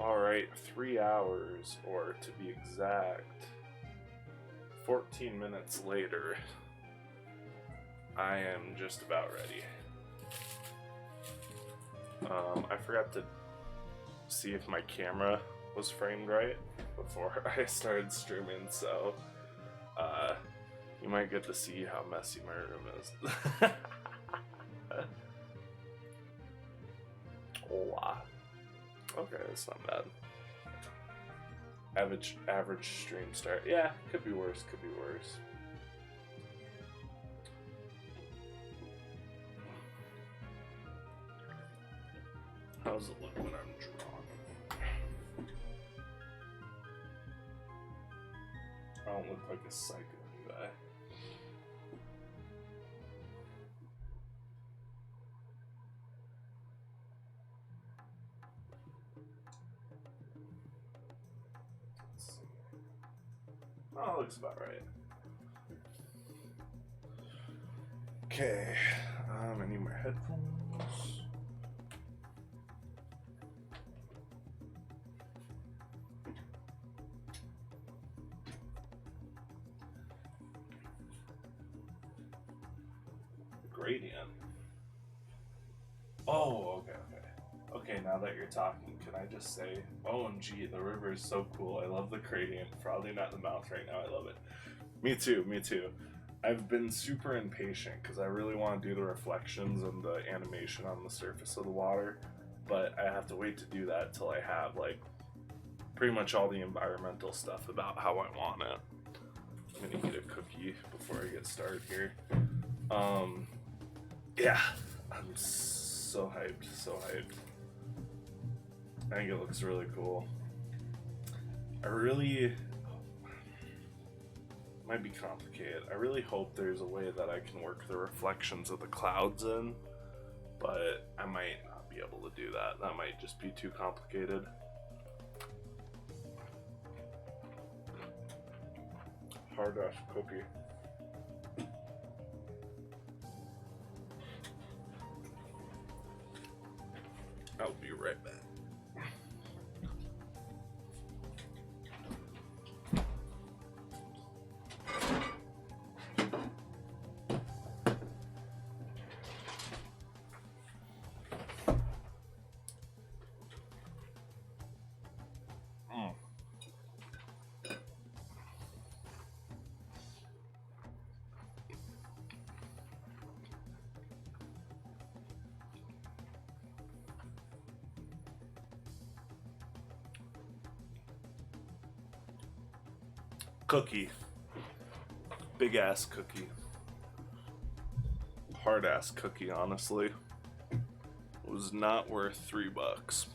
Alright, 3 hours, or to be exact, 14 minutes later, I am just about ready. I forgot to see if my camera was framed right before I started streaming, so you might get to see how messy my room is. Hola. Okay, that's not bad. Average stream start. Yeah, could be worse, could be worse. How's it look when I'm drawing? I don't look like a psycho guy. Oh, looks about right. Okay, I need my headphones. Gradient. Oh, okay. Okay, now that you're talking, can I just say, OMG, the river is so cool. I love the gradient. Probably not in the mouth right now. I love it. Me too. I've been super impatient because I really want to do the reflections and the animation on the surface of the water, but I have to wait to do that till I have like pretty much all the environmental stuff about how I want it. I'm gonna eat a cookie before I get started here. Yeah, I'm so hyped. I think it looks really cool. Might be complicated. I really hope there's a way that I can work the reflections of the clouds in, but I might not be able to do that. That might just be too complicated. Hard ass cookie. I'll be right back. Cookie. Big ass cookie. Hard ass cookie, honestly. It was not worth $3.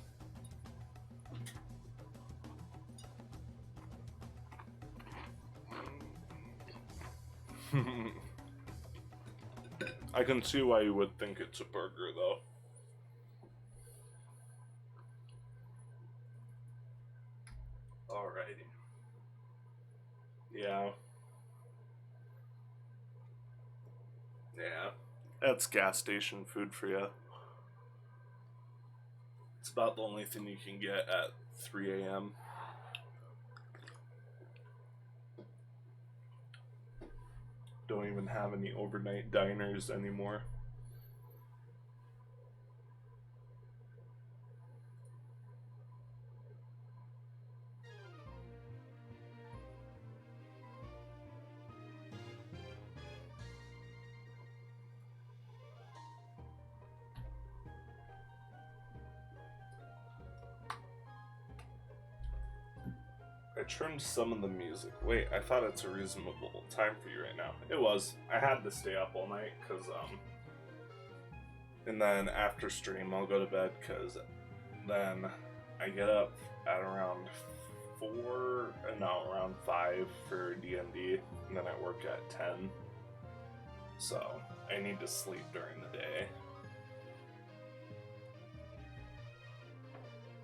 I can see why you would think it's a burger, though. Alrighty. Yeah. That's gas station food for you. It's about the only thing you can get at 3 a.m. Don't even have any overnight diners anymore. I trimmed some of the music. Wait, I thought it's a reasonable time for you right now. It was. I had to stay up all night because, and then after stream I'll go to bed because then I get up at around 5 for D&D, and then I work at 10. So I need to sleep during the day.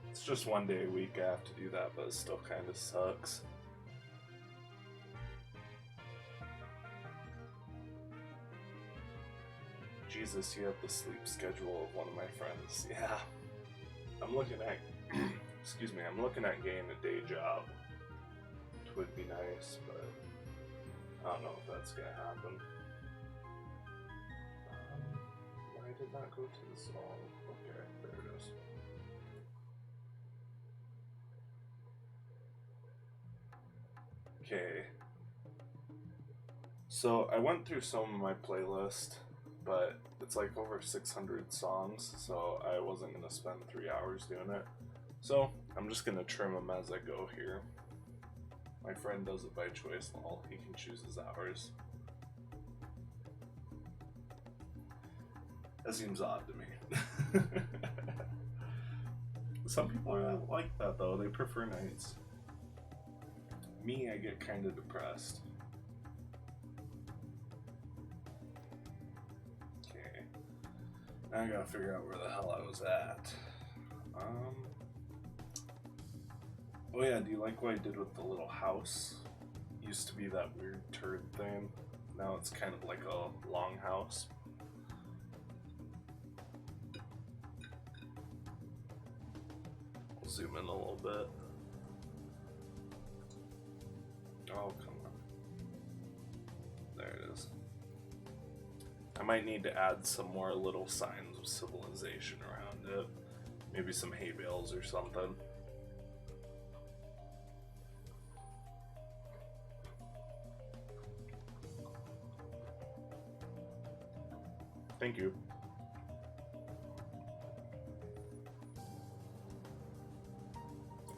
It's just one day a week I have to do that, but it still kind of sucks. Jesus, you have the sleep schedule of one of my friends. Yeah. I'm looking at Excuse me, I'm looking at getting a day job, which would be nice, but I don't know if that's gonna happen. Why did that go to the song? Okay, there it is. Okay. So I went through some of my playlist, but it's like over 600 songs, so I wasn't gonna spend 3 hours doing it. So I'm just gonna trim them as I go here. My friend does it by choice, lol. He can choose his hours. That seems odd to me. Some people are like that though, they prefer nights. Me, I get kind of depressed. Okay. Now I gotta figure out where the hell I was at. Oh yeah, do you like what I did with the little house? Used to be that weird turd thing. Now it's kind of like a long house. We'll zoom in a little bit. Oh, come on. There it is. I might need to add some more little signs of civilization around it. Maybe some hay bales or something. Thank you.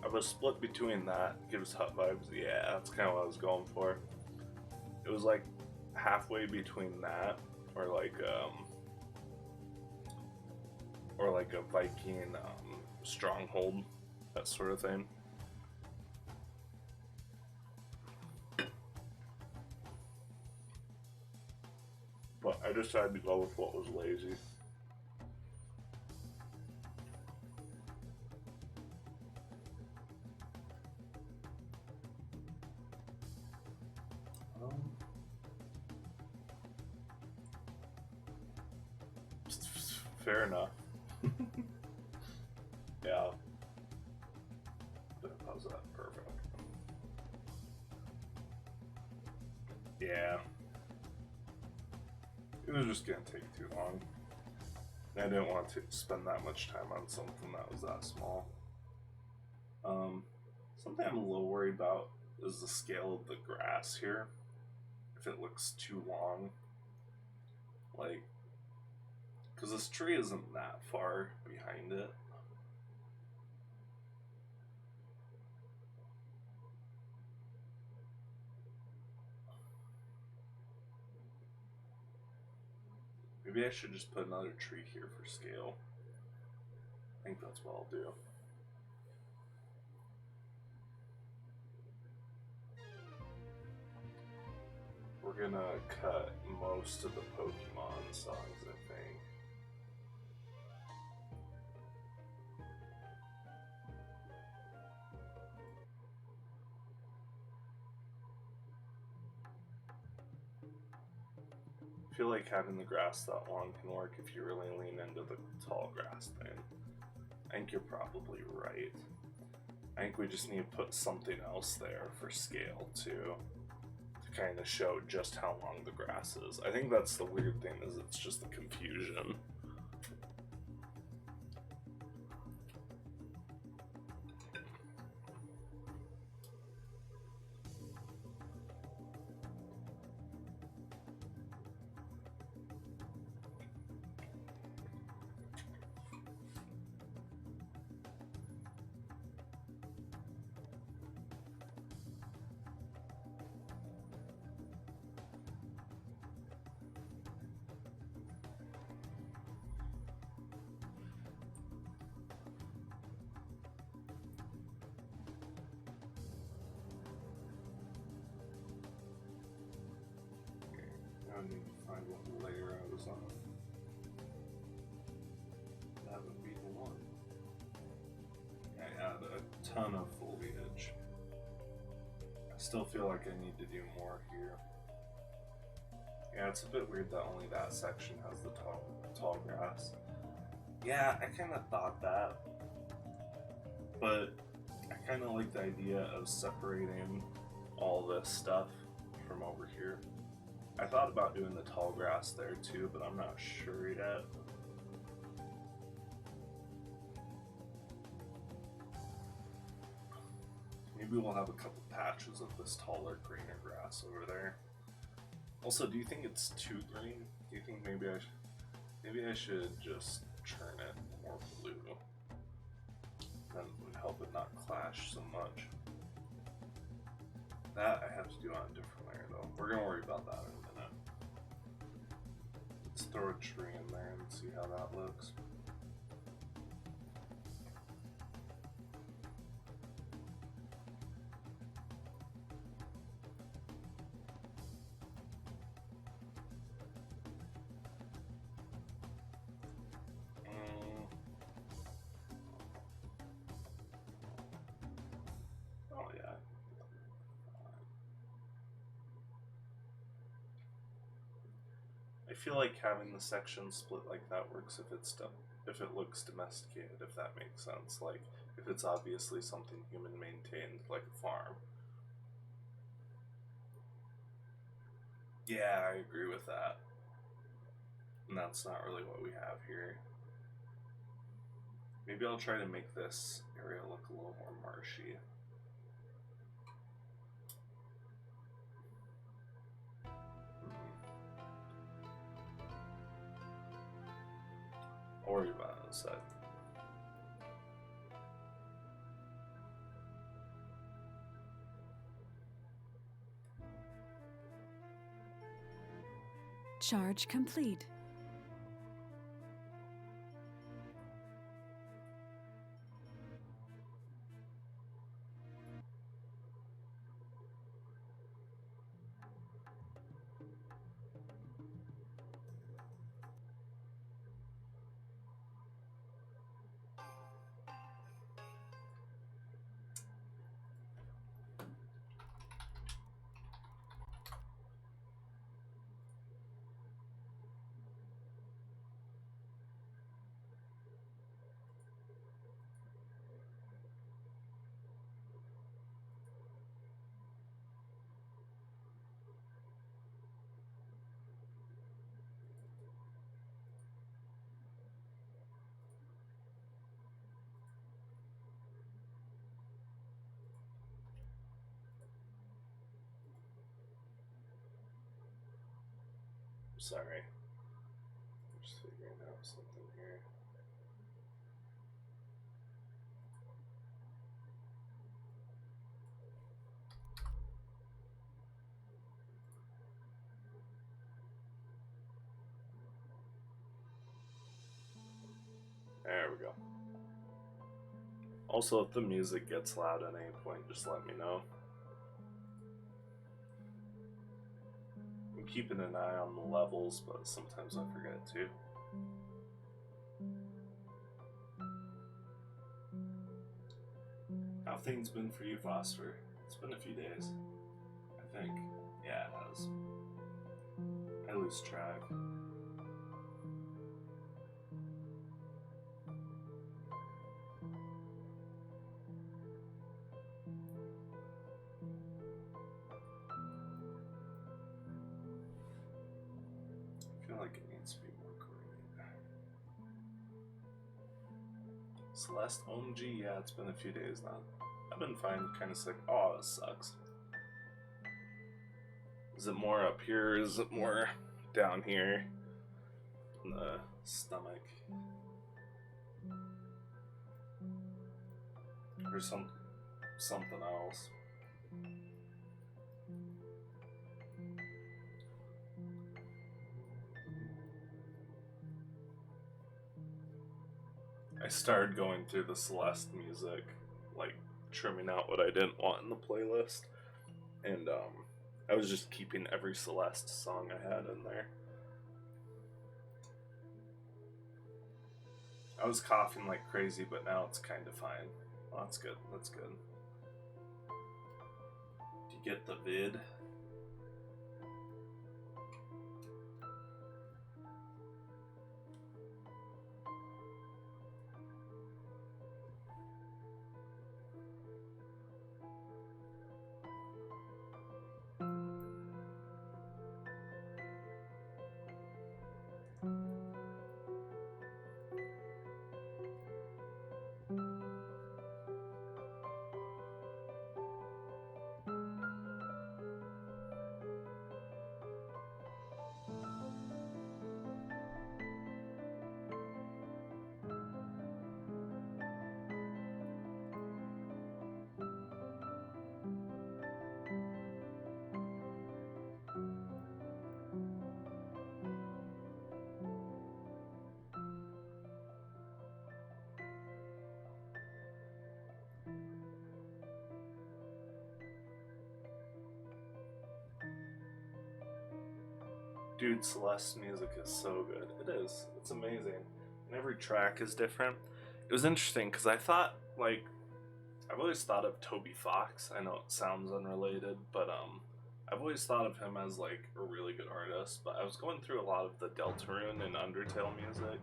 I was split between that. Gives hut vibes. Yeah, that's kind of what I was going for. It was like halfway between that or like a Viking stronghold, that sort of thing. But I decided to go with what was lazy. Fair enough. Yeah. How's that? Perfect. Yeah. It was just gonna take too long. I didn't want to spend that much time on something that was that small. Something I'm a little worried about is the scale of the grass here. If it looks too long. Like, because this tree isn't that far behind it. Maybe I should just put another tree here for scale. I think that's what I'll do. We're gonna cut most of the Pokemon songs, I think. I feel like having the grass that long can work if you really lean into the tall grass thing. I think you're probably right. I think we just need to put something else there for scale too, to kind of show just how long the grass is. I think that's the weird thing, is it's just the confusion. I need to find what layer I was on. That would be the one. I add a ton of foliage. I still feel like I need to do more here. Yeah, it's a bit weird that only that section has the tall grass. Yeah, I kind of thought that. But I kind of like the idea of separating all this stuff from over here. I thought about doing the tall grass there too, but I'm not sure yet. Maybe we'll have a couple patches of this taller, greener grass over there. Also, do you think it's too green? Do you think maybe I should just turn it more blue? That would help it not clash so much. That I have to do on a different layer though. We're gonna worry about that in a minute. Let's throw a tree in there and see how that looks. Oh yeah. I feel like having the section split like that works if it looks domesticated, if that makes sense. Like if it's obviously something human maintained, like a farm. Yeah, I agree with that. And that's not really what we have here. Maybe I'll try to make this area look a little more marshy. I'll worry about it in a sec. Charge complete. Sorry. I'm just figuring out something here. There we go. Also, if the music gets loud at any point, just let me know. I'm keeping an eye on the levels, but sometimes I forget to. How have things been for you, Phosphor? It's been a few days, I think. Yeah, it has. I lose track. I feel like it needs to be more green. Celeste OMG, yeah, it's been a few days now. I've been fine, kind of sick. Oh, this sucks. Is it more up here? Is it more down here? In the stomach? Or something else? I started going through the Celeste music, like trimming out what I didn't want in the playlist, and I was just keeping every Celeste song I had in there. I was coughing like crazy, but now it's kind of fine. Well, that's good. That's good. Do you get the vid? Dude, Celeste's music is so good. It is. It's amazing. And every track is different. It was interesting because I thought, like, I've always thought of Toby Fox. I know it sounds unrelated, but I've always thought of him as like a really good artist. But I was going through a lot of the Deltarune and Undertale music,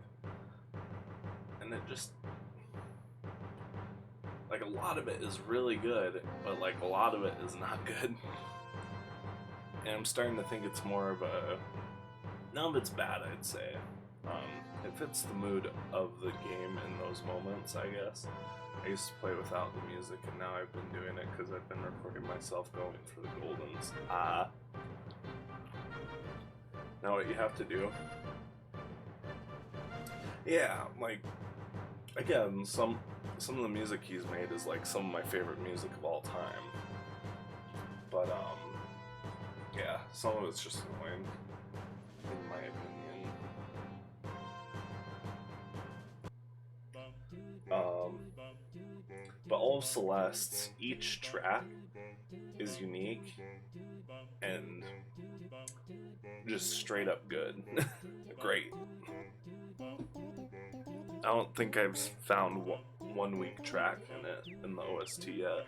and it just like a lot of it is really good, but like a lot of it is not good. And I'm starting to think it's more of a none of it's bad. I'd say it fits the mood of the game in those moments, I guess. I used to play without the music, and now I've been doing it because I've been recording myself going for the Goldens. Now what you have to do... Yeah, like, again, some of the music he's made is like some of my favorite music of all time. But, yeah, some of it's just annoying, in my opinion. But all of Celeste's, each track is unique and just straight up good. Great. I don't think I've found one weak track in it in the OST yet.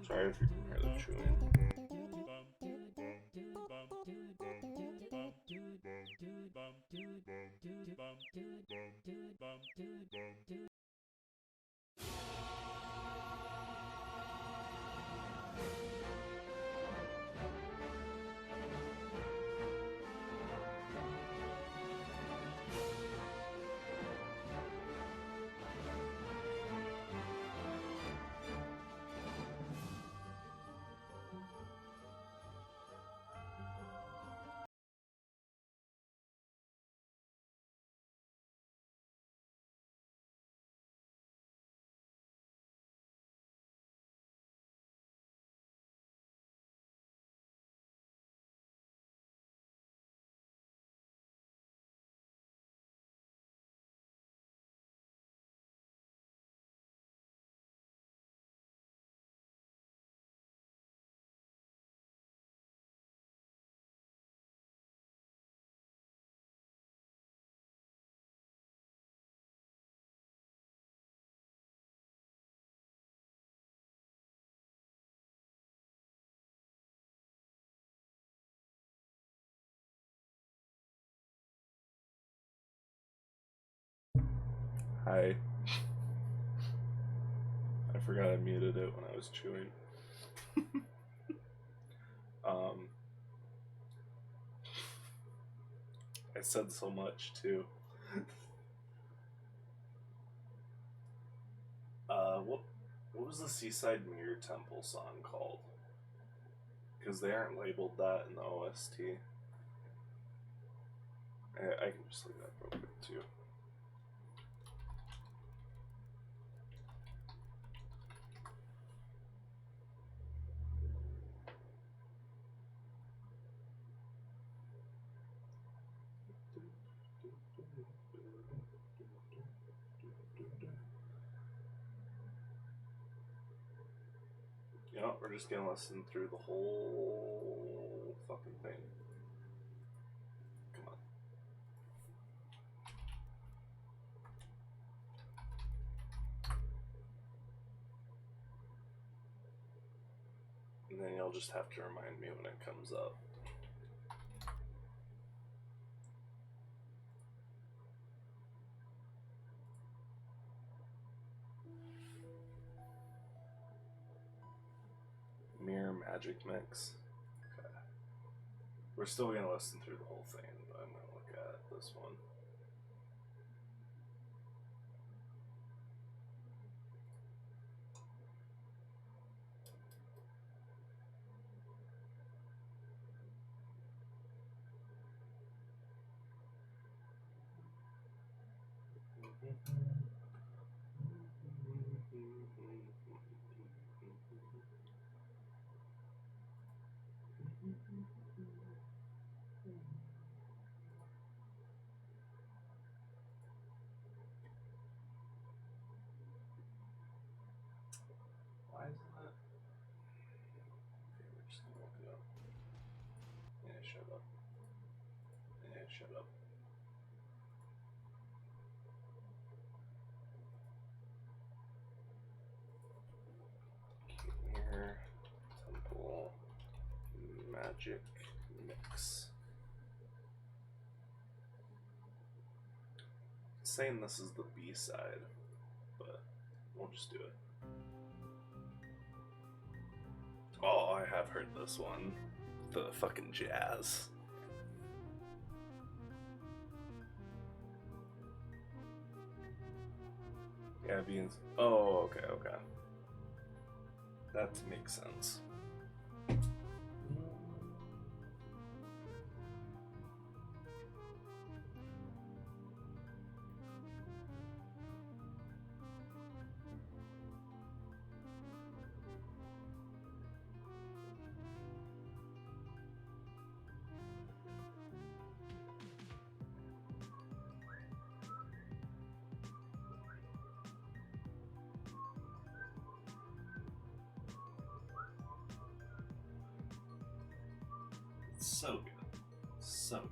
Sorry if you can hear the chewing. Hi. I forgot I muted it when I was chewing. I said so much too. What was the Seaside Mirror Temple song called? Because they aren't labeled that in the OST. I can just leave that real quick too. You know, we're just gonna listen through the whole fucking thing. Come on. And then you'll just have to remind me when it comes up. Mirror Magic Mix. Okay. We're still gonna listen through the whole thing, but I'm gonna look at this one. Why is that? Okay, we're just up. Yeah, shut up. Here, Temple Magic Mix. Saying this is the B side, but we'll just do it. Oh, I have heard this one. The fucking jazz. Yeah, being. Oh, okay. That makes sense. So good. So good.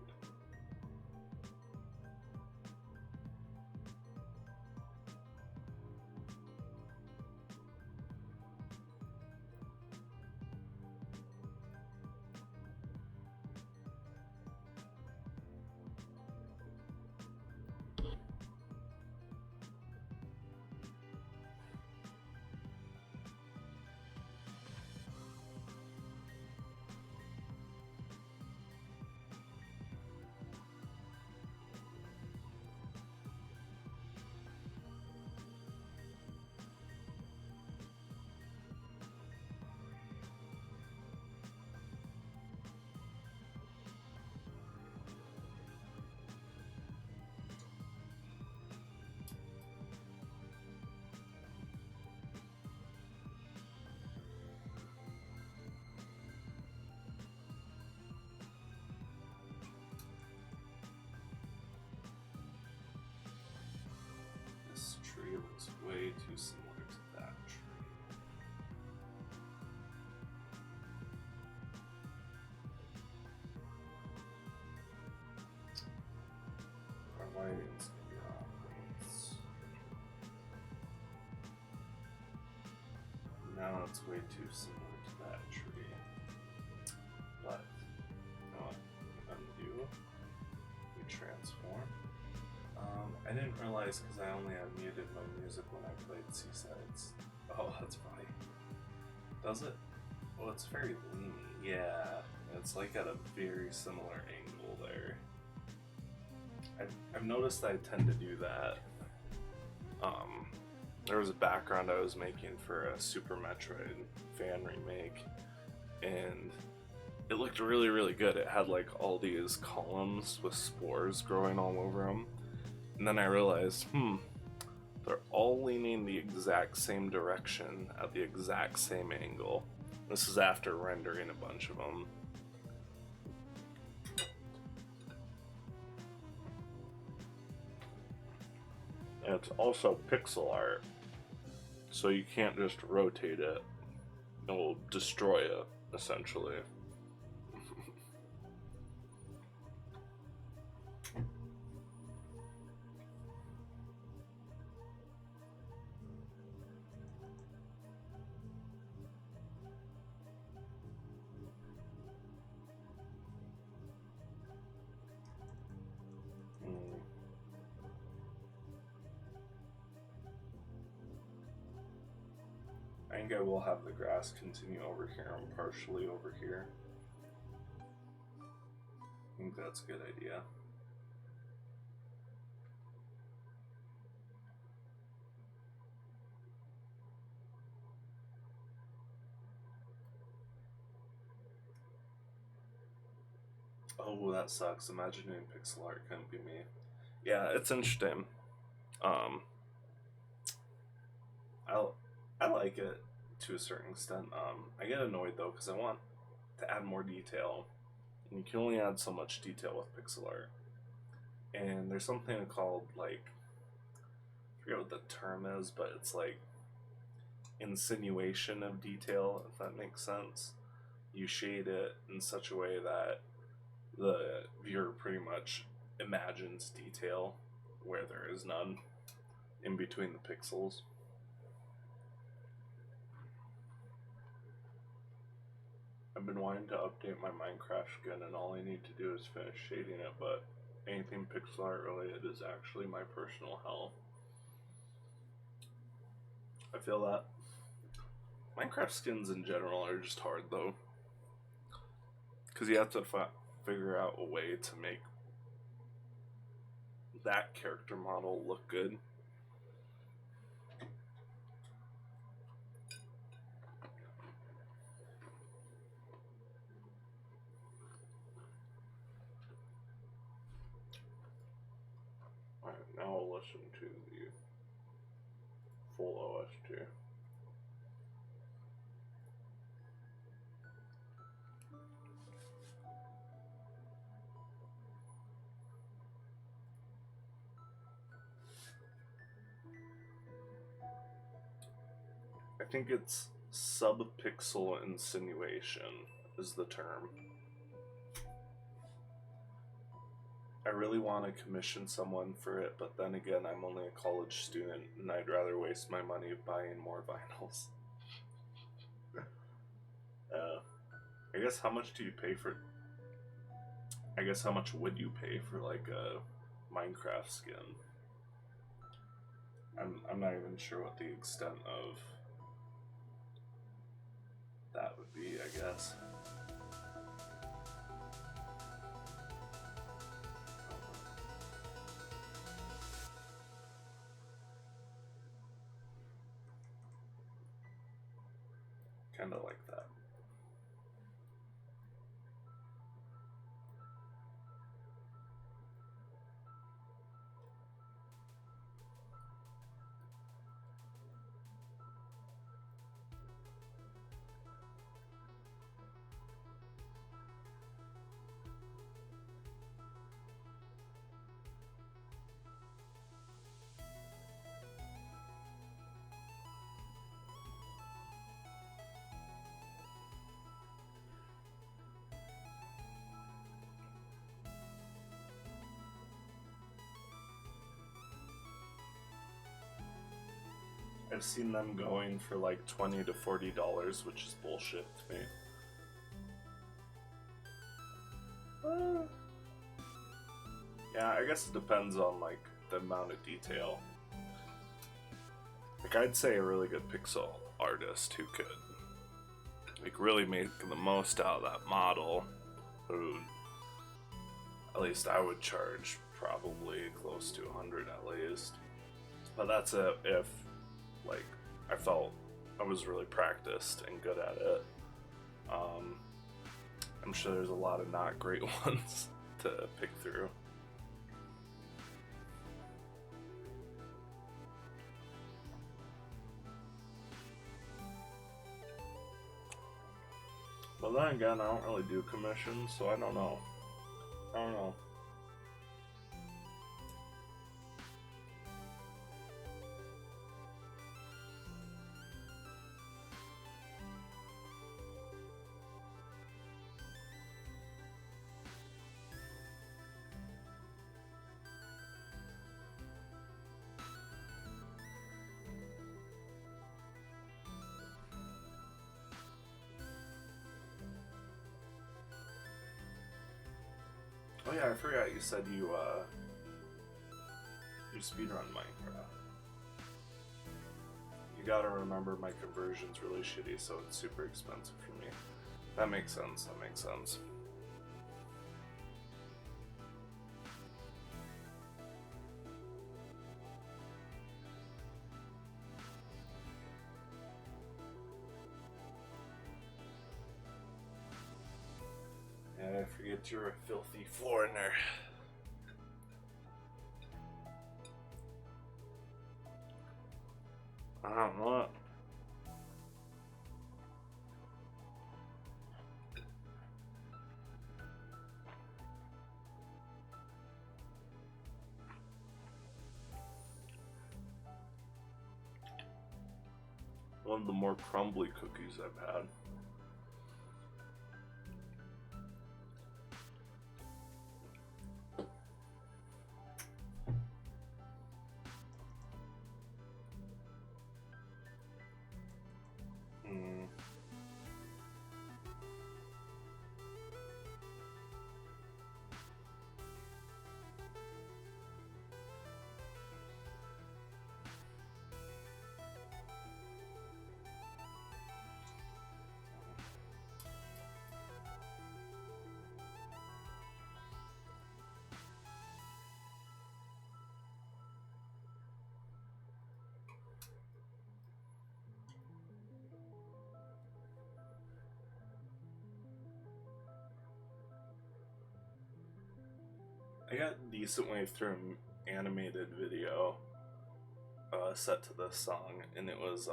This tree looks way too similar to that tree. Our lighting's gonna be off. Now it's way too similar to that tree. But, you know what? Undo. We transform. I didn't realize because I only unmuted my music when I played Seasides. Oh, that's funny. Does it? Well, it's very leany. Yeah, it's like at a very similar angle there. I've noticed I tend to do that. There was a background I was making for a Super Metroid fan remake, and it looked really, really good. It had like all these columns with spores growing all over them. And then I realized, they're all leaning the exact same direction at the exact same angle. This is after rendering a bunch of them. And it's also pixel art, so you can't just rotate it. It will destroy it, essentially. I think I will have the grass continue over here and partially over here. I think that's a good idea. Oh, that sucks. Imagining pixel art couldn't be me. Yeah, it's interesting. I like it to a certain extent. I get annoyed though because I want to add more detail, and you can only add so much detail with pixel art. And there's something called like, I forget what the term is, but it's like insinuation of detail, if that makes sense. You shade it in such a way that the viewer pretty much imagines detail where there is none in between the pixels. I've been wanting to update my Minecraft skin, and all I need to do is finish shading it, but anything pixel art related is actually my personal hell. I feel that. Minecraft skins in general are just hard though, because you have to figure out a way to make that character model look good. Alright, now I'll listen to the full OST. I think it's subpixel insinuation is the term. I really want to commission someone for it, but then again, I'm only a college student and I'd rather waste my money buying more vinyls. I guess how much do you pay for... I guess how much would you pay for like a Minecraft skin? I'm not even sure what the extent of that would be, I guess. Kinda like that. I've seen them going for like $20 to $40, which is bullshit to me. Yeah, I guess it depends on like the amount of detail. Like I'd say a really good pixel artist who could like really make the most out of that model, who at least I would charge probably close to 100 at least. But that's if like I felt I was really practiced and good at it. I'm sure there's a lot of not great ones to pick through. But then again, I don't really do commissions, so I don't know. Oh yeah, I forgot you said you speedrun Minecraft. You gotta remember my conversion's really shitty, so it's super expensive for me. That makes sense, Yeah, I forget you're a filthy foreigner. I don't know. One of the more crumbly cookies I've had. I got a decent way through an animated video set to this song, and it was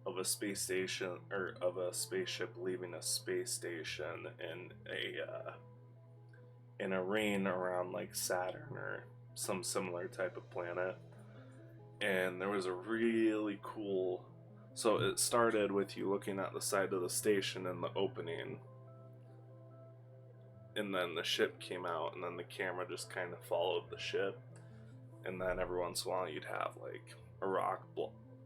of a space station, or of a spaceship leaving a space station in a rain around like Saturn or some similar type of planet. And there was a really cool, so it started with you looking at the side of the station in the opening, and then the ship came out, and then the camera just kind of followed the ship, and then every once in a while you'd have like a rock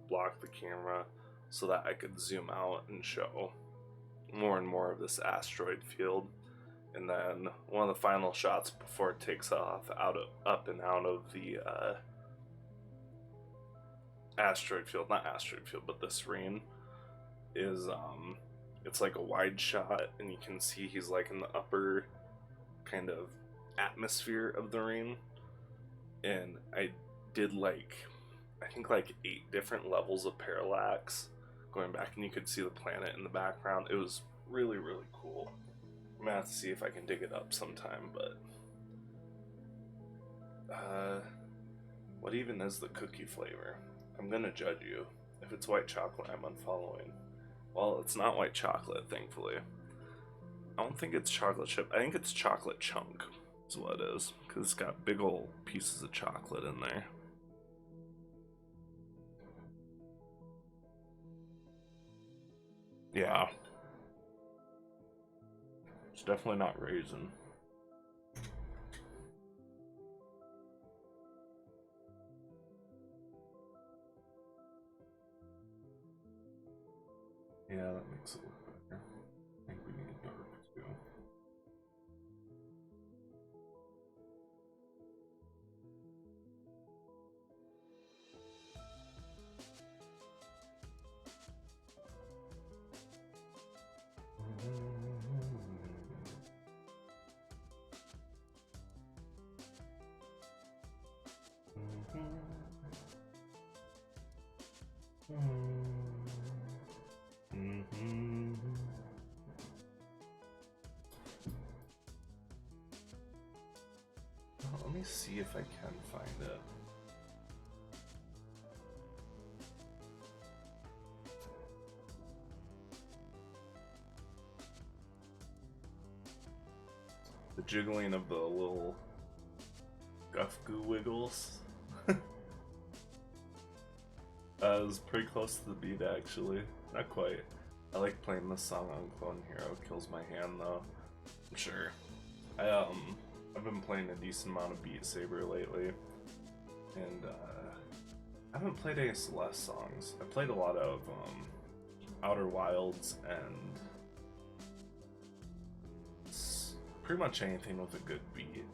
block the camera so that I could zoom out and show more and more of this asteroid field. And then one of the final shots before it takes off up and out of the asteroid field, not asteroid field, but this rain is it's like a wide shot, and you can see he's like in the upper kind of atmosphere of the rain. And I did I think 8 different levels of parallax going back, and you could see the planet in the background. It was really, really cool. I'm gonna have to see if I can dig it up sometime, but what even is the cookie flavor? I'm gonna judge you. If it's white chocolate, I'm unfollowing. Well, it's not white chocolate, thankfully. I don't think it's chocolate chip. I think it's chocolate chunk is what it is, because it's got big old pieces of chocolate in there. Yeah. It's definitely not raisin. Yeah, that makes it look better. I think we need dark too. Let me see if I can find it. The jiggling of the little guff goo wiggles. Was pretty close to the beat, actually. Not quite. I like playing this song on Clone Hero. Kills my hand though. I'm sure. I've been playing a decent amount of Beat Saber lately, and I haven't played any Celeste songs. I played a lot of Outer Wilds and pretty much anything with a good beat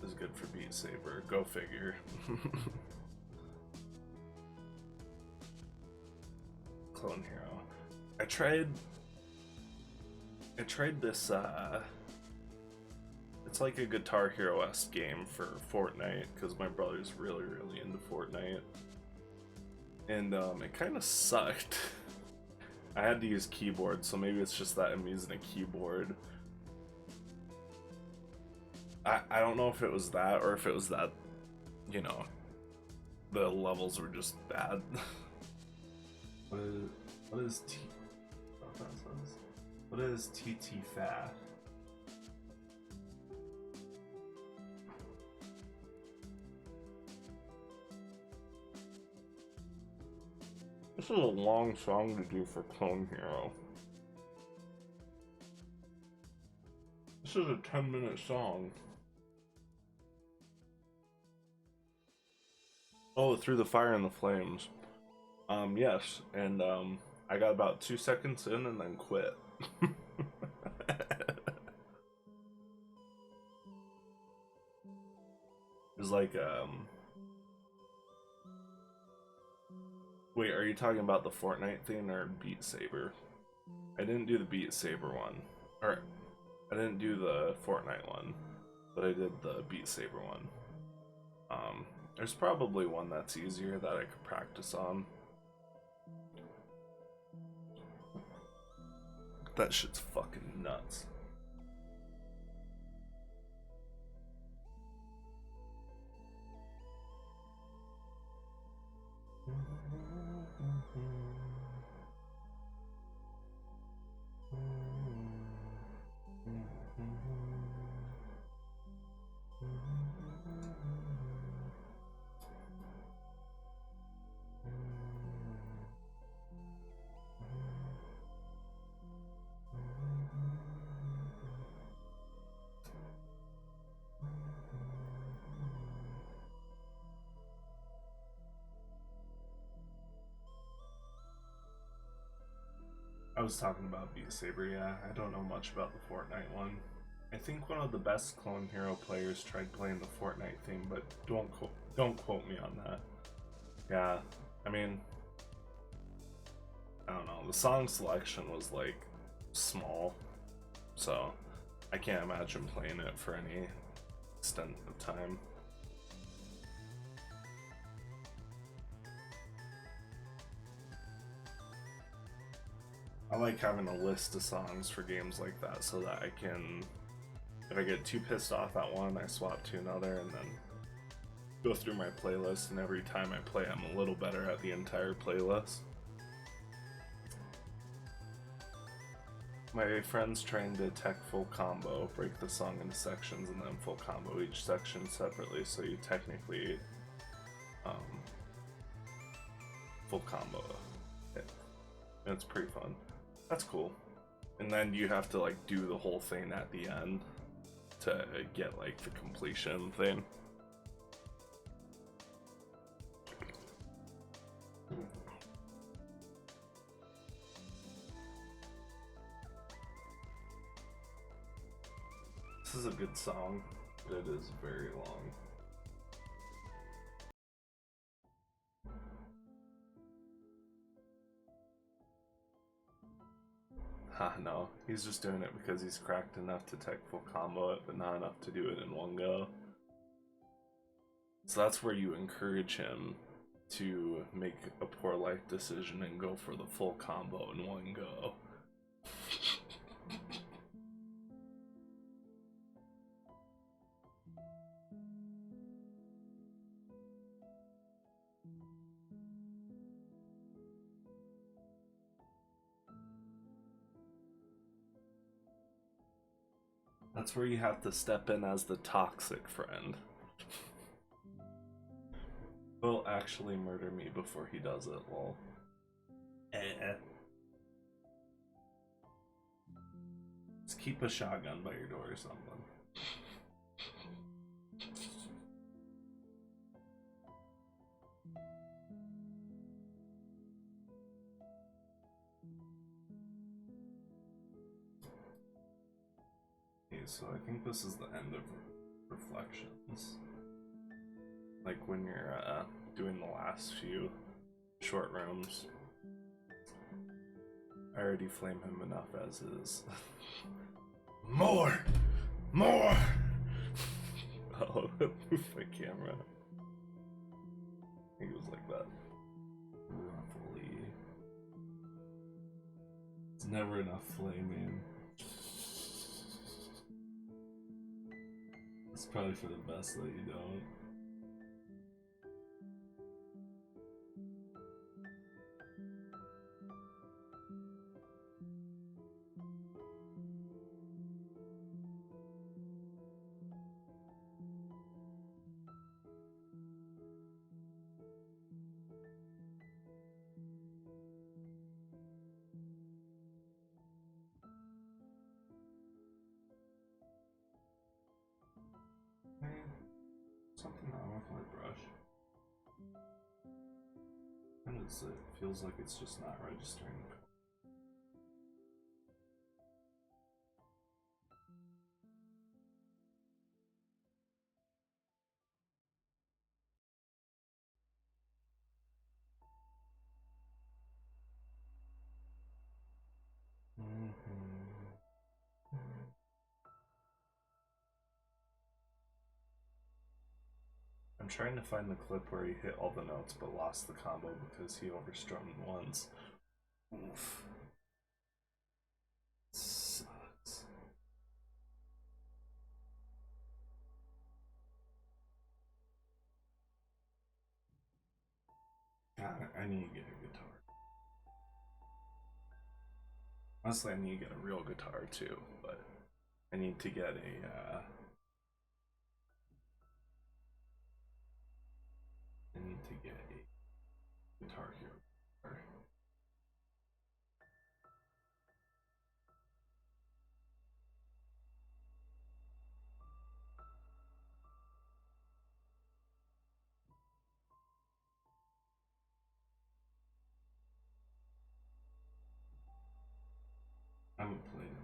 is good for Beat Saber. Go figure. Clone Hero. I tried this it's like a Guitar Hero-esque game for Fortnite, because my brother's really, really into Fortnite. And it kind of sucked. I had to use keyboard, so maybe it's just that I'm using a keyboard. I don't know if it was that, or if it was that, you know, the levels were just bad. What is TT Fa? This is a long song to do for Clone Hero. This is a 10-minute song. Oh, Through the Fire and the Flames. Yes, and I got about 2 seconds in and then quit. It's like, wait, are you talking about the Fortnite thing or Beat Saber? I didn't do the Beat Saber one. Or, I didn't do the Fortnite one, but I did the Beat Saber one. There's probably one that's easier that I could practice on. That shit's fucking nuts. was talking about Beat Saber, yeah. I don't know much about the Fortnite one. I think one of the best Clone Hero players tried playing the Fortnite theme, but don't quote me on that. Yeah, I mean, I don't know. The song selection was like small, so I can't imagine playing it for any extent of time. I like having a list of songs for games like that so that I can, if I get too pissed off at one, I swap to another and then go through my playlist, and every time I play I'm a little better at the entire playlist. My friend's trying to tech full combo, break the song into sections and then full combo each section separately, so you technically full combo it. And it's pretty fun. That's cool. And then you have to like do the whole thing at the end to get like the completion thing. This is a good song, but it is very long. No, he's just doing it because he's cracked enough to tech full combo it, but not enough to do it in one go. So that's where you encourage him to make a poor life decision and go for the full combo in one go. That's where you have to step in as the toxic friend. He'll actually murder me before he does it, lol. Just keep a shotgun by your door or something. Okay, so I think this is the end of Reflections. Like when you're doing the last few short rooms. I already flame him enough as is. More! More! Oh, my camera. I think it was like that. Roughly. It's never enough flaming. It's probably for the best that you don't. Something wrong with my brush. And it feels like it's just not registering. I'm trying to find the clip where he hit all the notes but lost the combo because he overstrummed once. Oof. Sucks. God, I need to get a guitar. Honestly, I need to get a real guitar too, but I need to get a Guitar Hero.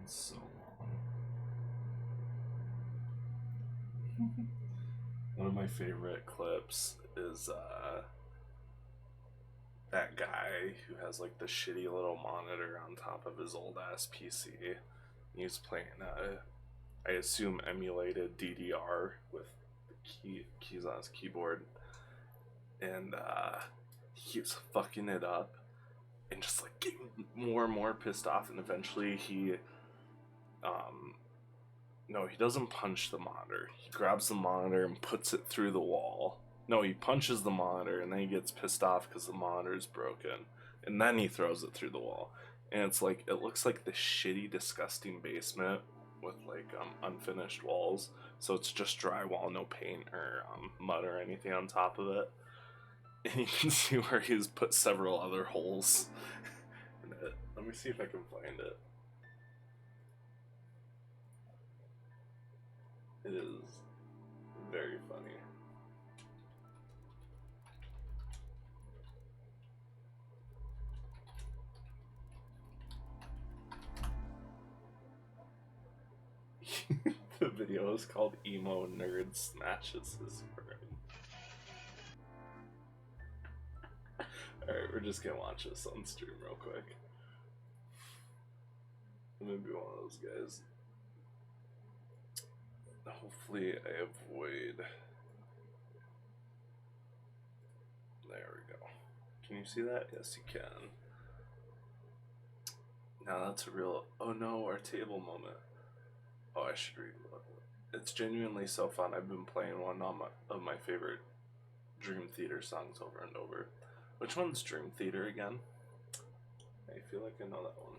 It's so long. One of my favorite clips is that guy who has like the shitty little monitor on top of his old ass PC. He's playing I assume emulated DDR with the keys on his keyboard, and he keeps fucking it up and just like getting more and more pissed off, and eventually he no, he doesn't punch the monitor. He grabs the monitor and puts it through the wall. No, he punches the monitor and then he gets pissed off because the monitor is broken, and then he throws it through the wall. And it's like, it looks like the shitty, disgusting basement with like unfinished walls. So it's just drywall, no paint or mud or anything on top of it. And you can see where he's put several other holes in it. Let me see if I can find it. It is very funny. The video is called Emo Nerd Smashes His Friend. Alright, we're just gonna watch this on stream real quick. I'm gonna be one of those guys. Hopefully I avoid... There we go. Can you see that? Yes, you can. Now that's a real... Oh no, our table moment. Oh, I should read it. It's genuinely so fun. I've been playing one of my favorite Dream Theater songs over and over. Which one's Dream Theater again? I feel like I know that one.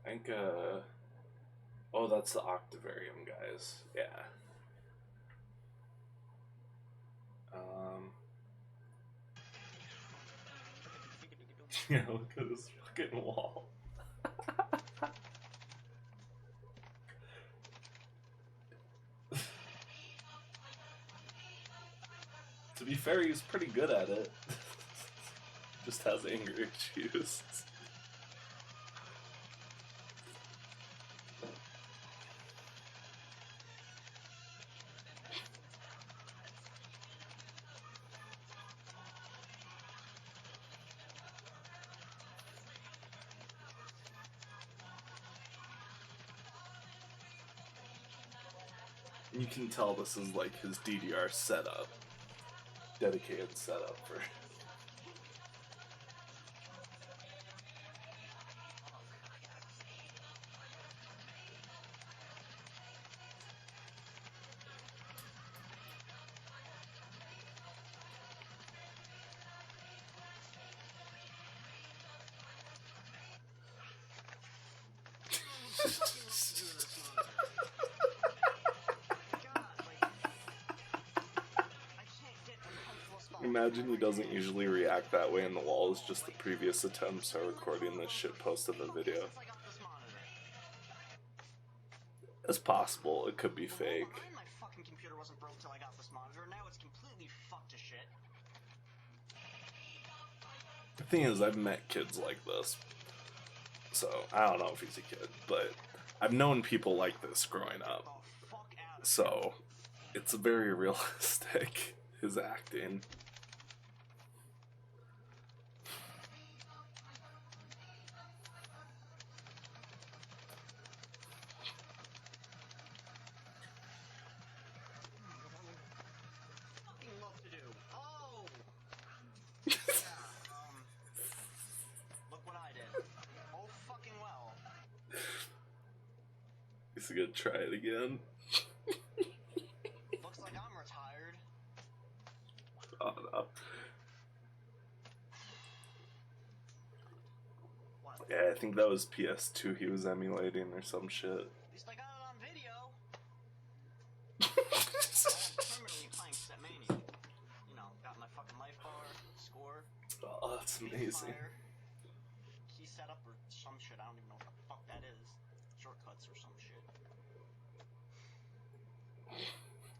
I think, oh, that's the Octavarium guys. Yeah. Yeah, look at this fucking wall. To be fair, he's pretty good at it. Just has anger issues. You can tell this is like his DDR setup. Dedicated setup for... Imagine he doesn't usually react that way in the wall, is just the previous attempts at recording this shitpost of a video. It's possible, it could be fake. My fucking computer wasn't broke till I got this monitor, now it's completely fucked to shit. The thing is, I've met kids like this. So, I don't know if he's a kid, but I've known people like this growing up. So, it's very realistic, his acting. Look what I did. Oh, fucking well. He's gonna try it again. Looks like I'm retired. Oh no. What? Yeah, I think that was PS2 he was emulating or some shit. At least I got it on video. I'm permanently playing Setmania. You know, got my fucking life bar, score. Oh, that's amazing. Fire, key setup or some shit. I don't even know what the fuck that is. Shortcuts or some shit.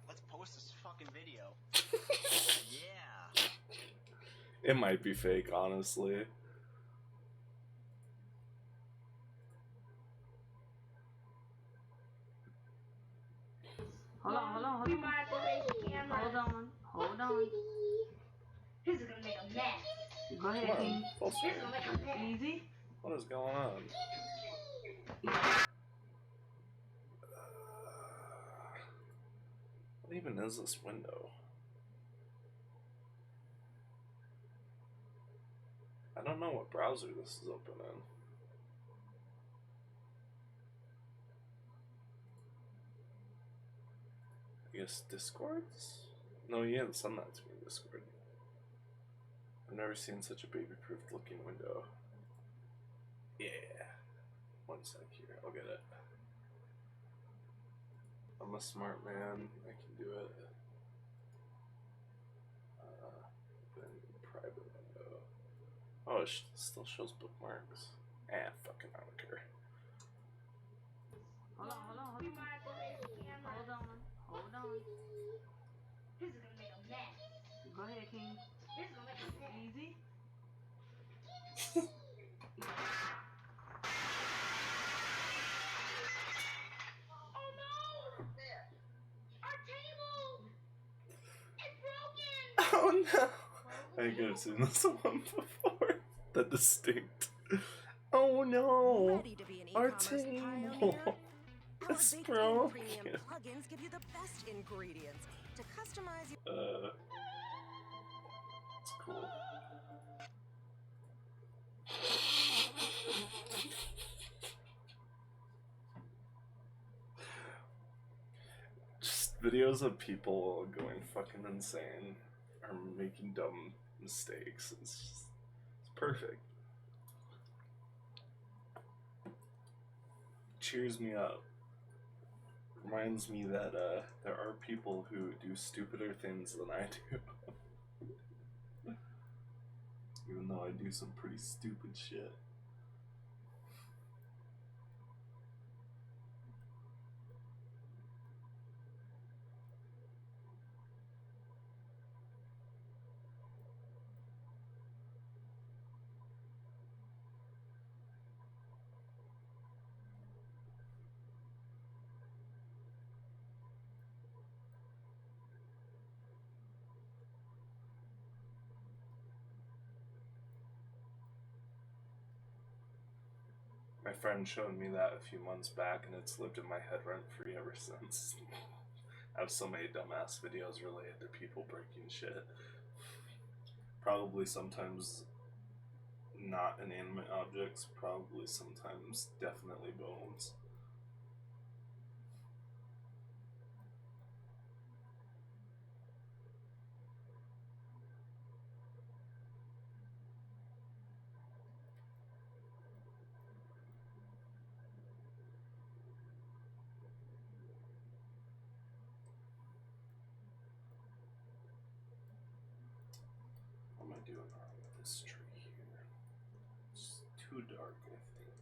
Let's post this fucking video. Yeah. It might be fake, honestly. Hold on. This is gonna make a mess. Go ahead, Come on, King. full This screen. is gonna make a mess. Easy. What is going on? What even is this window? I don't know what browser this is open in. I guess Discord's? No, you haven't sent that to me in Discord. I've never seen such a baby-proof looking window. Yeah. One sec here, I'll get it. I'm a smart man, I can do it. Open private window. Oh, it still shows bookmarks. Fucking, I don't care. Hold on. This is gonna make a mess. Go ahead, King. This is gonna make a mess. Easy. Oh no! Our table! It's broken! Oh no! I think I've seen this one before. That distinct. Oh no! Ready to be an Our e-commerce table! pioneer? Our It's built-in broken. premium plugins give you the best ingredients to customize your It's cool. Just videos of people going fucking insane or making dumb mistakes. It's perfect. Cheers me up. Reminds me that there are people who do stupider things than I do. Even though I do some pretty stupid shit. My friend showed me that a few months back, and it's lived in my head rent free ever since. I have so many dumbass videos related to people breaking shit. Probably sometimes not inanimate objects, probably sometimes definitely bones. What am I doing wrong with this tree here? It's too dark, I think.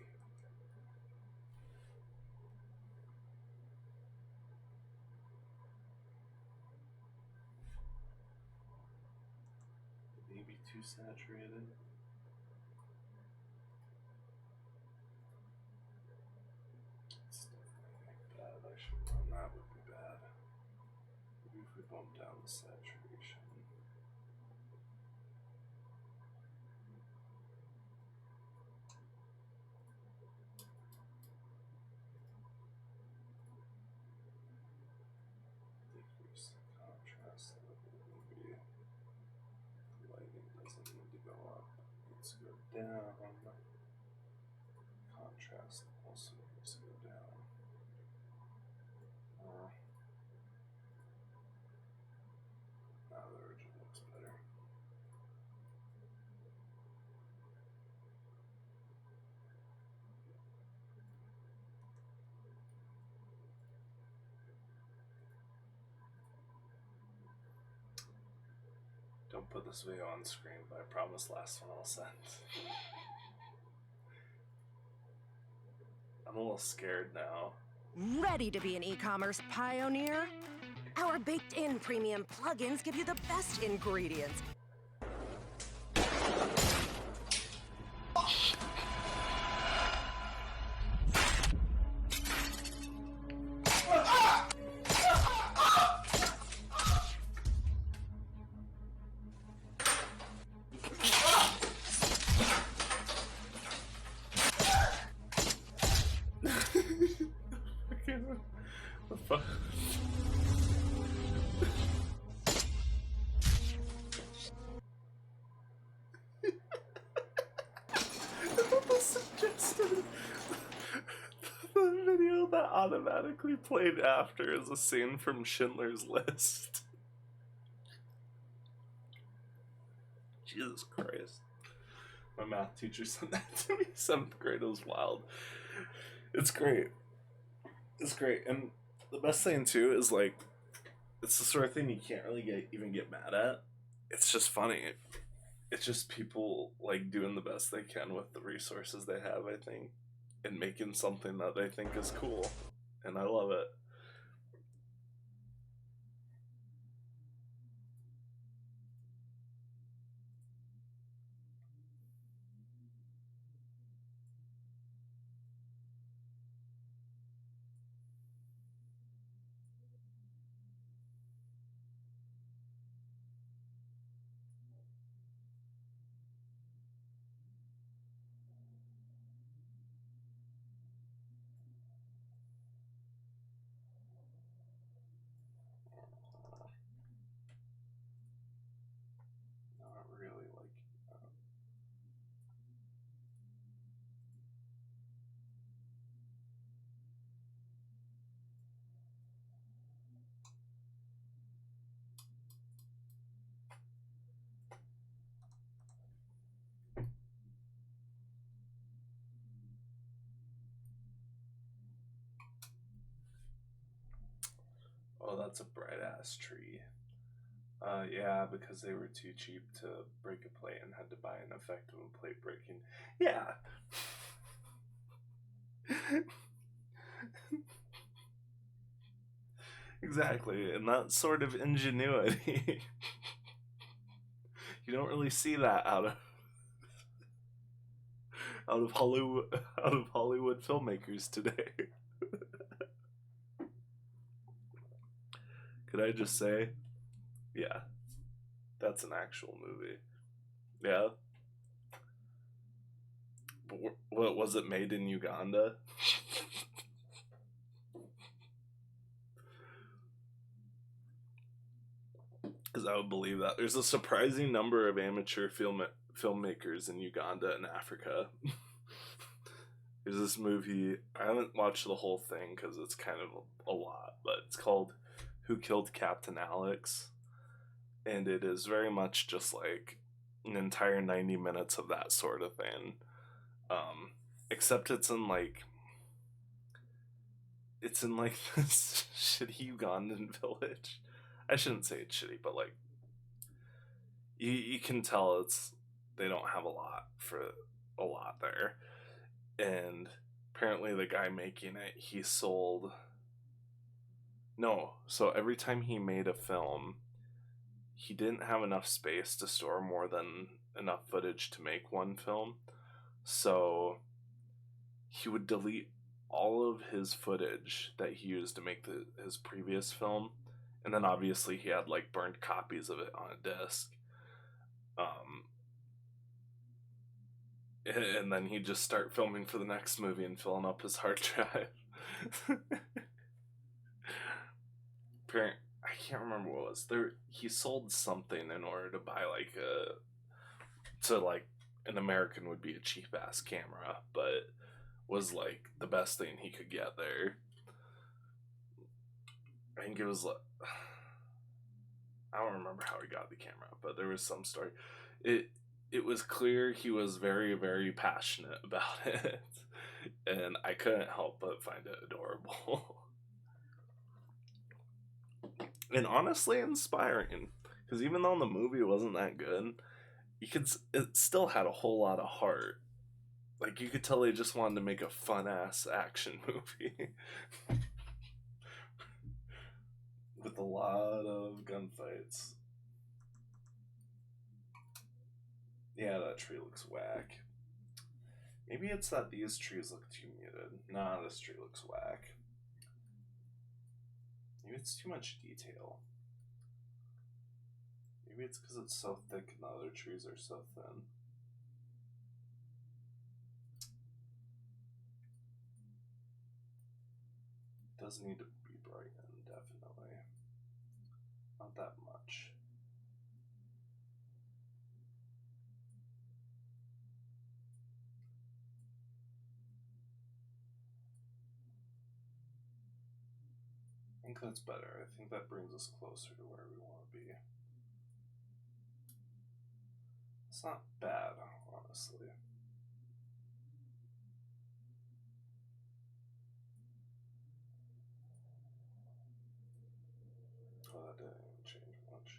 Maybe too saturated. It's definitely bad. I should have done that. Would be bad. Maybe if we bump down the saturation. Decrease the contrast level. Maybe the lighting doesn't need to go up. It needs to go down. Contrast also needs to go down. Now the original looks better. Don't put this video on screen, but I promise last one I'll send. I'm a little scared now. ready to be an e-commerce pioneer? Our baked-in premium plugins give you the best ingredients. Okay, the fuck? The suggested the video that automatically played after is a scene from Schindler's List. Jesus Christ. My math teacher sent that to me 7th grade. It was wild. It's great. It's great. And the best thing too is like it's the sort of thing you can't really even get mad at. It's just funny. It's just people like doing the best they can with the resources they have, I think, and making something that they think is cool. And I love it. Not really like oh, that's a bright ass tree. Yeah, because they were too cheap to break a plate and had to buy an effect of a plate breaking. Yeah. Exactly, and that sort of ingenuity. You don't really see that out of Hollywood filmmakers today. Could I just say, yeah, that's an actual movie. Yeah. But what was it made in Uganda? Because I would believe that. There's a surprising number of amateur filmmakers in Uganda and Africa. There's this movie, I haven't watched the whole thing because it's kind of a lot, but it's called Who Killed Captain Alex? And it is very much just like an entire 90 minutes of that sort of thing. Except it's in like this shitty Ugandan village. I shouldn't say it's shitty, but like you can tell they don't have a lot there. And apparently the guy making it, so every time he made a film, he didn't have enough space to store more than enough footage to make one film. So he would delete all of his footage that he used to make his previous film. And then obviously he had like burned copies of it on a disc. And then he'd just start filming for the next movie and filling up his hard drive. I can't remember what it was. He sold something in order to buy an American would be a cheap ass camera, but was like the best thing he could get there. I think it was like, I don't remember how he got the camera, but there was some story. It was clear he was very, very passionate about it, and I couldn't help but find it adorable. And honestly inspiring, because even though the movie wasn't that good, it still had a whole lot of heart. Like, you could tell they just wanted to make a fun ass action movie. with a lot of gunfights. Yeah, that tree looks whack. Maybe it's that these trees look too muted. Nah, this tree looks whack. Maybe it's too much detail. Maybe it's because it's so thick and the other trees are so thin. It does need to be brightened, definitely. Not that much. I think that's better. I think that brings us closer to where we want to be. It's not bad, honestly. Oh, that didn't even change much.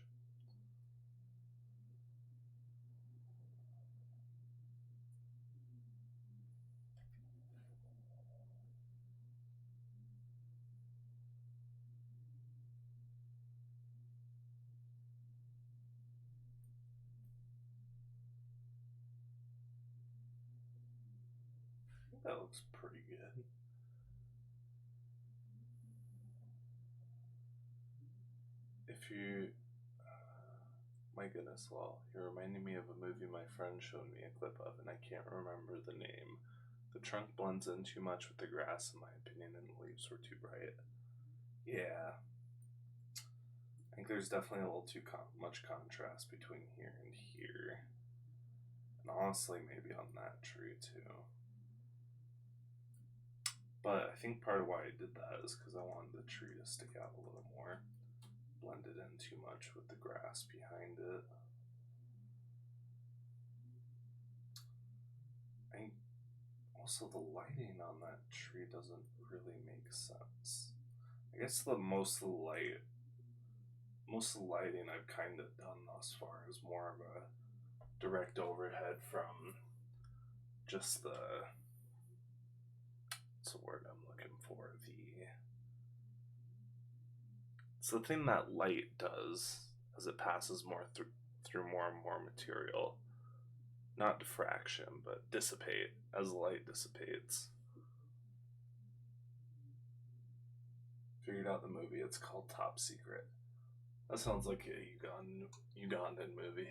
I think that looks pretty good. If you... my goodness, well, you're reminding me of a movie my friend showed me a clip of, and I can't remember the name. The trunk blends in too much with the grass, in my opinion, and the leaves were too bright. Yeah. I think there's definitely a little too much contrast between here and here. And honestly, maybe on that tree, too. But I think part of why I did that is because I wanted the tree to stick out a little more. Blended in too much with the grass behind it. Also, the lighting on that tree doesn't really make sense. I guess most of the lighting I've kind of done thus far is more of a direct overhead from just the, what's the word I'm looking for? It's the thing that light does as it passes more through more and more material. Not diffraction, but dissipate as light dissipates. Figured out the movie. It's called Top Secret. That sounds like a Ugandan movie.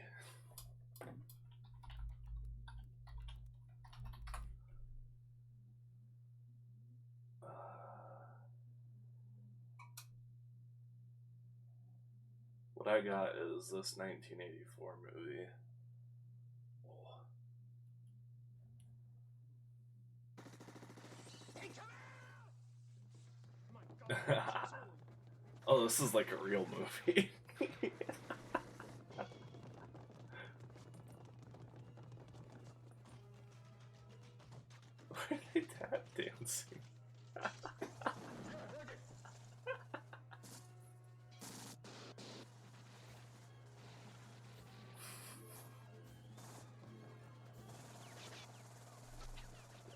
What I got is this 1984 movie. Oh, this is like a real movie. Why are they tap dancing?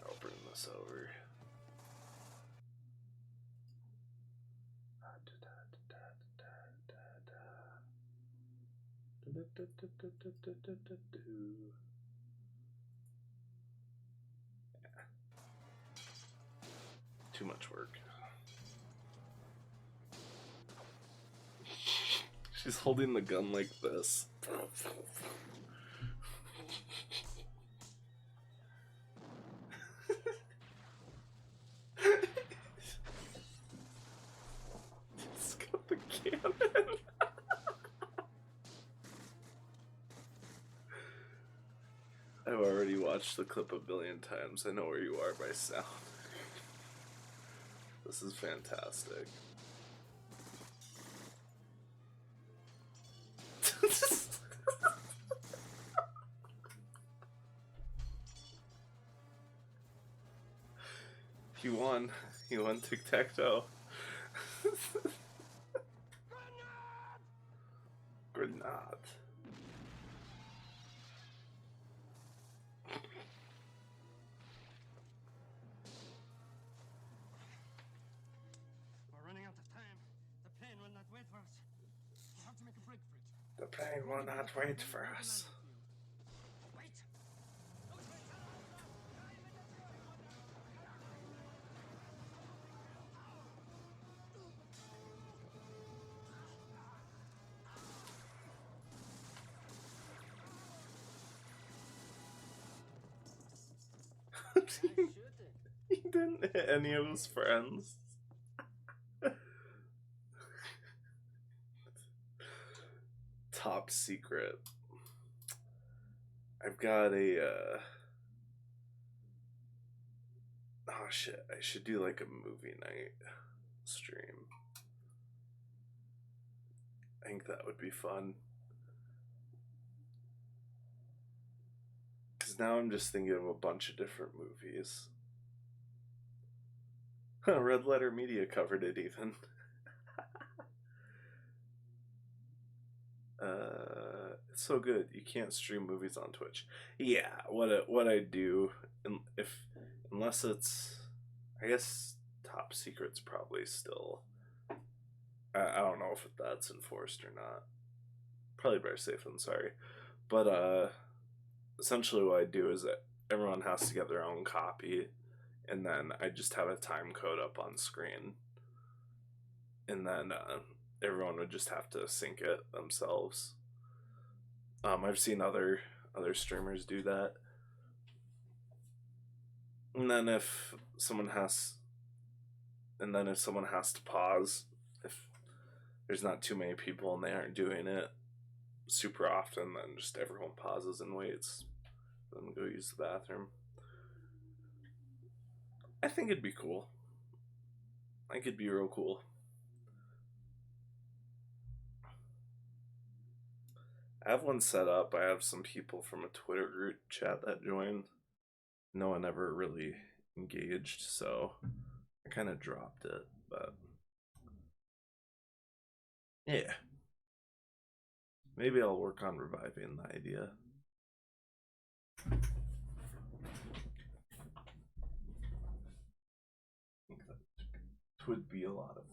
I'll bring this over. Too much work. She's holding the gun like this. It's got the cannon. I've already watched the clip a billion times. I know where you are by sound. This is fantastic. He won. He won tic-tac-toe. Grenade. We're running out of time. The plane will not wait for The plane will not wait for us. He didn't hit any of his friends. Top secret. I've got a oh shit, I should do like a movie night stream. I think that would be fun. Cause now I'm just thinking of a bunch of different movies. Red Letter Media covered it even. It's so good. You can't stream movies on Twitch. Yeah, what I do, unless it's, I guess Top Secret's probably still. I don't know if that's enforced or not. Probably better safe than sorry. But essentially what I do is that everyone has to get their own copy, and then I just have a time code up on screen, and then everyone would just have to sync it themselves. I've seen other streamers do that, and then if someone has to pause, if there's not too many people and they aren't doing it super often, then just everyone pauses and waits for them to go use the bathroom. I think it'd be cool. I think it'd be real cool. I have one set up. I have some people from a Twitter group chat that joined. No one ever really engaged, so I kind of dropped it, but yeah. Maybe I'll work on reviving the idea. I think that would be a lot of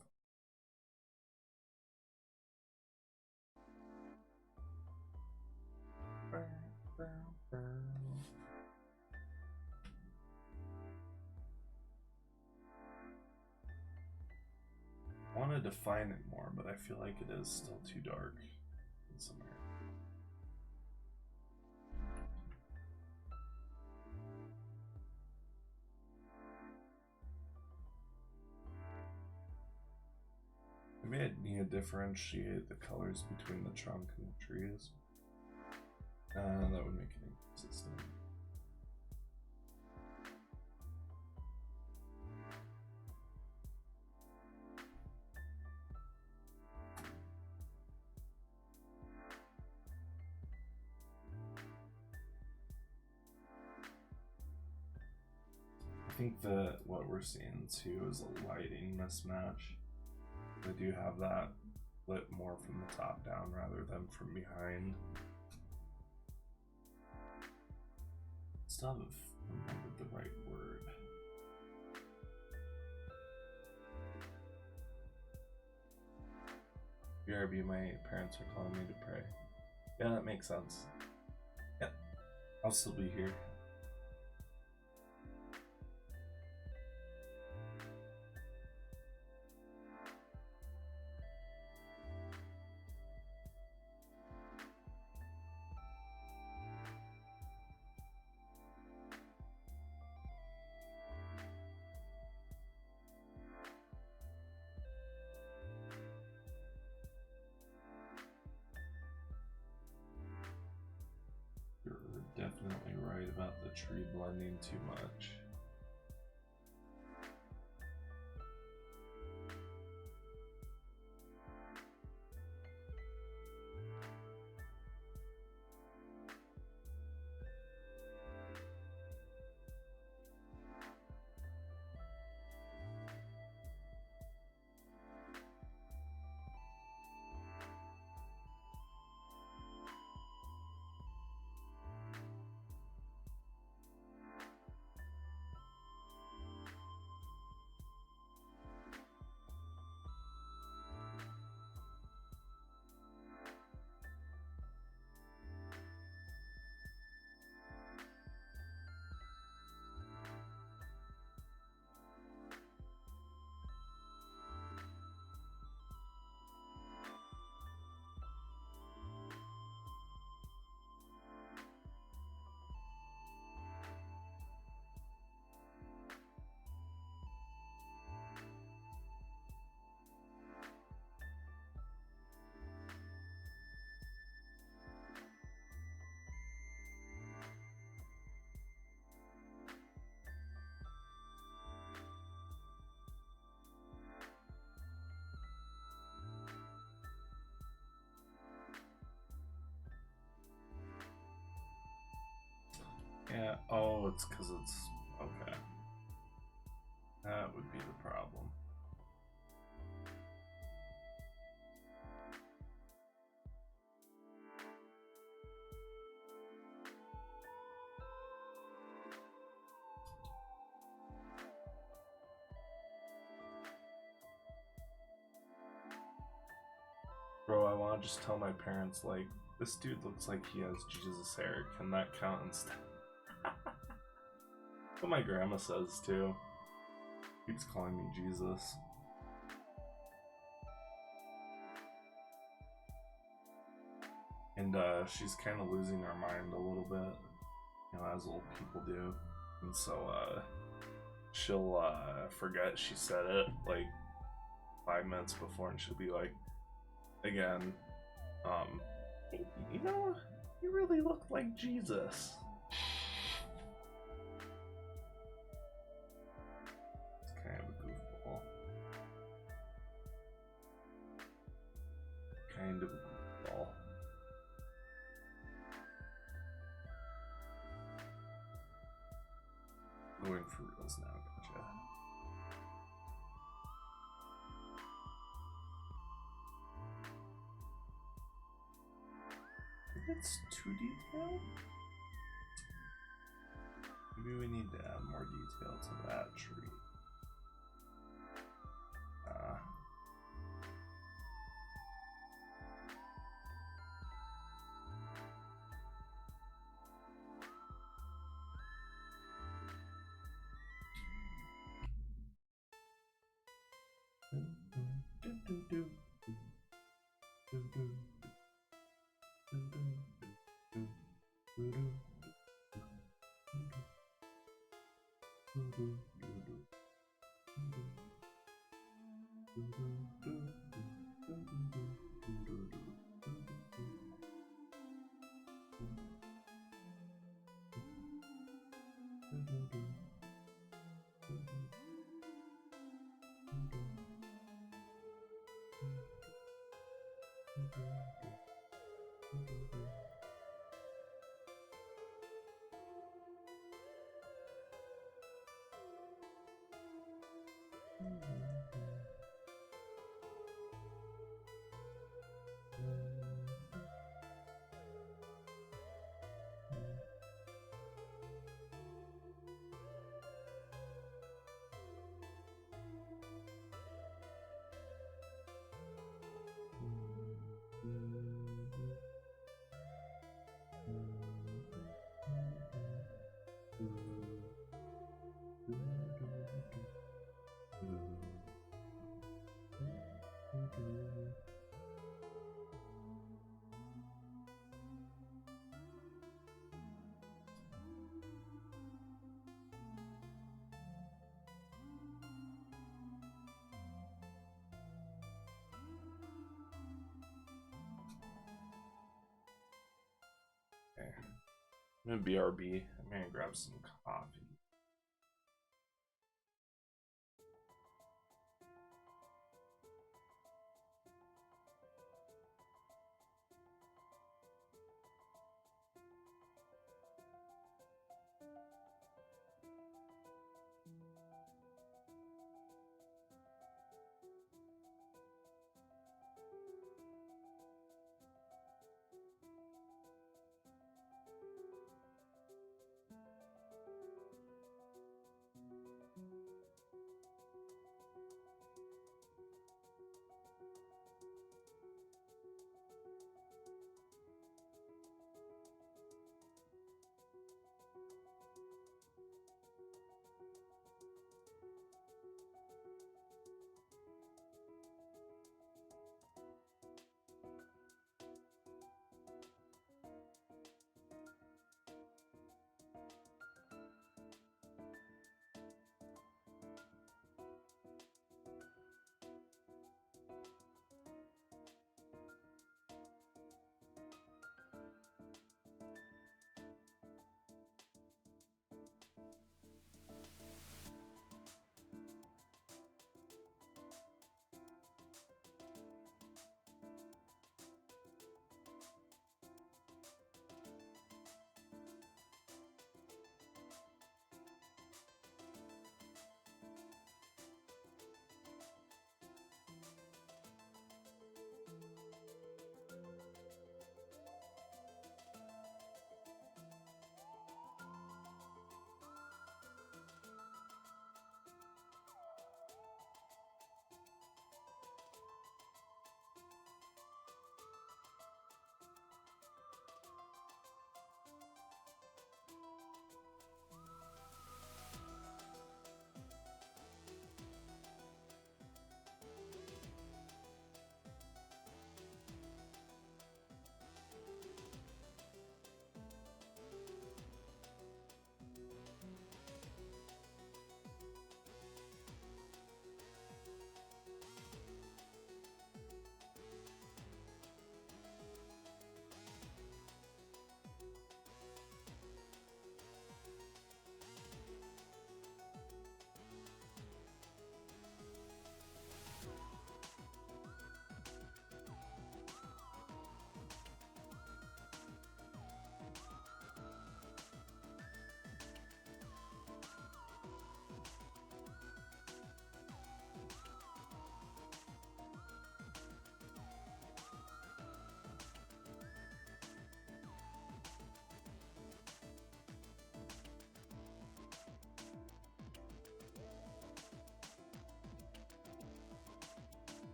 I want to define it more, but I feel like it is still too dark in some areas. Maybe I need to differentiate the colors between the trunk and the trees. That would make it inconsistent. I think that what we're seeing too is a lighting mismatch. They do have that lit more from the top down rather than from behind. Still haven't remembered the right word. BRB, my parents are calling me to pray. Yeah, that makes sense. Yeah, I'll still be here. Definitely right about the tree blending too much. Oh, it's because it's okay. That would be the problem. Bro, I want to just tell my parents, like, this dude looks like he has Jesus hair. Can that count instead? What my grandma says, too. Keeps calling me Jesus. And, she's kind of losing her mind a little bit. You know, as old people do. And so, she'll, forget she said it, like, 5 minutes before, and she'll be like, again, you know, you really look like Jesus. It's kind of a goofball. Kind of a goofball. Going for reals now, gotcha. It's too detailed. Maybe we need to add more detail to that tree. I'm gonna BRB. I'm gonna grab some coffee.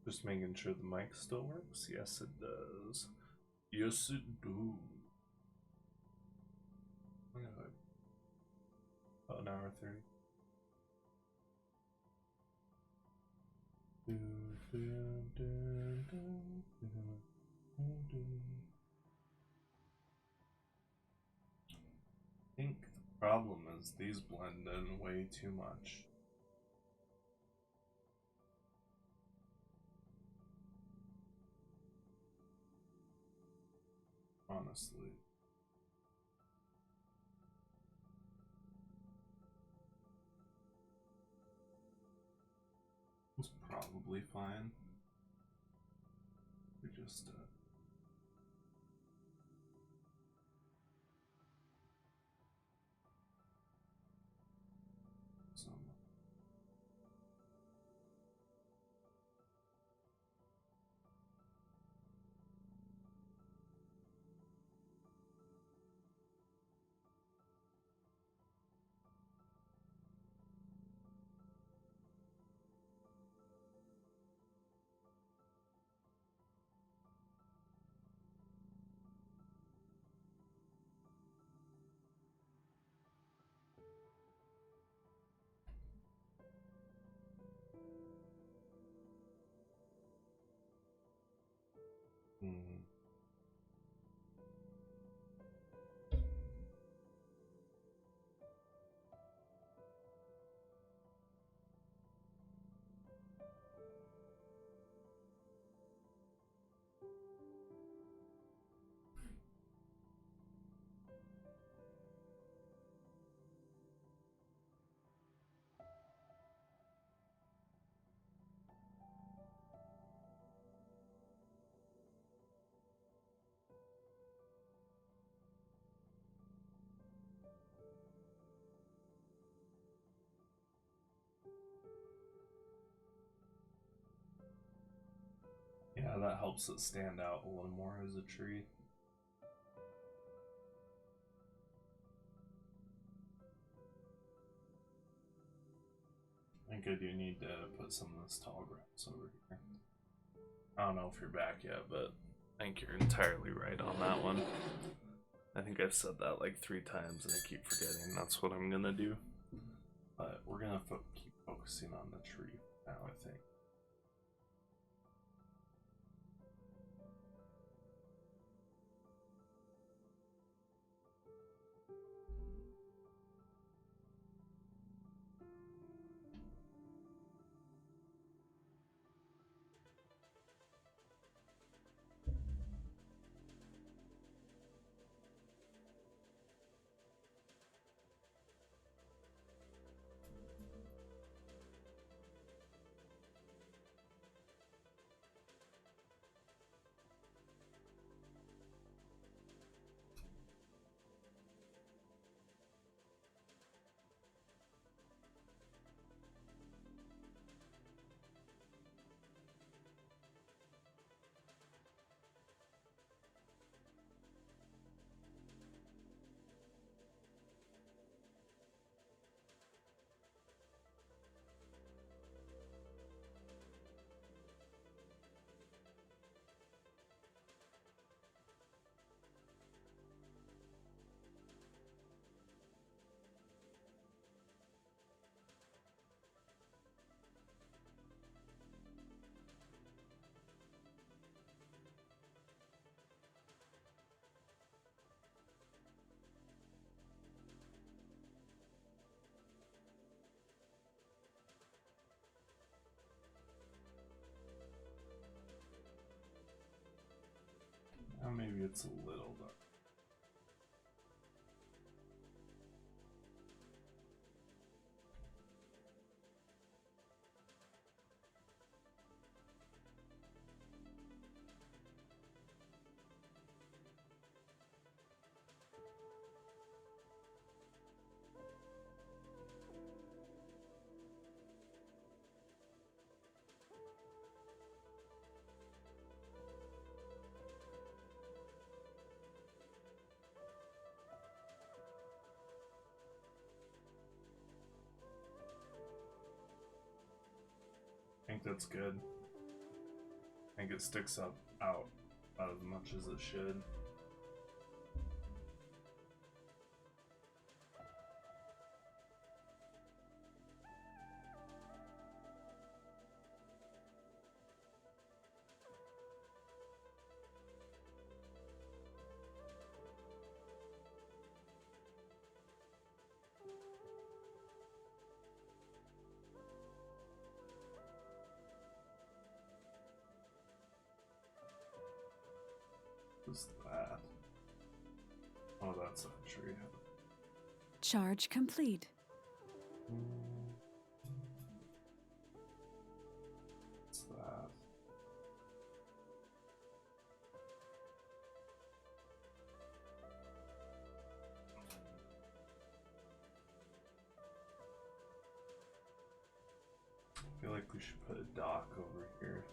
Just making sure the mic still works. Yes, it does. Yes, it do. About an hour 30. I think the problem is these blend in way too much. Honestly. It's probably fine. We just some. Yeah, that helps it stand out a little more as a tree. I think I do need to put some of this tall grass over here. I don't know if you're back yet, but I think you're entirely right on that one. I think I've said that like 3 times and I keep forgetting. That's what I'm gonna do. But we're gonna keep focusing on the tree now, I think. Now maybe it's a little dark. that's good. I think it sticks up out as much as it should. What's that? Oh, that's a tree. Charge complete. What's that? I feel like we should put a dock over here.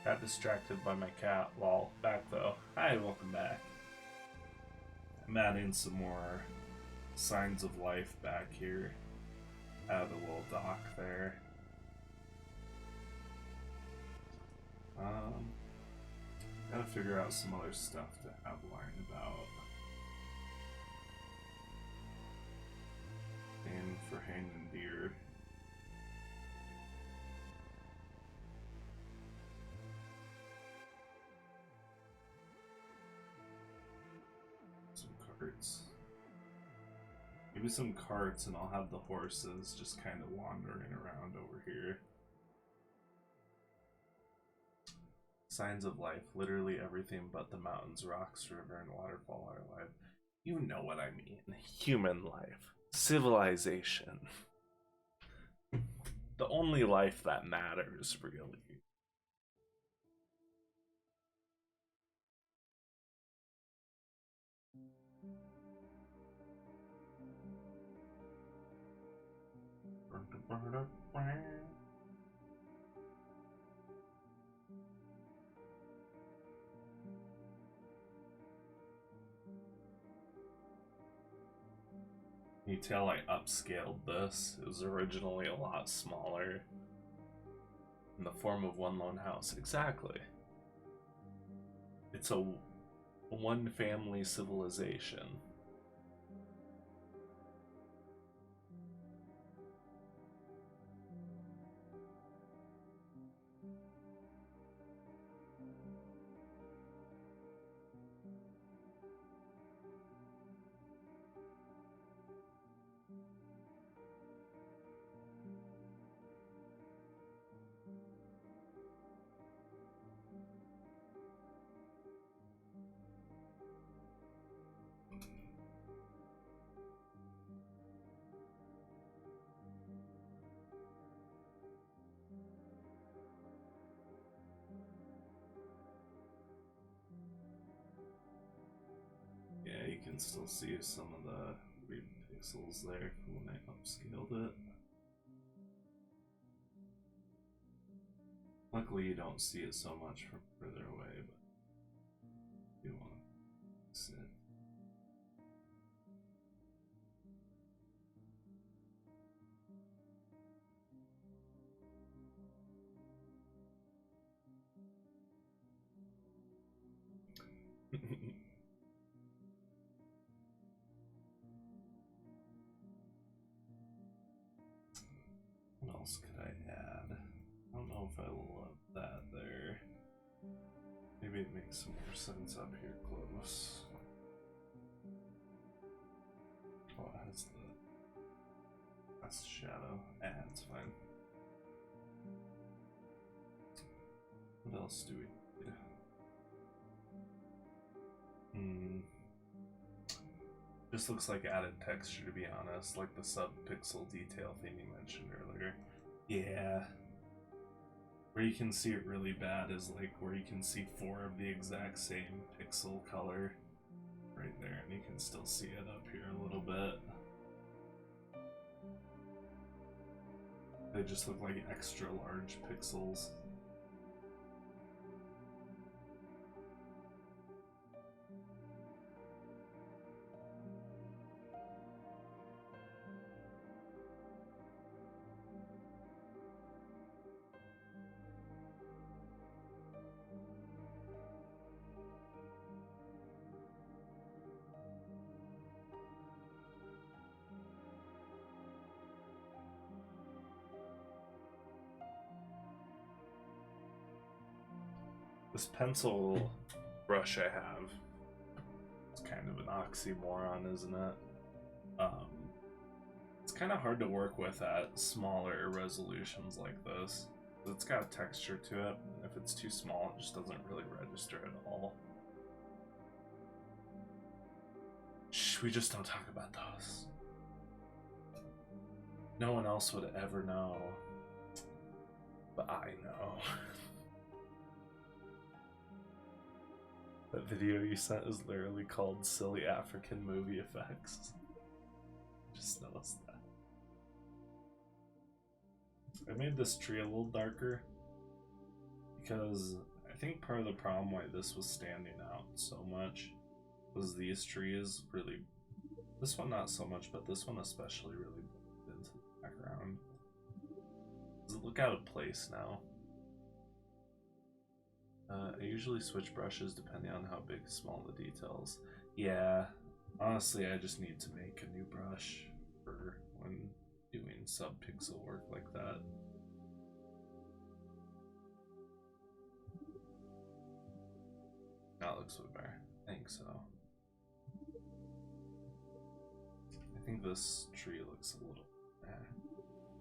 Got distracted by my cat. Lol. Back though. Hi, welcome back. I'm adding some more signs of life back here. Add a little dock there. Gotta figure out some other stuff to have lying about. And for hanging deer. Some carts. Maybe some carts and I'll have the horses just kind of wandering around over here. Signs of life. Literally everything but the mountains, rocks, river, and waterfall are alive. You know what I mean. Human life. Civilization. The only life that matters, really. You tell I upscaled this. It was originally a lot smaller. In the form of one lone house. Exactly. It's a one family civilization. Yeah, you can still see some of the weird pixels there from when I upscaled it. Luckily you don't see it so much from further away, but you want to see it. What else could I add? I don't know if I love that there. Maybe it makes some more sense up here close. Oh, it has the last shadow. It's fine. What else do we need? Just looks like added texture, to be honest, like the sub-pixel detail thing you mentioned earlier. Yeah. Where you can see it really bad is like where you can see 4 of the exact same pixel color right there, and you can still see it up here a little bit. They just look like extra large pixels. This pencil brush I have, it's kind of an oxymoron, isn't it? It's kind of hard to work with at smaller resolutions like this. It's got texture to it, and if it's too small, it just doesn't really register at all. Shh, we just don't talk about those. No one else would ever know, but I know. That video you sent is literally called Silly African Movie Effects. Just noticed that. I made this tree a little darker because I think part of the problem why this was standing out so much was these trees really, this one not so much, but this one especially really into the background. Does it look out of place now? I usually switch brushes depending on how big, small the details. Yeah, honestly, I just need to make a new brush for when doing sub-pixel work like that. That looks way better. I think so. I think this tree looks a little...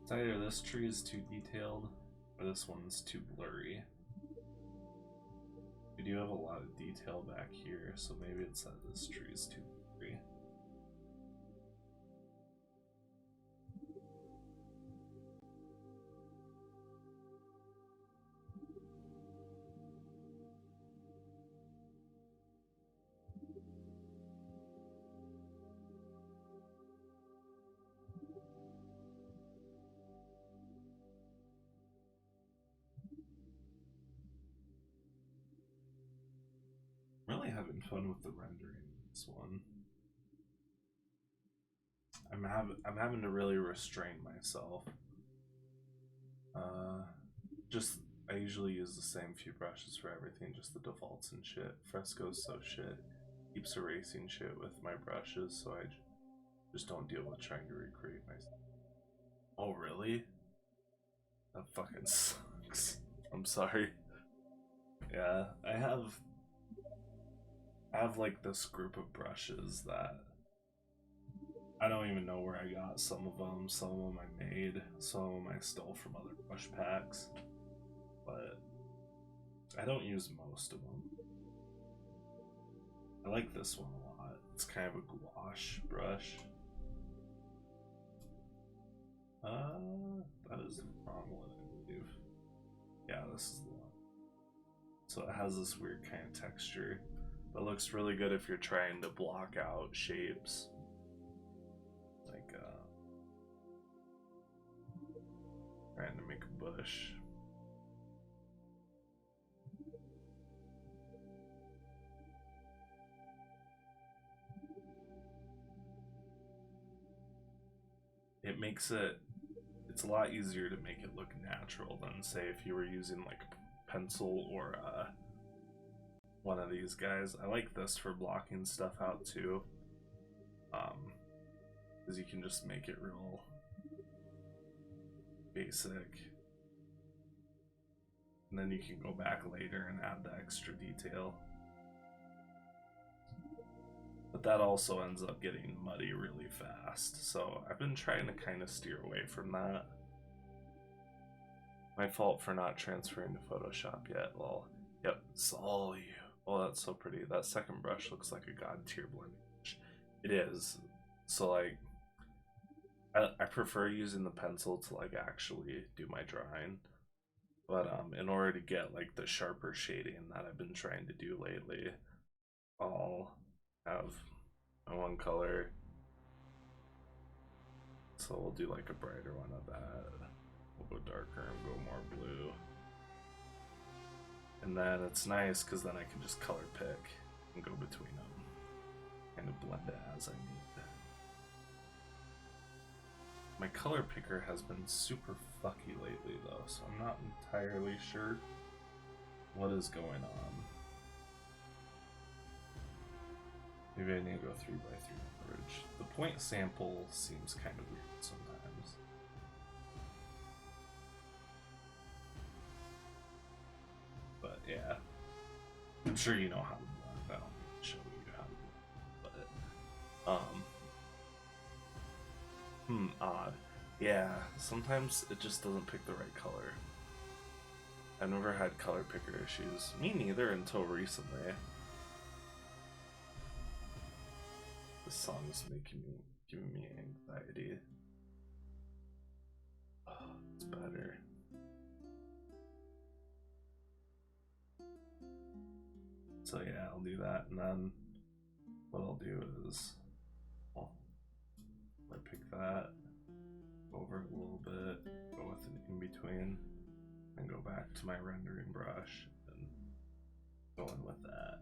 It's either this tree is too detailed, or this one's too blurry. We do have a lot of detail back here, so maybe it's that this tree is too blurry. having fun with the rendering in this one. I'm having to really restrain myself. Just I usually use the same few brushes for everything, just the defaults and shit. Fresco's so shit. Keeps erasing shit with my brushes, so I just don't deal with trying to recreate myself. Oh really? That fucking sucks. I'm sorry. Yeah, I have like this group of brushes that I don't even know where I got some of them. Some of them I made, some of them I stole from other brush packs, but I don't use most of them. I like this one a lot. It's kind of a gouache brush. That is the wrong one, I believe. Yeah, this is the one. So it has this weird kind of texture that looks really good if you're trying to block out shapes. Like, trying to make a bush. It makes it's a lot easier to make it look natural than, say, if you were using like a pencil or one of these guys. I like this for blocking stuff out too, because you can just make it real basic, and then you can go back later and add the extra detail. But that also ends up getting muddy really fast, so I've been trying to kind of steer away from that. My fault for not transferring to Photoshop yet. Well, yep, it's all you. Oh, that's so pretty. That second brush looks like a god tier blending brush. It is. So like, I prefer using the pencil to like actually do my drawing. But in order to get like the sharper shading that I've been trying to do lately, I'll have one color, so we'll do like a brighter one of that. We'll go darker and go more blue, and then it's nice because then I can just color pick and go between them, kind of blend it as I need. My color picker has been super fucky lately though, so I'm not entirely sure what is going on. Maybe I need to go 3x3 coverage. The point sample seems kind of weird sometimes. But yeah, I'm sure you know how to blend. I don't need to show you how to blend, but odd. Yeah, sometimes it just doesn't pick the right color. I've never had color picker issues. Me neither until recently. This song is giving me anxiety. Oh, it's better. So yeah, I'll do that, and then what I'll do is, well, I pick that, go over it a little bit, go with an in between, and go back to my rendering brush and go in with that.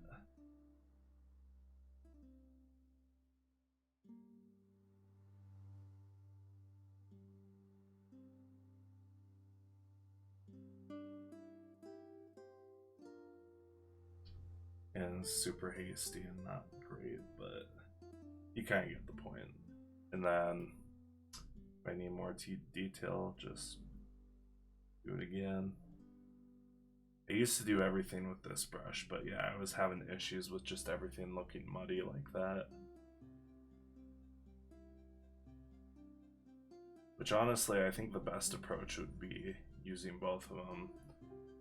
And super hasty and not great, but you kind of get the point. And then if I need more detail, just do it again. I used to do everything with this brush, but yeah, I was having issues with just everything looking muddy like that. Which honestly, I think the best approach would be using both of them.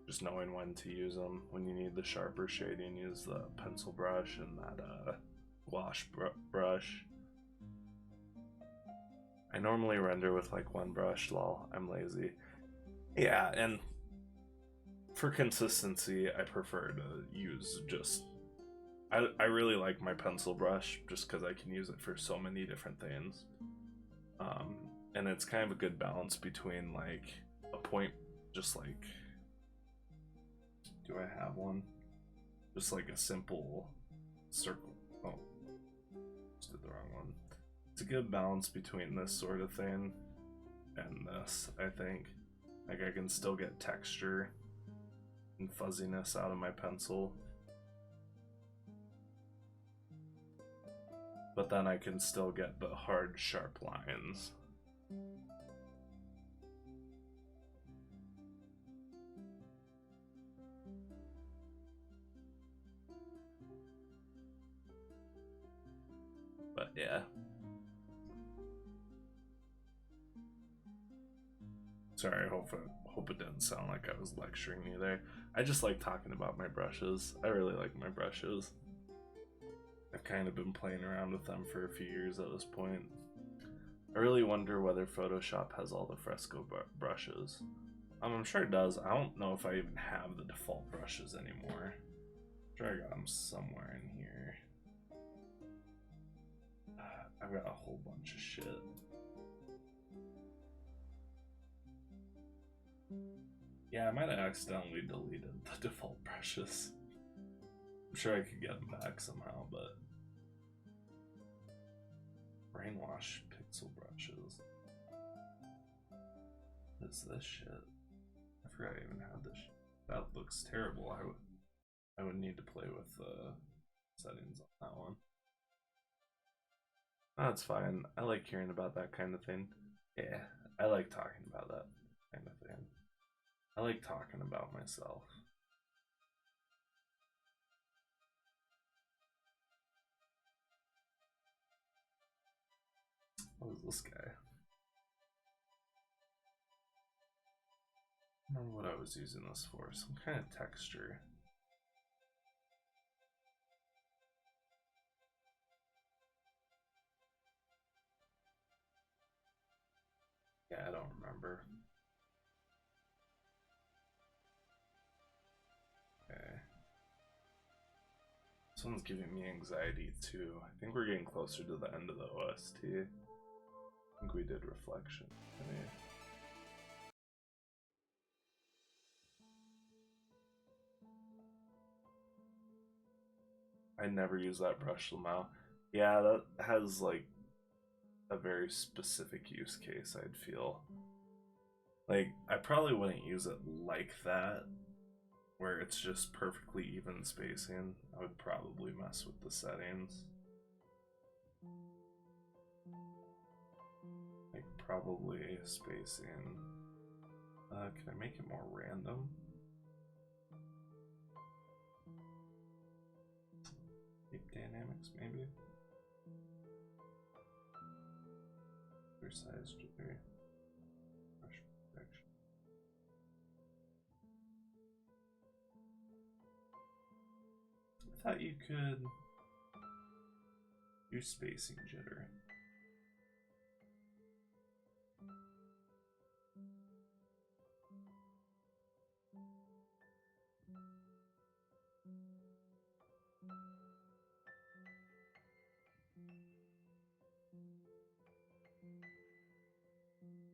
Just knowing when to use them. When you need the sharper shading, use the pencil brush and that wash brush. I normally render with like one brush, lol, I'm lazy. Yeah, and for consistency, I prefer to use just... I really like my pencil brush just because I can use it for so many different things. And it's kind of a good balance between like a point, just like... Do I have one? Just like a simple circle. Oh, just did the wrong one. It's a good balance between this sort of thing and this, I think. Like I can still get texture and fuzziness out of my pencil, but then I can still get the hard, sharp lines. But yeah. Sorry, I hope it didn't sound like I was lecturing you there. I just like talking about my brushes. I really like my brushes. I've kind of been playing around with them for a few years at this point. I really wonder whether Photoshop has all the fresco brushes. I'm sure it does. I don't know if I even have the default brushes anymore. I'm sure I got them somewhere in here. I've got a whole bunch of shit. Yeah, I might have accidentally deleted the default brushes. I'm sure I could get them back somehow, but... Brainwash pixel brushes. What is this shit? I forgot I even had this shit. That looks terrible. I would need to play with the settings on that one. That's fine. I like hearing about that kind of thing. Yeah, I like talking about that kind of thing. I like talking about myself. What is this guy? I don't remember what I was using this for. Some kind of texture. Yeah, I don't remember. Okay. This one's giving me anxiety too. I think we're getting closer to the end of the OST. I think we did reflection. I never use that brush, Lamau. Yeah, that has like a very specific use case, I'd feel. Like, I probably wouldn't use it like that, where it's just perfectly even spacing. I would probably mess with the settings. Like, probably spacing. Can I make it more random? Tape dynamics, maybe? Size jittery. Brush protection. I thought you could do spacing jitter.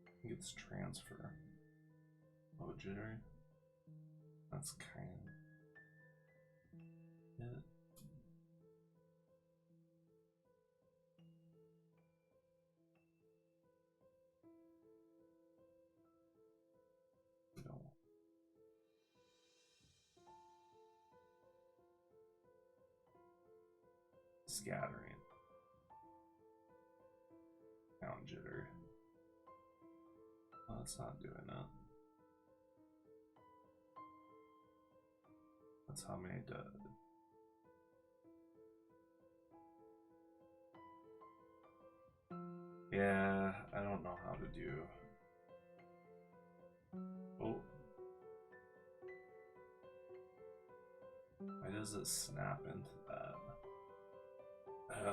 I think it's transfer. Oh, jittery. That's kind of it. No. Scattering. Count jitter. Oh, it's not doing that. That's how many does. Yeah, I don't know how to do. Oh. Why does it snap into that?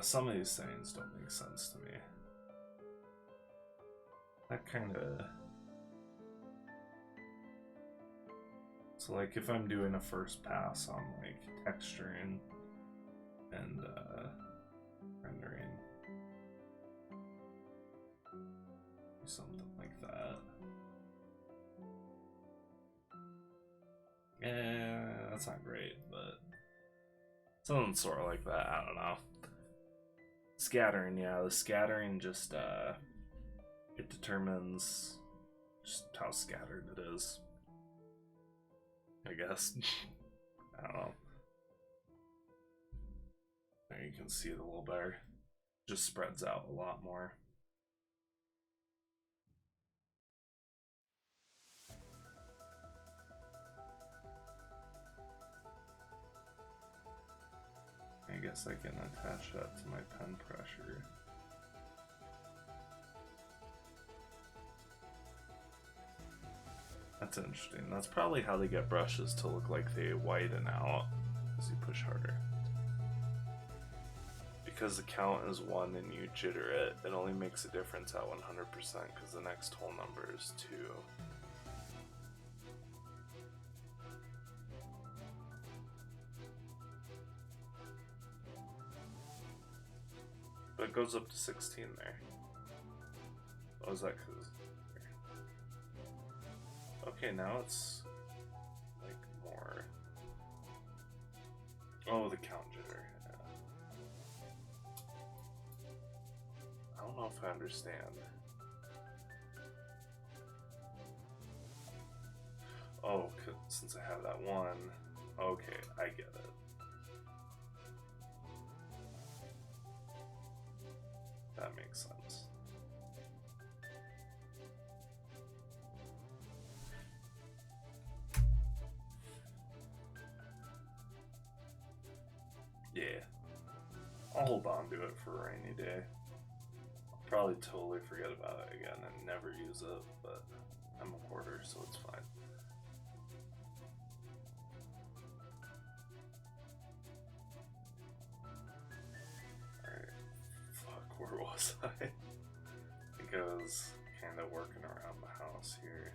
Some of these things don't make sense to me. That kind of... So like if I'm doing a first pass on like texturing and rendering, something like that. Yeah, that's not great, but Something sort of like that, I don't know. Scattering, yeah, the scattering just, it determines just how scattered it is. I guess. I don't know. There you can see it a little better. Just spreads out a lot more. I guess I can attach that to my pen pressure. That's interesting. That's probably how they get brushes to look like they widen out as you push harder. Because the count is 1 and you jitter it, it only makes a difference at 100% because the next whole number is 2. But it goes up to 16 there. Oh, is that because... Okay, now it's like more... Oh, the count jitter. Yeah. I don't know if I understand. Oh, since I have that 1. Okay, I get it. That makes sense. Yeah. I'll hold on to it for a rainy day. I'll probably totally forget about it again and never use it, but I'm a hoarder, so it's fine. Where was I? I think I was kind of working around the house here.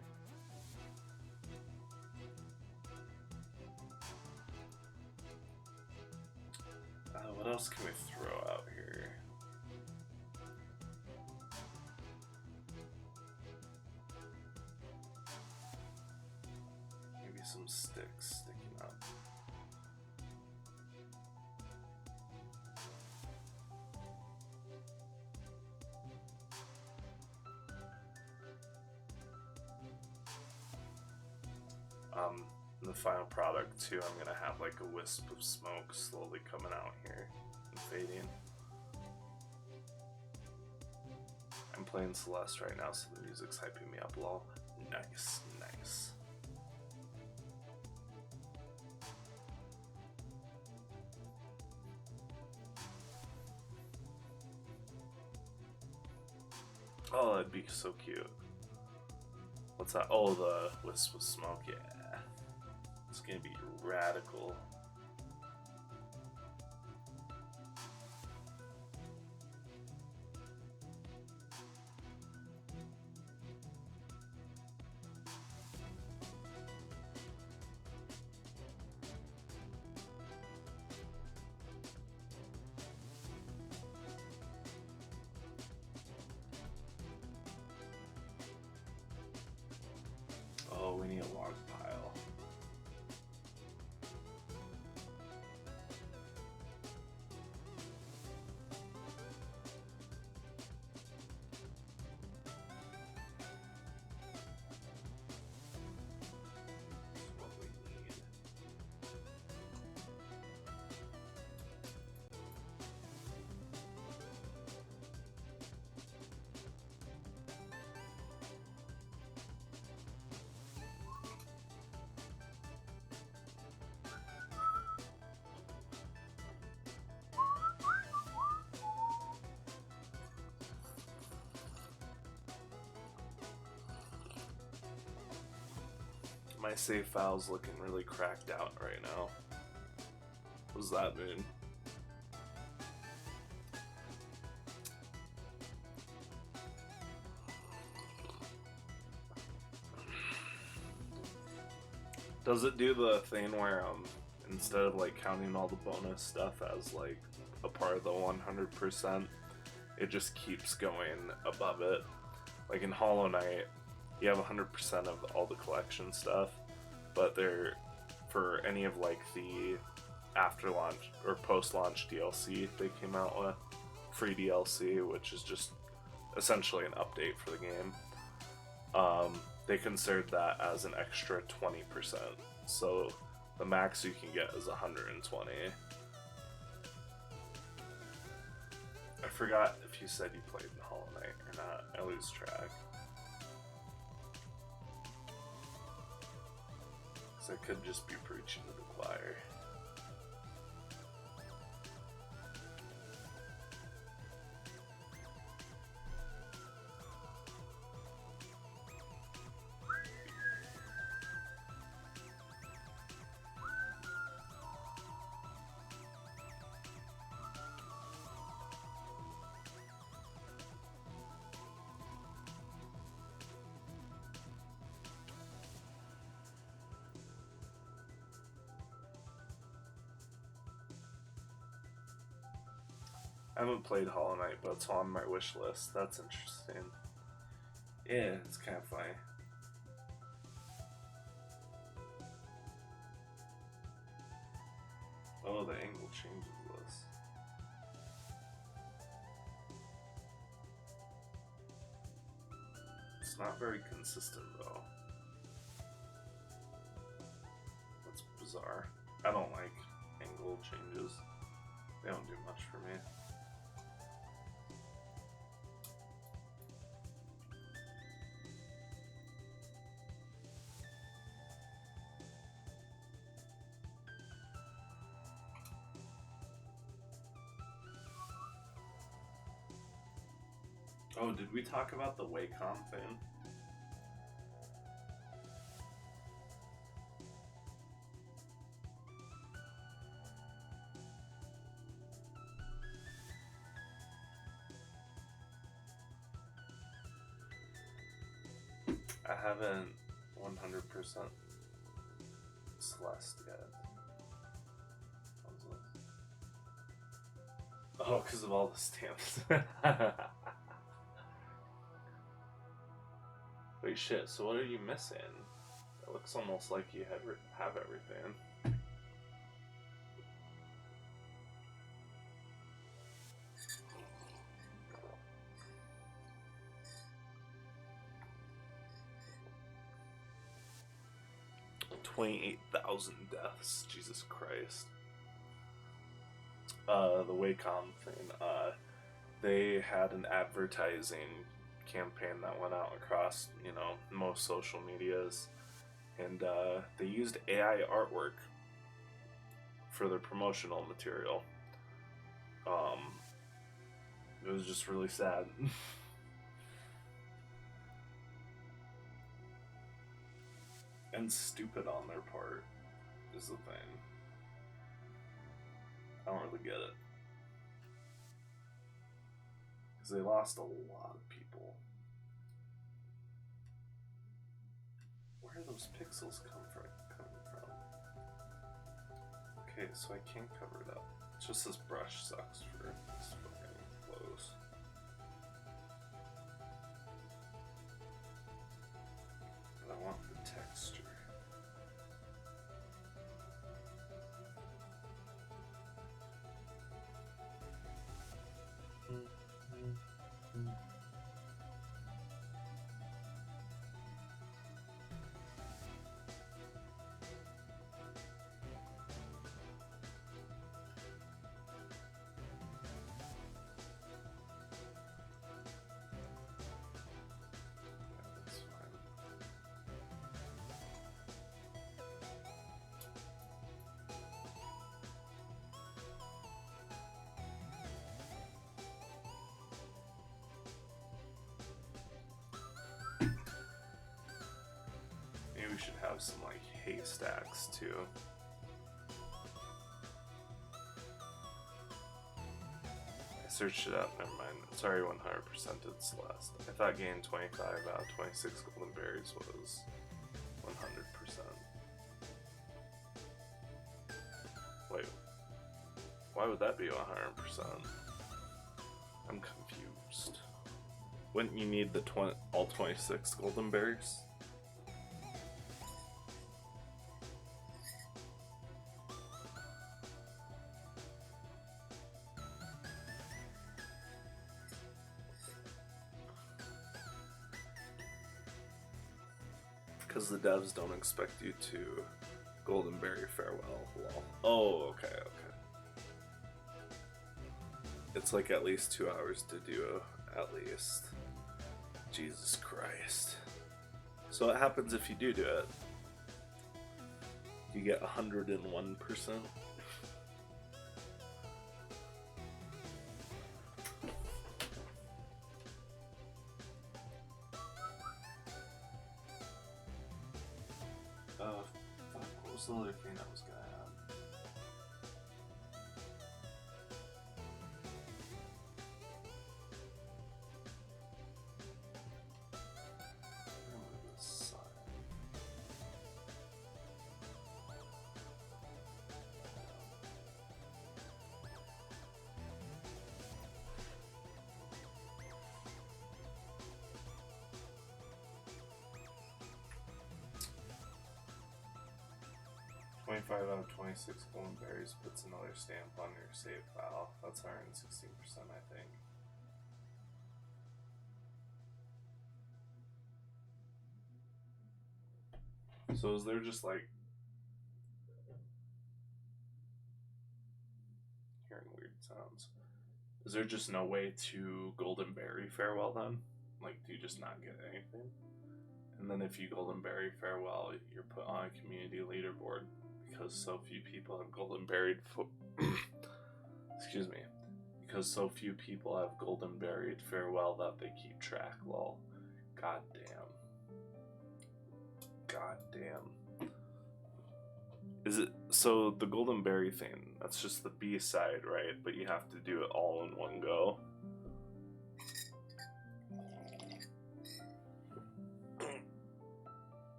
What else can we throw out here? Maybe some sticks sticking up. In the final product too, I'm gonna have like a wisp of smoke slowly coming out here and fading. I'm playing Celeste right now, so the music's hyping me up a little. Nice, nice. Oh, that'd be so cute. What's that? Oh, the wisp of smoke, yeah. It's gonna be radical. Oh, we need a log pile. That's what we need. My save file's looking really cracked out right now. What does that mean? Does it do the thing where instead of like counting all the bonus stuff as like a part of the 100%, it just keeps going above it? Like in Hollow Knight, you have 100% of all the collection stuff, but they're for any of like the after launch or post launch DLC they came out with. Free DLC, which is just essentially an update for the game. They considered that as an extra 20%. So the max you can get is 120. I forgot if you said you played in Hollow Knight or not. I lose track. So I could just be preaching to the choir. I haven't played Hollow Knight, but it's on my wish list. That's interesting. Yeah, it's kind of funny. Oh, the angle changes this. It's not very consistent though. That's bizarre. I don't like angle changes. They don't do much for me. Oh, did we talk about the Wacom thing? I haven't 100% Celeste yet. Oh, because of all the stamps. Wait, shit, so what are you missing? It looks almost like you have everything. $28,000 deaths, Jesus Christ. The Wacom thing, they had an advertising campaign that went out across, you know, most social medias, and they used AI artwork for their promotional material. It was just really sad. And stupid on their part is the thing. I don't really get it. Because they lost a lot of people. Where do those pixels coming from? Okay, so I can't cover it up. It's just this brush sucks for this fucking close. But I want the texture. That's fine. Maybe we should have some like haystacks too. I searched it up, never mind. It's already 100% it's Celeste. I thought getting 25 out of 26 golden berries was 100%. Wait, why would that be 100%? I'm confused. Wouldn't you need the all 26 golden berries? Because the devs don't expect you to Goldenberry farewell. Lol. Oh, okay, okay. It's like at least 2 hours to do, at least. Jesus Christ. So what happens if you do it? You get 101%. Fuck, what was the other thing I was gonna add? Where was this sign? $25 out of 26 golden berries puts another stamp on your save file. That's 116%, I think. So is there just like hearing weird sounds? Is there just no way to golden berry farewell then? Like, do you just not get anything? And then if you golden berry farewell, you're put on a community leaderboard because so few people have golden buried. Excuse me. Because so few people have golden buried farewell that they keep track. Lol. God damn. God damn. Is it so the golden berry thing? That's just the B side, right? But you have to do it all in one go.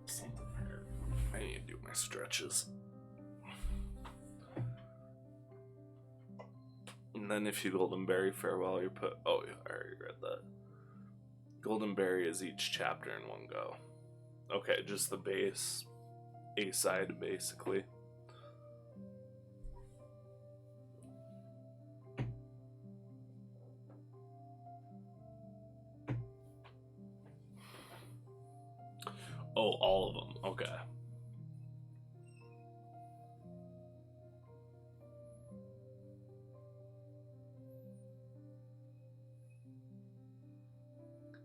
Something here. I need to do my stretches. And then if you golden berry farewell, you put. Oh, I already read that. Golden berry is each chapter in one go. Okay, just the base A side basically. Oh, all of them. Okay.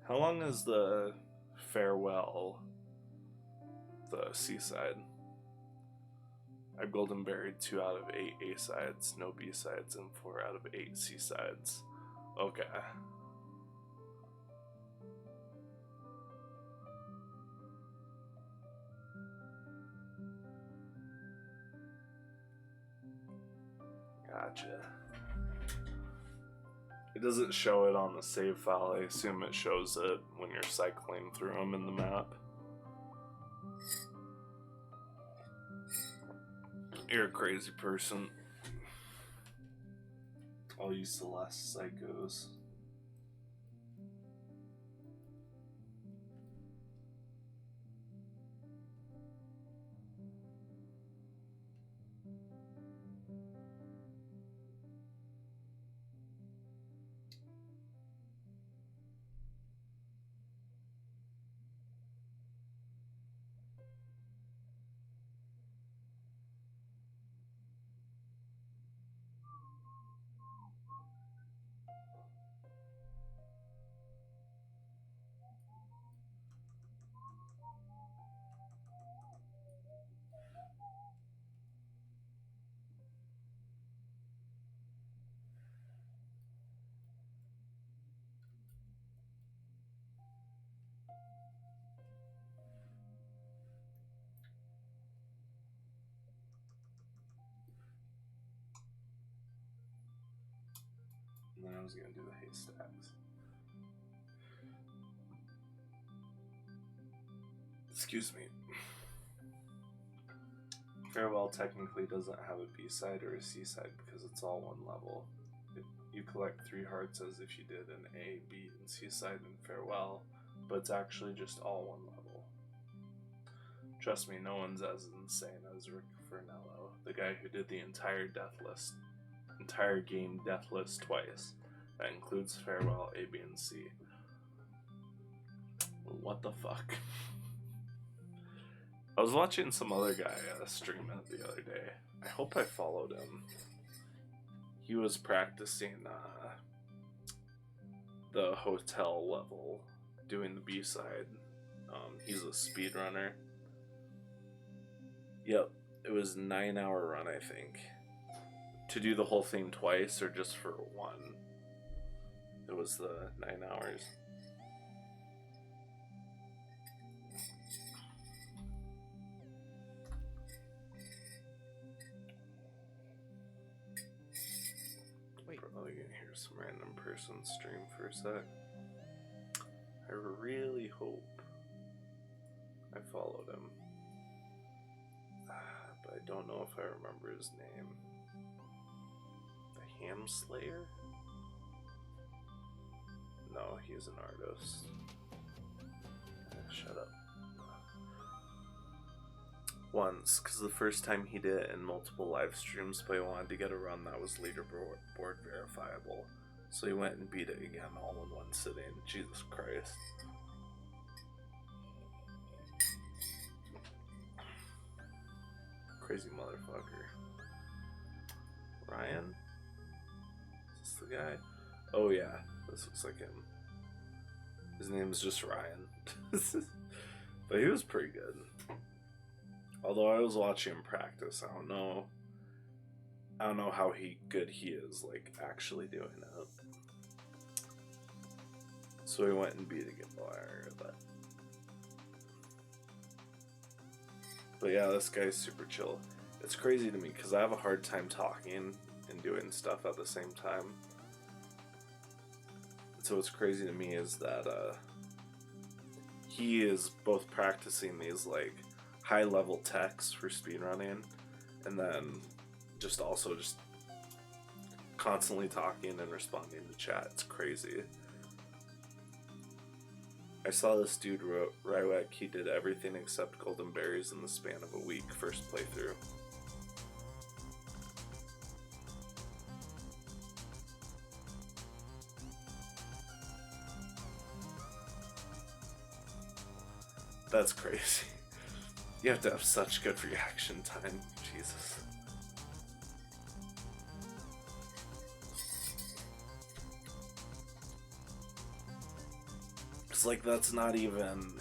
How long is the farewell? The seaside. I've golden buried 2 out of 8 A sides, no B sides, and 4 out of 8 C sides. Okay. Gotcha. It doesn't show it on the save file. I assume it shows it when you're cycling through them in the map. You're a crazy person. All you Celeste psychos. And then I was gonna do the haystacks. Excuse me. Farewell technically doesn't have a B side or a C side because it's all one level. You collect 3 hearts as if you did an A, B, and C side in Farewell, but it's actually just all one level. Trust me, no one's as insane as Rick Fernello, the guy who did the entire game death list twice. That includes Farewell, A, B, and C. What the fuck? I was watching some other guy stream it the other day. I hope I followed him. He was practicing the hotel level, doing the B-side. He's a speedrunner. Yep, it was a 9-hour run, I think. To do the whole thing twice or just for one? It was the 9 hours. Probably gonna hear some random person stream for a sec. I really hope I followed him. But I don't know if I remember his name. The Ham Slayer? No, he's an artist. Shut up. Once, because the first time he did it in multiple live streams, but he wanted to get a run that was leaderboard verifiable. So he went and beat it again all in one sitting. Jesus Christ. Crazy motherfucker. Ryan? Is this the guy? Oh yeah, this looks like him. His name's just Ryan. But he was pretty good. Although I was watching him practice, I don't know how good he is, like, actually doing it. So he went and beat a good player, but yeah, this guy's super chill. It's crazy to me, because I have a hard time talking and doing stuff at the same time. And so what's crazy to me is that, he is both practicing these, like, high-level techs for speedrunning, and then just constantly talking and responding to chat. It's crazy. I saw this dude, Rywek, he did everything except golden berries in the span of a week, first playthrough. That's crazy. You have to have such good reaction time. Jesus. It's like that's not even...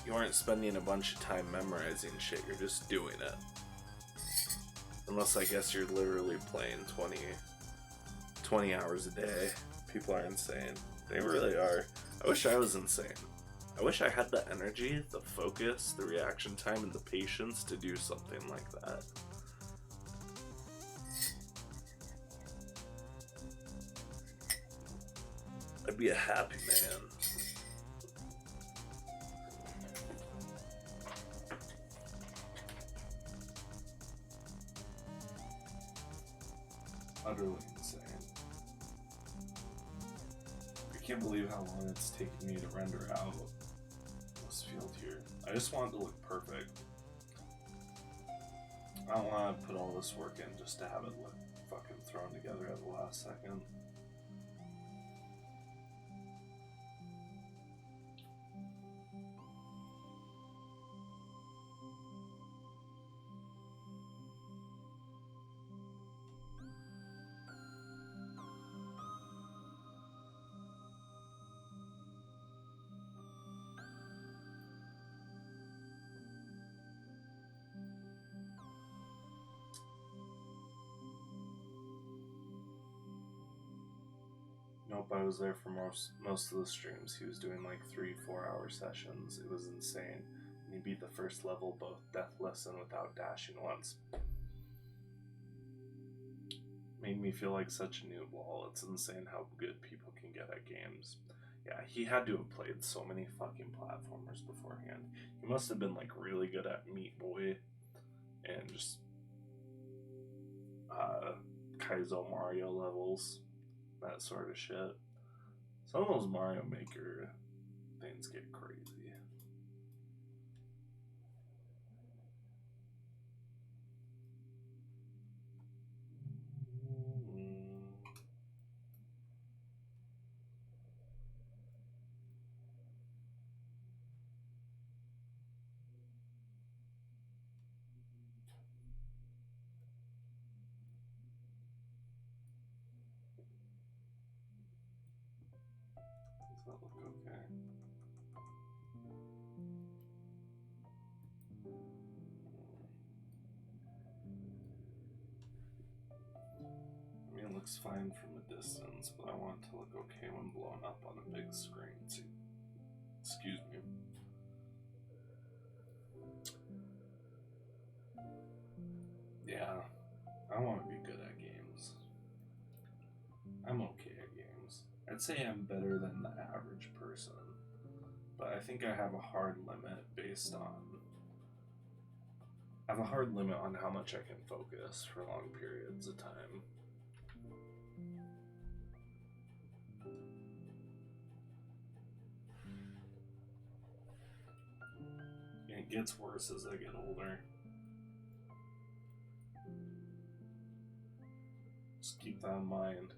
You aren't spending a bunch of time memorizing shit, you're just doing it. Unless I guess you're literally playing 20 hours a day. People are insane. They really are. I wish I was insane. I wish I had the energy, the focus, the reaction time, and the patience to do something like that. I'd be a happy man. Utterly insane. I can't believe how long it's taken me to render out this field here. I just want it to look perfect. I don't want to put all this work in just to have it look fucking thrown together at the last second. Nope, I was there for most of the streams. He was doing like 3-4 hour sessions. It was insane. And he beat the first level both deathless and without dashing once. Made me feel like such a noob lol. It's insane how good people can get at games. Yeah, he had to have played so many fucking platformers beforehand. He must have been like really good at Meat Boy and just Kaizo Mario levels. That sort of shit. Some of those Mario Maker things get crazy. that look okay? I mean, it looks fine from a distance, but I want it to look okay when blown up on a big screen too. Excuse me. Yeah, I want to be good at games. I'm okay at games. I'd say I'm better than the average person, but I think I have a hard limit based on... I have a hard limit on how much I can focus for long periods of time. It gets worse as I get older. Just keep that in mind.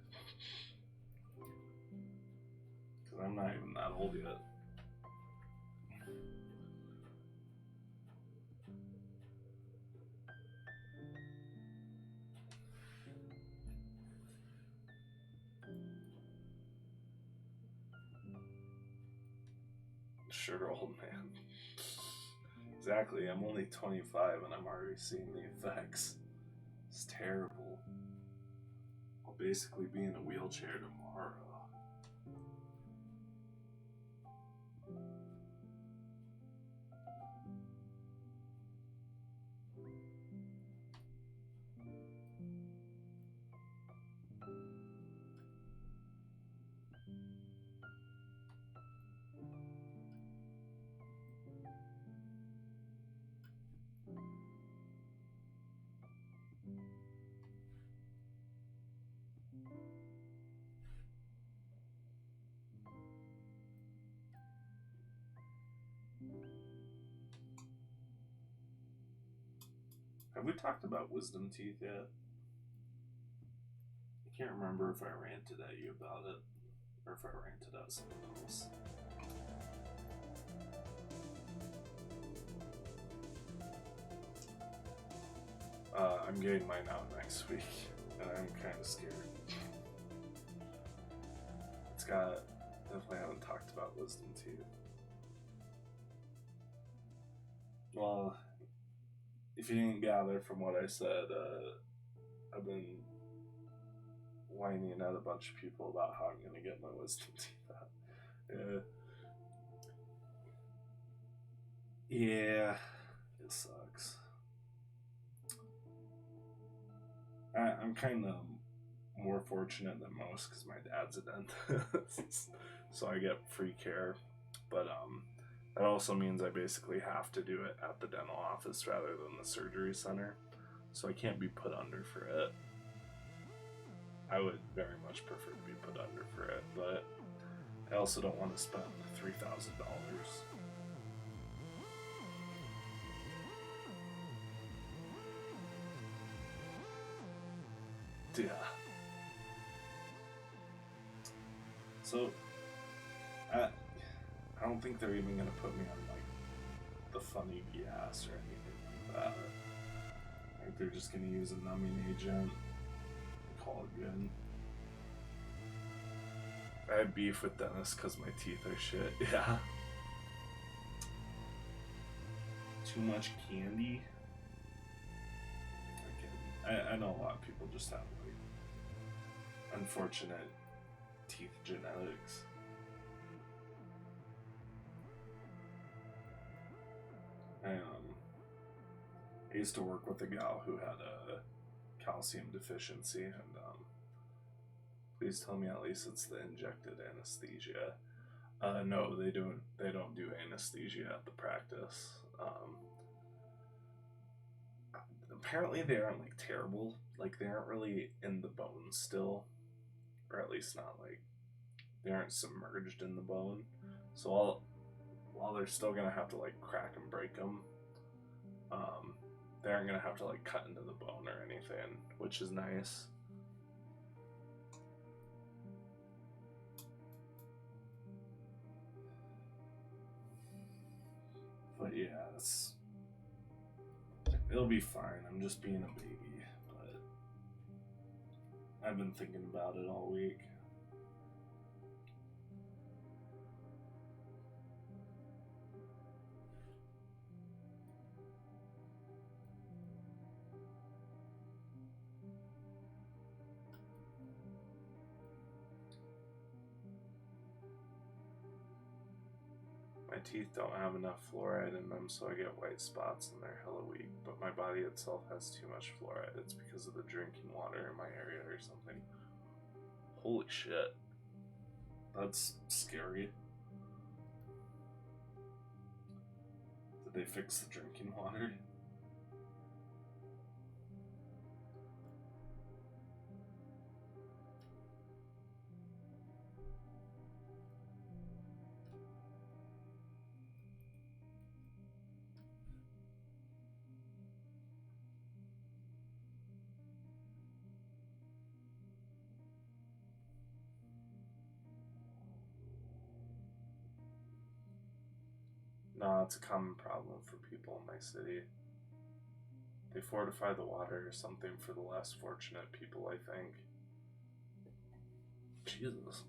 Because I'm not even that old yet. Sure, old man. Exactly, I'm only 25 and I'm already seeing the effects. It's terrible. I'll basically be in a wheelchair tomorrow. Have we talked about wisdom teeth yet? I can't remember if I ranted at you about it, or if I ranted at someone else. I'm getting mine out next week, and I'm kind of scared. Definitely haven't talked about wisdom teeth. Well, if you didn't gather from what I said, I've been whining at a bunch of people about how I'm going to get my wisdom teeth out. Yeah, it sucks. I'm kind of more fortunate than most because my dad's a dentist, so I get free care. But that also means I basically have to do it at the dental office rather than the surgery center, so I can't be put under for it. I would very much prefer to be put under for it, but I also don't want to spend $3,000. Yeah. So, I don't think they're even gonna put me on like the funny gas or anything like that. I think they're just gonna use a numbing agent and call it good. I had beef with Dennis because my teeth are shit. Yeah. Too much candy. I know a lot of people just have like unfortunate teeth genetics. I used to work with a gal who had a calcium deficiency, and please tell me at least it's the injected anesthesia. No, they don't do anesthesia at the practice. Apparently they aren't like terrible, like they aren't really in the bone still, or at least not like they aren't submerged in the bone. So while they're still gonna have to like crack and break them, they aren't gonna have to like cut into the bone or anything, which is nice. But yeah, it'll be fine. I'm just being a baby, but I've been thinking about it all week. teeth don't have enough fluoride in them, so I get white spots and they're hella weak. But my body itself has too much fluoride. It's because of the drinking water in my area or something. Holy shit. That's scary. Did they fix the drinking water? No, it's a common problem for people in my city. They fortify the water or something for the less fortunate people, I think. Jesus.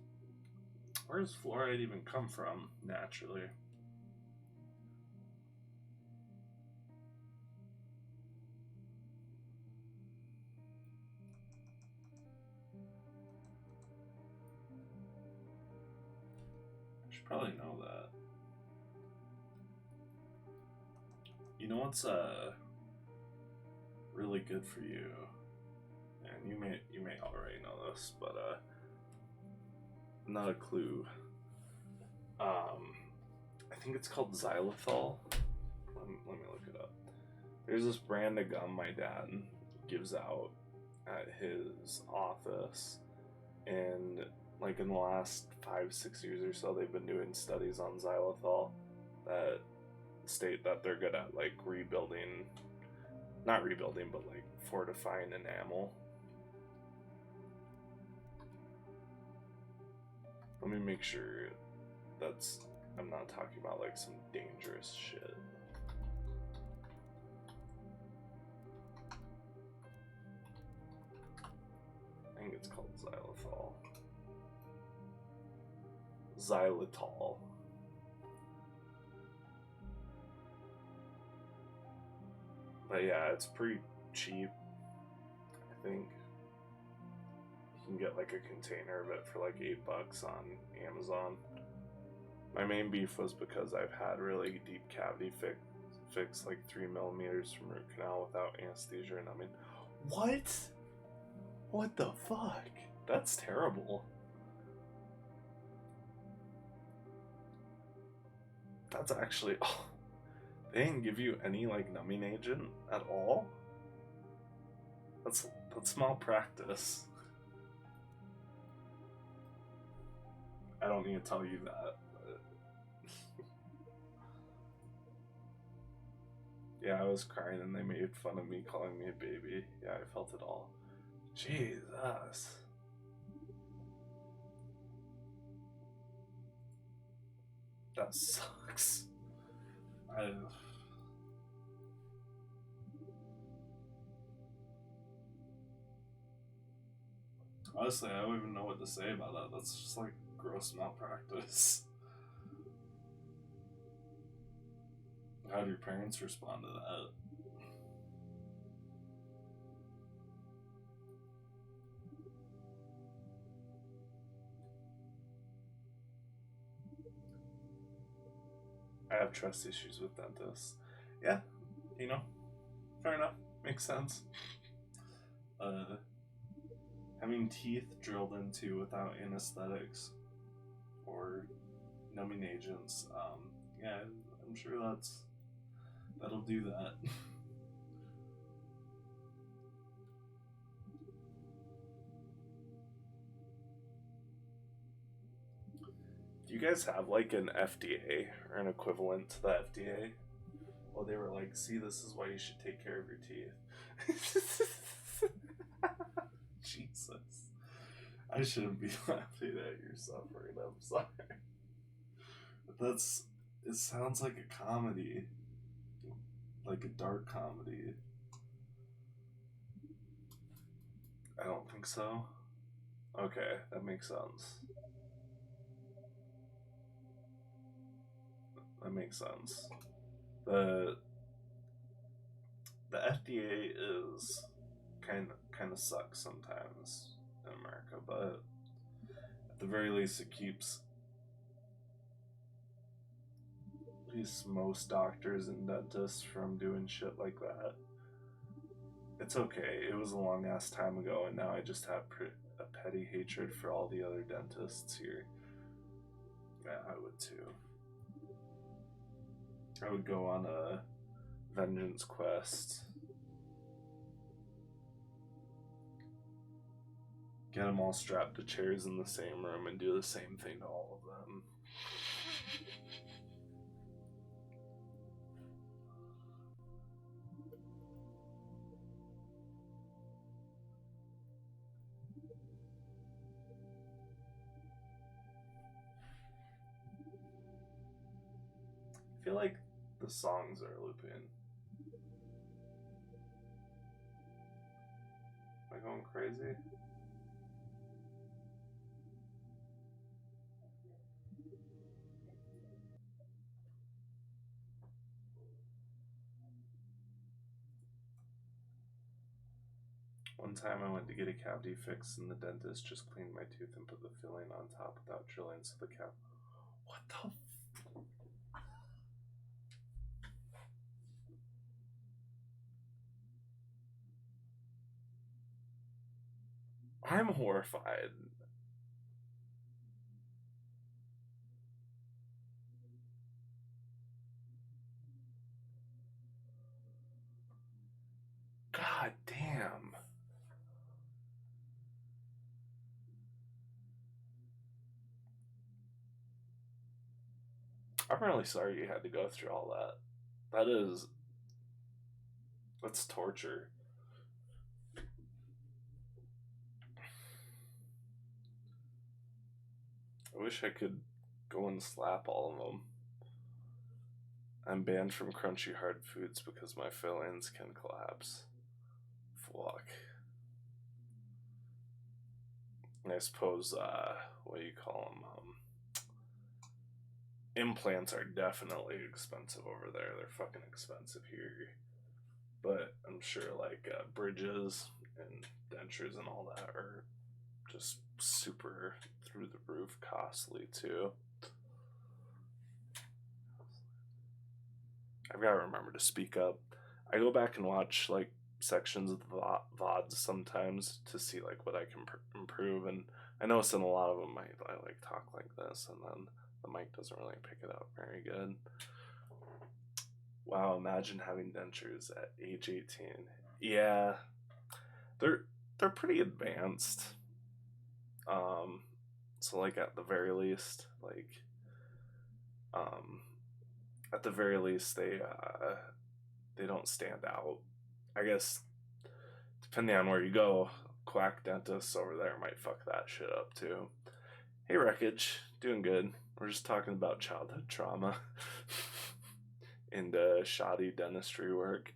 Where does fluoride even come from, naturally? I should probably know that. You know what's really good for you, and you may already know this, but not a clue. I think it's called xylitol. Let me look it up. There's this brand of gum my dad gives out at his office, and like in the last 5-6 years or so, they've been doing studies on xylitol that state that they're good at like not rebuilding, but like fortifying enamel. Let me make sure I'm not talking about like some dangerous shit. I think it's called xylitol. But yeah, it's pretty cheap. I think you can get like a container of it for like $8 on Amazon. My main beef was because I've had really deep cavity fix like 3 millimeters from root canal without anesthesia, and I mean, what the fuck? That's terrible. That's actually, they didn't give you any like numbing agent at all? That's malpractice. I don't need to tell you that. But yeah, I was crying and they made fun of me calling me a baby. Yeah, I felt it all. Jesus. That sucks. Honestly, I don't even know what to say about that. That's just like gross malpractice. How do your parents respond to that? I have trust issues with dentists. Yeah, fair enough. Makes sense. Having teeth drilled into without anesthetics or numbing agents, yeah, I'm sure that'll do that. Do you guys have like an FDA or an equivalent to the FDA? Well, they were like, see, this is why you should take care of your teeth. Jesus. I shouldn't be laughing at your suffering, I'm sorry. But it sounds like a comedy. Like a dark comedy. I don't think so. Okay, that makes sense. That makes sense. The FDA is kind of sucks sometimes in America, but at the very least it keeps release most doctors and dentists from doing shit like that. It's okay. It was a long ass time ago, and now I just have a petty hatred for all the other dentists here. Yeah, I would too. I would go on a vengeance quest. Get them all strapped to chairs in the same room and do the same thing to all of them. I feel like the songs are looping. Am I going crazy? One time I went to get a cavity fix and the dentist just cleaned my tooth and put the filling on top without drilling, so the cap. What the I'm horrified. God damn. I'm really sorry you had to go through all that. That's torture. I wish I could go and slap all of them. I'm banned from crunchy hard foods because my fillings can collapse. Fuck. I suppose, what do you call them? Implants are definitely expensive over there. They're fucking expensive here. But I'm sure, like, bridges and dentures and all that are just super through the roof costly, too. I've got to remember to speak up. I go back and watch, like, sections of the VODs sometimes to see, like, what I can improve, and I notice in a lot of them I like, talk like this, and then the mic doesn't really pick it up very good. Wow, imagine having dentures at age 18. Yeah, they're pretty advanced. So, like, at the very least, they don't stand out. I guess depending on where you go, quack dentists over there might fuck that shit up too. Hey Wreckage, doing good. We're just talking about childhood trauma and shoddy dentistry work.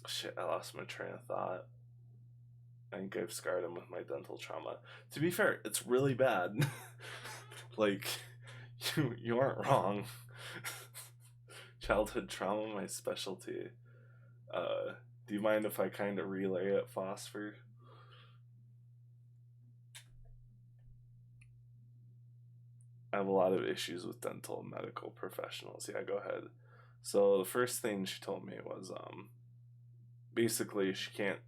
Shit, I lost my train of thought. I think I've scarred him with my dental trauma. To be fair, it's really bad. Like, you aren't wrong. Childhood trauma, my specialty. Do you mind if I kind of relay it, Phosphor? I have a lot of issues with dental and medical professionals. Yeah, go ahead. So the first thing she told me was, basically she can't,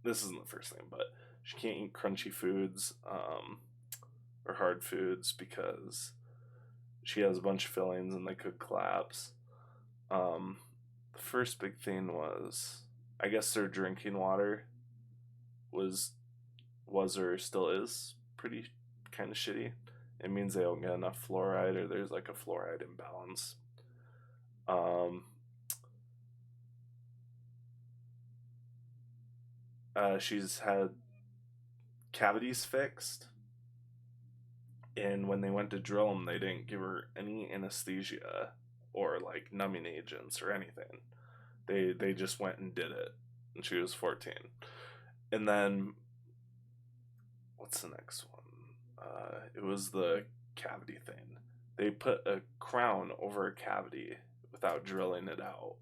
this isn't the first thing, but she can't eat crunchy foods, or hard foods because she has a bunch of fillings and they could collapse. The first big thing was, I guess their drinking water was or still is pretty kind of shitty. It means they don't get enough fluoride, or there's like a fluoride imbalance. She's had cavities fixed, and when they went to drill them, they didn't give her any anesthesia or like numbing agents or anything. They just went and did it, and she was 14. And then what's the next one? It was the cavity thing. They put a crown over a cavity without drilling it out,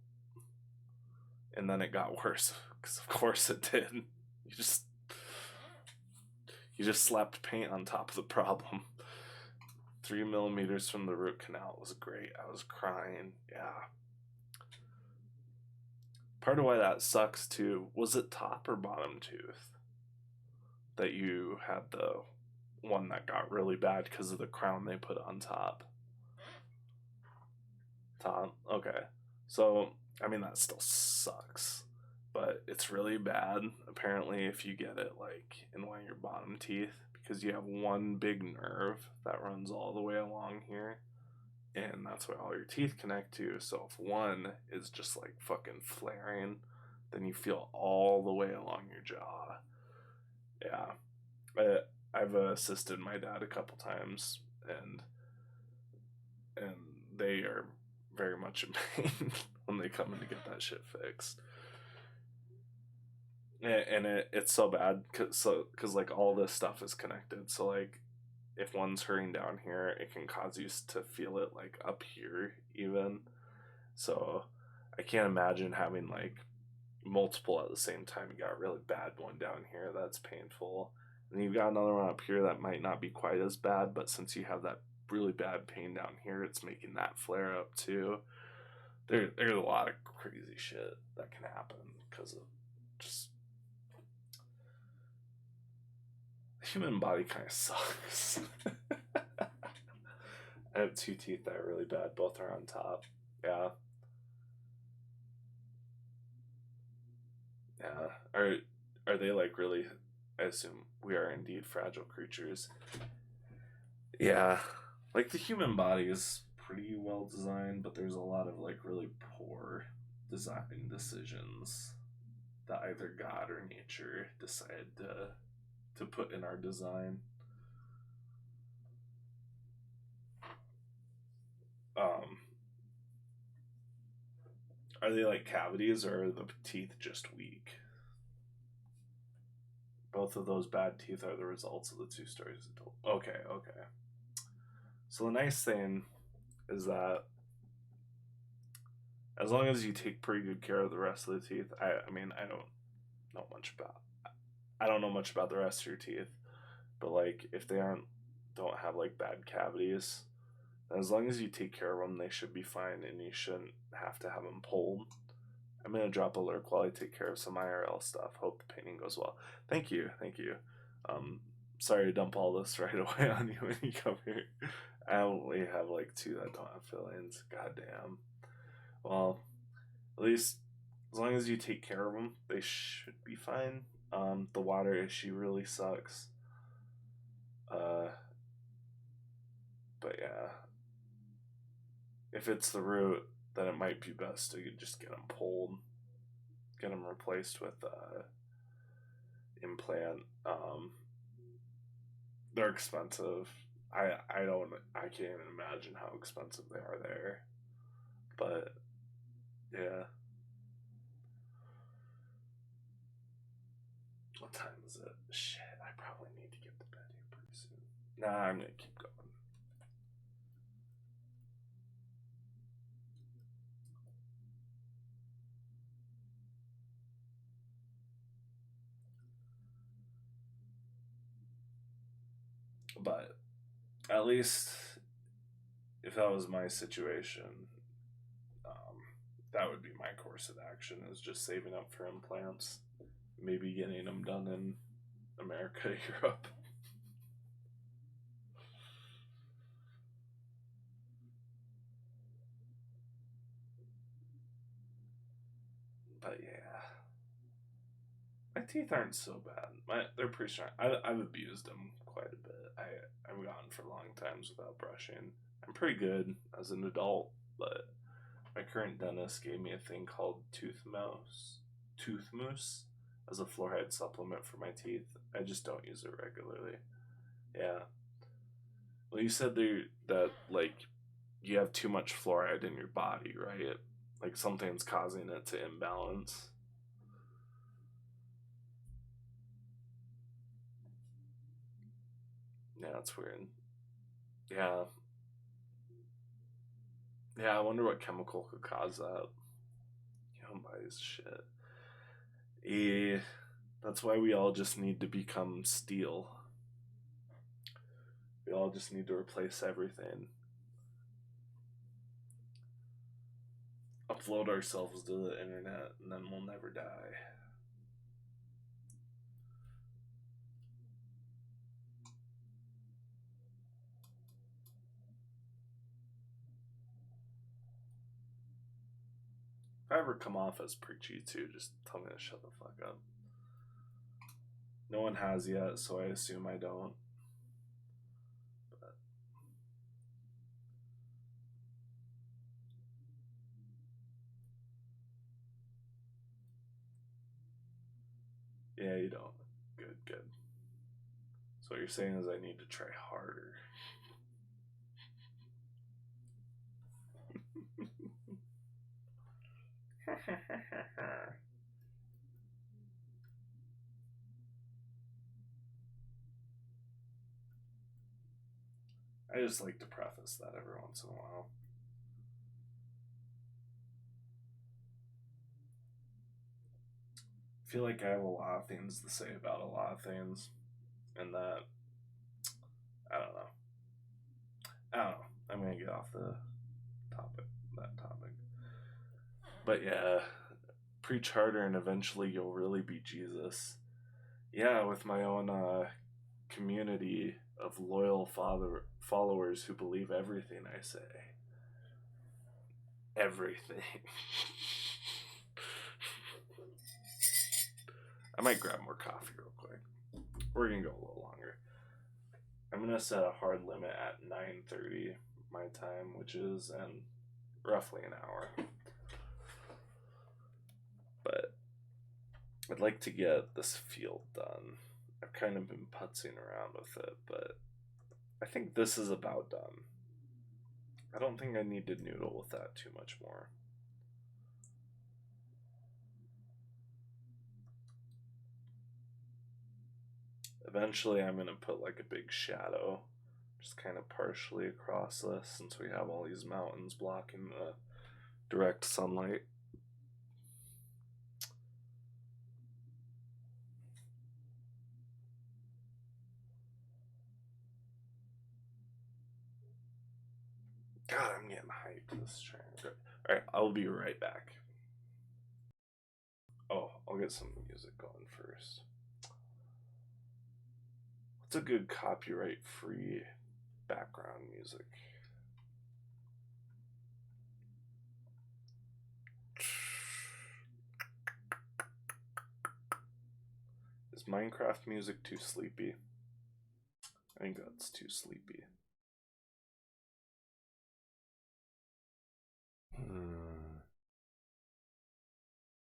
and then it got worse, because of course it did. You just slapped paint on top of the problem. 3 millimeters from the root canal was great. I was crying. Yeah. Part of why that sucks too, was it top or bottom tooth that you had the one that got really bad because of the crown they put on top? Top? Okay. So, I mean, that still sucks, but it's really bad apparently if you get it like in one of your bottom teeth, because you have one big nerve that runs all the way along here, and that's where all your teeth connect to. So if one is just like fucking flaring, then you feel all the way along your jaw. Yeah. I've assisted my dad a couple times, and they are very much in pain when they come in to get that shit fixed. And it's so bad because like all this stuff is connected. So like if one's hurting down here, it can cause you to feel it like up here even. So I can't imagine having like multiple at the same time. You got a really bad one down here, that's painful, and you've got another one up here that might not be quite as bad, but since you have that really bad pain down here, it's making that flare up too. There's a lot of crazy shit that can happen because of just the human body kind of sucks. I have 2 teeth that are really bad. Both are on top. Yeah. Yeah. Are they like really? I assume we are indeed fragile creatures. Yeah. Like the human body is pretty well designed, but there's a lot of like really poor design decisions that either God or nature decided to put in our design. Are they like cavities, or are the teeth just weak? Both of those bad teeth are the results of the 2 stories I told. Okay. So the nice thing is that as long as you take pretty good care of the rest of the teeth, I mean, I don't know much about the rest of your teeth, but like if they don't have like bad cavities, as long as you take care of them, they should be fine, and you shouldn't have to have them pulled. I'm gonna drop a lurk while I take care of some IRL stuff. Hope the painting goes well. Thank you. Sorry to dump all this right away on you when you come here. I only have like 2 that don't have fill-ins. Goddamn. Well, at least as long as you take care of them, they should be fine. The water issue really sucks. But yeah, if it's the root, then it might be best to just get them pulled, get them replaced with implant. They're expensive. I can't even imagine how expensive they are there. But yeah. What time is it? Shit, I probably need to get to bed here pretty soon. Nah, I'm gonna keep going. But at least if that was my situation, that would be my course of action, is just saving up for implants, maybe getting them done in America, Europe. But yeah, my teeth aren't so bad. They're pretty strong. I've abused them quite a bit. I've gone for long times without brushing. I'm pretty good as an adult, but my current dentist gave me a thing called Tooth Mousse as a fluoride supplement for my teeth. I just don't use it regularly. Yeah. Well, you said that like you have too much fluoride in your body, right? Like something's causing it to imbalance. Yeah, that's weird. Yeah. Yeah, I wonder what chemical could cause that. You don't buy this shit. Yeah. That's why we all just need to become steel. We all just need to replace everything. Upload ourselves to the internet, and then we'll never die. If I ever come off as preachy too, just tell me to shut the fuck up. No one has yet, so I assume I don't. But yeah, you don't. Good, good. So what you're saying is I need to try harder. I just like to preface that every once in a while. I feel like I have a lot of things to say about a lot of things, and that I don't know. I'm gonna get off the topic, that topic. But yeah, preach harder, and eventually you'll really be Jesus. Yeah, with my own community of loyal followers who believe everything I say. Everything. I might grab more coffee real quick. We're gonna go a little longer. I'm gonna set a hard limit at 9:30 my time, which is in roughly an hour. But I'd like to get this field done. I've kind of been putzing around with it, but I think this is about done. I don't think I need to noodle with that too much more. Eventually I'm going to put like a big shadow just kind of partially across this, since we have all these mountains blocking the direct sunlight. God, I'm getting hyped to this train. Alright, I'll be right back. Oh, I'll get some music going first. What's a good copyright-free background music? Is Minecraft music too sleepy? I think that's too sleepy.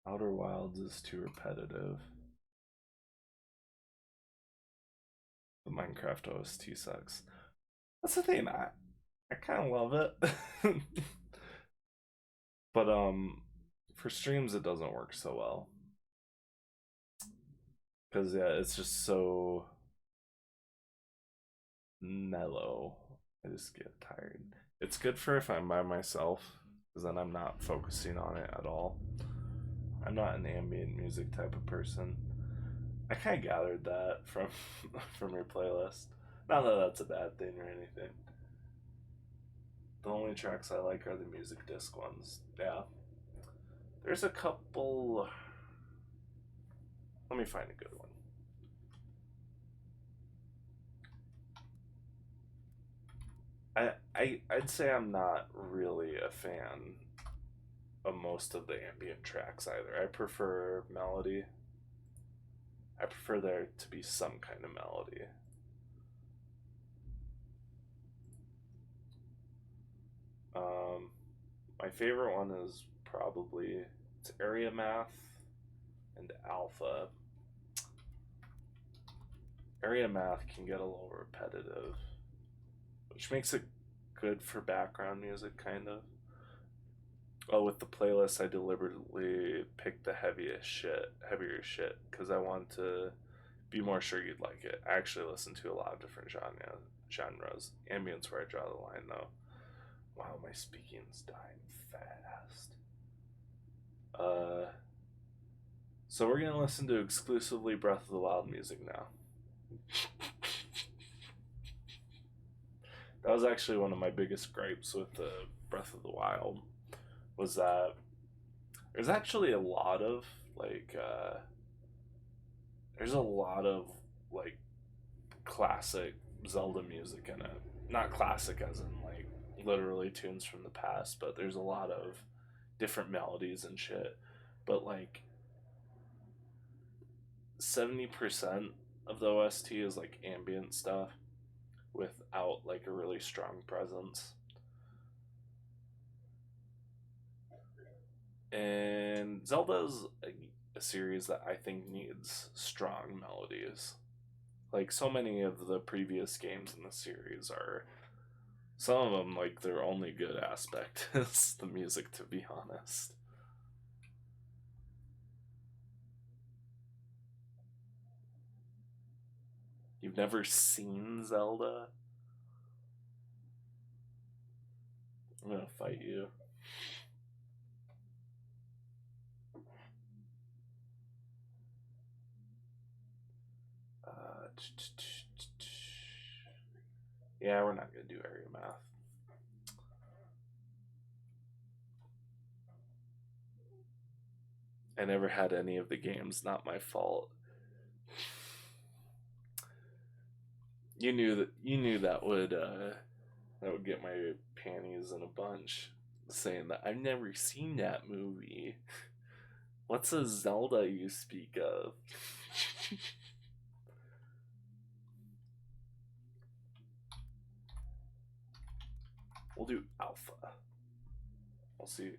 Outer Wilds is too repetitive. The Minecraft OST sucks. That's the thing, I kind of love it. But for streams it doesn't work so well. Cause yeah, it's just so mellow. I just get tired. It's good for if I'm by myself, because then I'm not focusing on it at all. I'm not an ambient music type of person. I kind of gathered that from from your playlist. Not that that's a bad thing or anything. The only tracks I like are the music disc ones. Yeah. There's a couple. Let me find a good one. I'd say I'm not really a fan of most of the ambient tracks either. I prefer melody. I prefer there to be some kind of melody. My favorite one is probably it's Area Math and Alpha. Area Math can get a little repetitive, which makes it good for background music, kind of. Oh, with the playlist, I deliberately picked the heavier shit, because I want to be more sure you'd like it. I actually listen to a lot of different genres. Ambient's where I draw the line, though. Wow, my speaking's dying fast. So we're gonna listen to exclusively Breath of the Wild music now. That was actually one of my biggest gripes with the Breath of the Wild, was that there's actually a lot of there's a lot of like classic Zelda music in it. Not classic as in like literally tunes from the past, but there's a lot of different melodies and shit. But like 70% of the OST is like ambient stuff without like a really strong presence. And Zelda's a series that I think needs strong melodies. Like so many of the previous games in the series are, some of them like their only good aspect is the music, to be honest. You've never seen Zelda? I'm gonna fight you. Yeah, we're not gonna do area math. I never had any of the games, not my fault. You knew that would get my panties in a bunch, saying that I've never seen that movie. What's a Zelda you speak of? We'll do alpha. We'll see.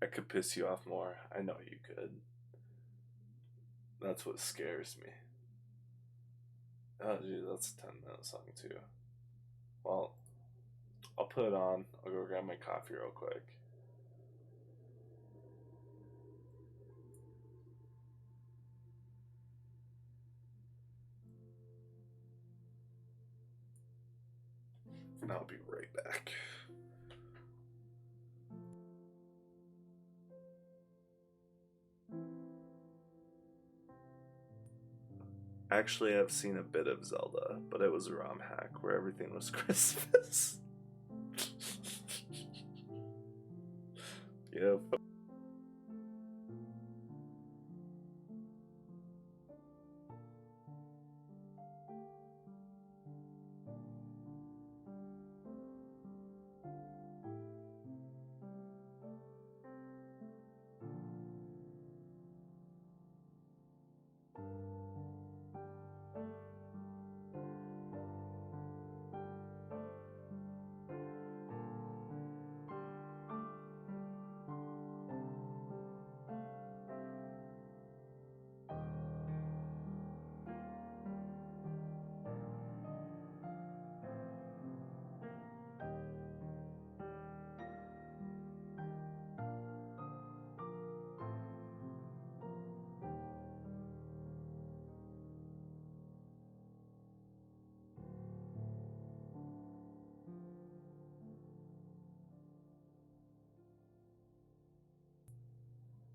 I could piss you off more. I know you could. That's what scares me. Oh, dude, that's a 10-minute song, too. Well, I'll put it on. I'll go grab my coffee real quick. And I'll be right back. Actually, I've seen a bit of Zelda, but it was a ROM hack where everything was Christmas. Yep.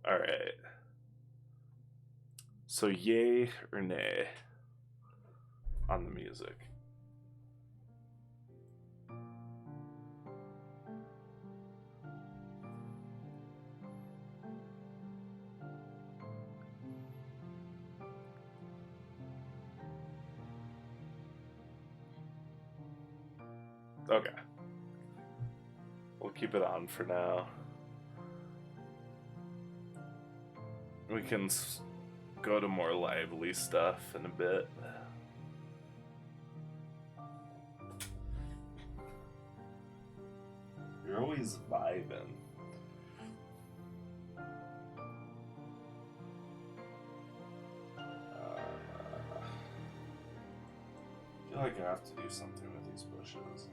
Alright. So, yay or nay on the music? Okay. We'll keep it on for now. We can go to more lively stuff in a bit. You're always vibing. I feel like I have to do something with these bushes.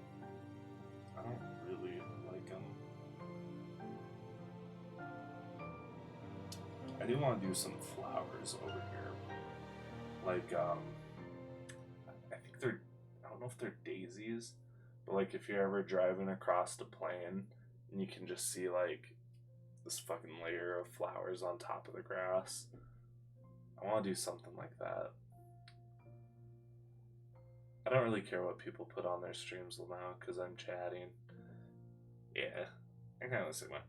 I don't really like them. I do want to do some flowers over here. Like, I think they're, I don't know if they're daisies, but like if you're ever driving across the plain and you can just see like this fucking layer of flowers on top of the grass. I want to do something like that. I don't really care what people put on their streams now because I'm chatting. Yeah, I kind of the same way.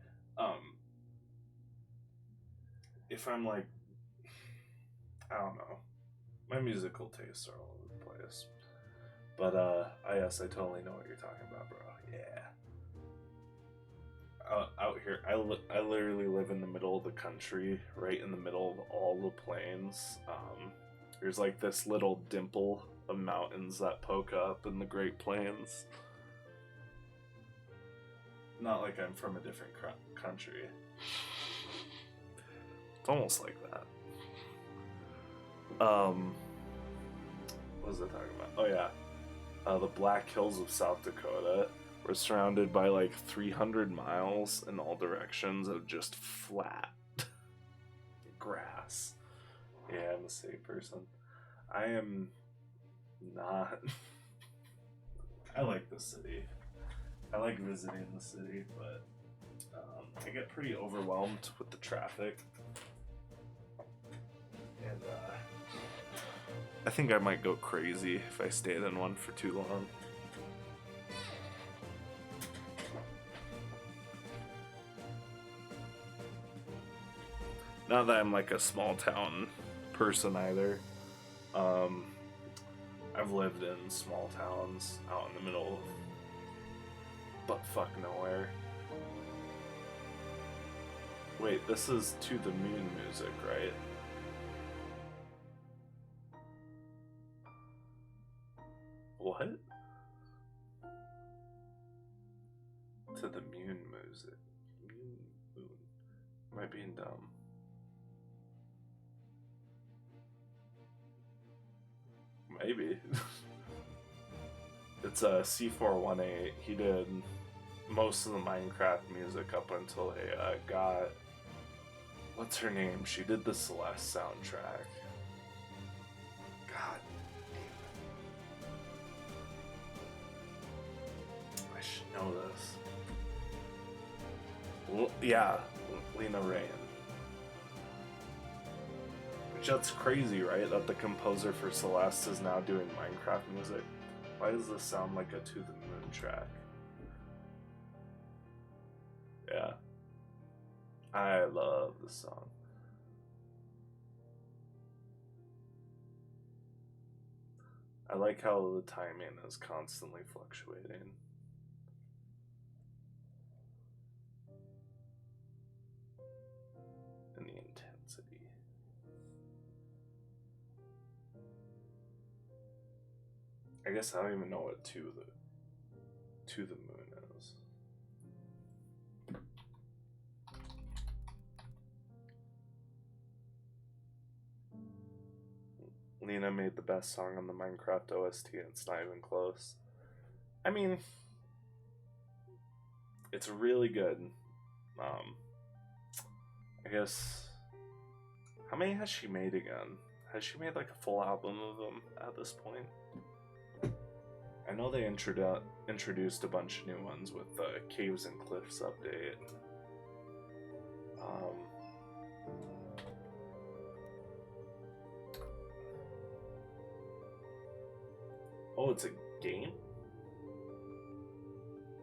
If I'm like, I don't know, my musical tastes are all over the place. But yes, I totally know what you're talking about, bro. Yeah. Out here, I literally live in the middle of the country, right in the middle of all the plains. There's like this little dimple of mountains that poke up in the Great Plains. Not like I'm from a different country. It's almost like that. What was I talking about? Oh yeah, the Black Hills of South Dakota. We're surrounded by like 300 miles in all directions of just flat grass. Yeah, I'm a city person. I am not. I like the city. I like visiting the city, but I get pretty overwhelmed with the traffic. And I think I might go crazy if I stayed in one for too long. Not that I'm like a small town person either. I've lived in small towns out in the middle of buttfuck nowhere. Wait, this is To the Moon music, right? What? To the Moon music. Moon. Am I being dumb? Maybe. It's a C418. He did most of the Minecraft music up until they got... What's her name? She did the Celeste soundtrack. God damn it. I should know this. Yeah, Lena Raine. Which that's crazy, right? That the composer for Celeste is now doing Minecraft music. Why does this sound like a To the Moon track? Yeah. I love this song. I like how the timing is constantly fluctuating. And the intensity. I guess I don't even know what To the Moon is. Lena made the best song on the Minecraft OST and it's not even close. I mean, it's really good. I guess, how many has she made again? Has she made like a full album of them at this point? I know they introduced a bunch of new ones with the Caves and Cliffs update. Oh, it's a game?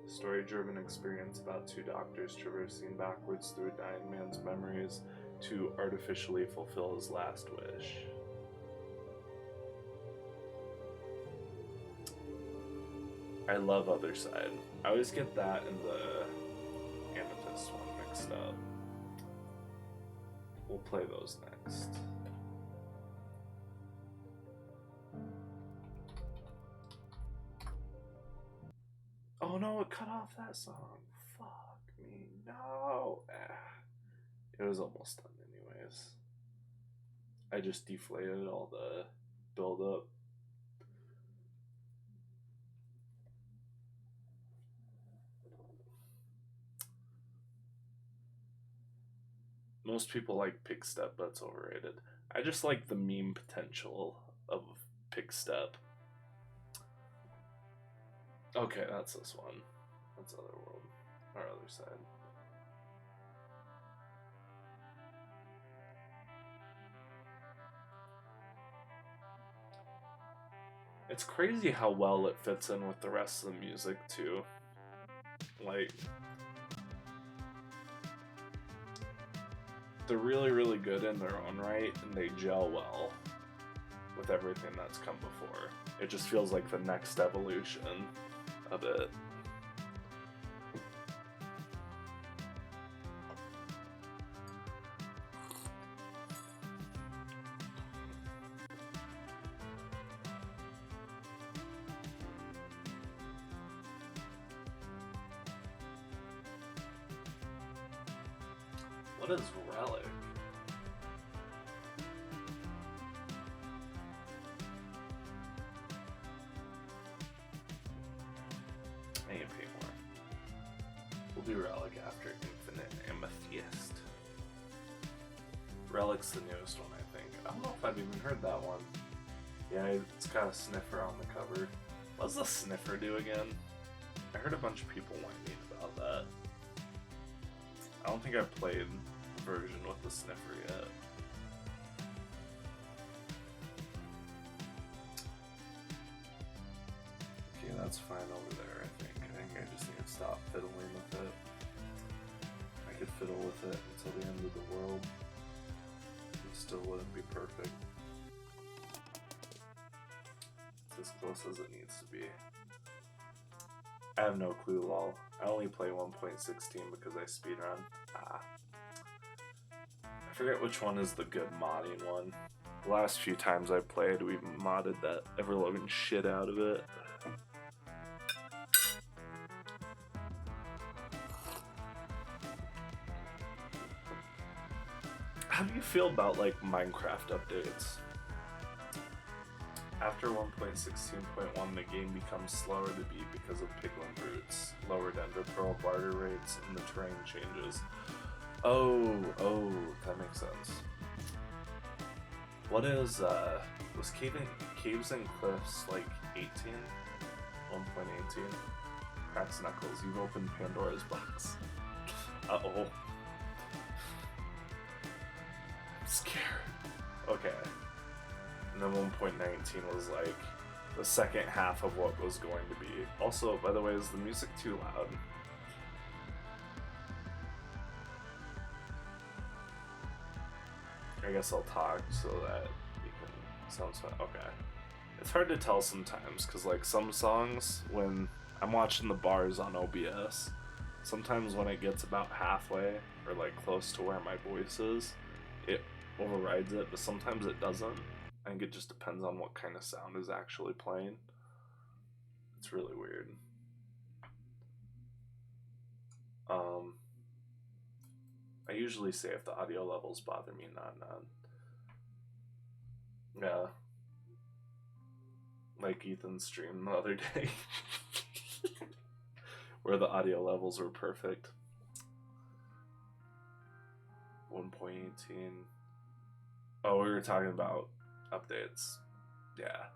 Story-driven experience about two doctors traversing backwards through a dying man's memories to artificially fulfill his last wish. I love Other Side. I always get that and the Amethyst one mixed up. We'll play those next. Oh no, it cut off that song. Fuck me. No. It was almost done anyways. I just deflated all the build up. Most people like Pigstep, but it's overrated. I just like the meme potential of Pigstep. Okay, that's this one. That's Otherworld. Our Other Side. It's crazy how well it fits in with the rest of the music too. Like, they're really, really good in their own right, and they gel well with everything that's come before. It just feels like the next evolution of it. What is Relic? I need to pay more. We'll do Relic after Infinite Amethyst. Relic's the newest one, I think. I don't know if I've even heard that one. Yeah, it's got a sniffer on the cover. What does the sniffer do again? I heard a bunch of people whining about that. I don't think I've played the version with the sniffer yet. Okay, that's fine over there, I think. I think I just need to stop fiddling with it. I could fiddle with it until the end of the world. It still wouldn't be perfect. It's as close as it needs to be. I have no clue, lol. I only play 1.16 because I speedrun. I forget which one is the good modding one. The last few times I played, we modded that ever-loving shit out of it. How do you feel about, like, Minecraft updates? After 1.16.1, the game becomes slower to beat because of piglin roots, lowered ender pearl barter rates, and the terrain changes. Oh, that makes sense. What is, was Caves and Cliffs like 18? 1.18? Cracks Knuckles, you've opened Pandora's box. Uh-oh. I'm scared. Okay. And then 1.19 was like the second half of what was going to be. Also, by the way, is the music too loud? I guess I'll talk so that you can sounds fine. Okay. It's hard to tell sometimes because like some songs, when I'm watching the bars on OBS, sometimes when it gets about halfway or like close to where my voice is, it overrides it, but sometimes it doesn't. I think it just depends on what kind of sound is actually playing. It's really weird. I usually say if the audio levels bother me, not. Yeah. Like Ethan's stream the other day. Where the audio levels were perfect. 1.18. Oh, we were talking about updates. Yeah.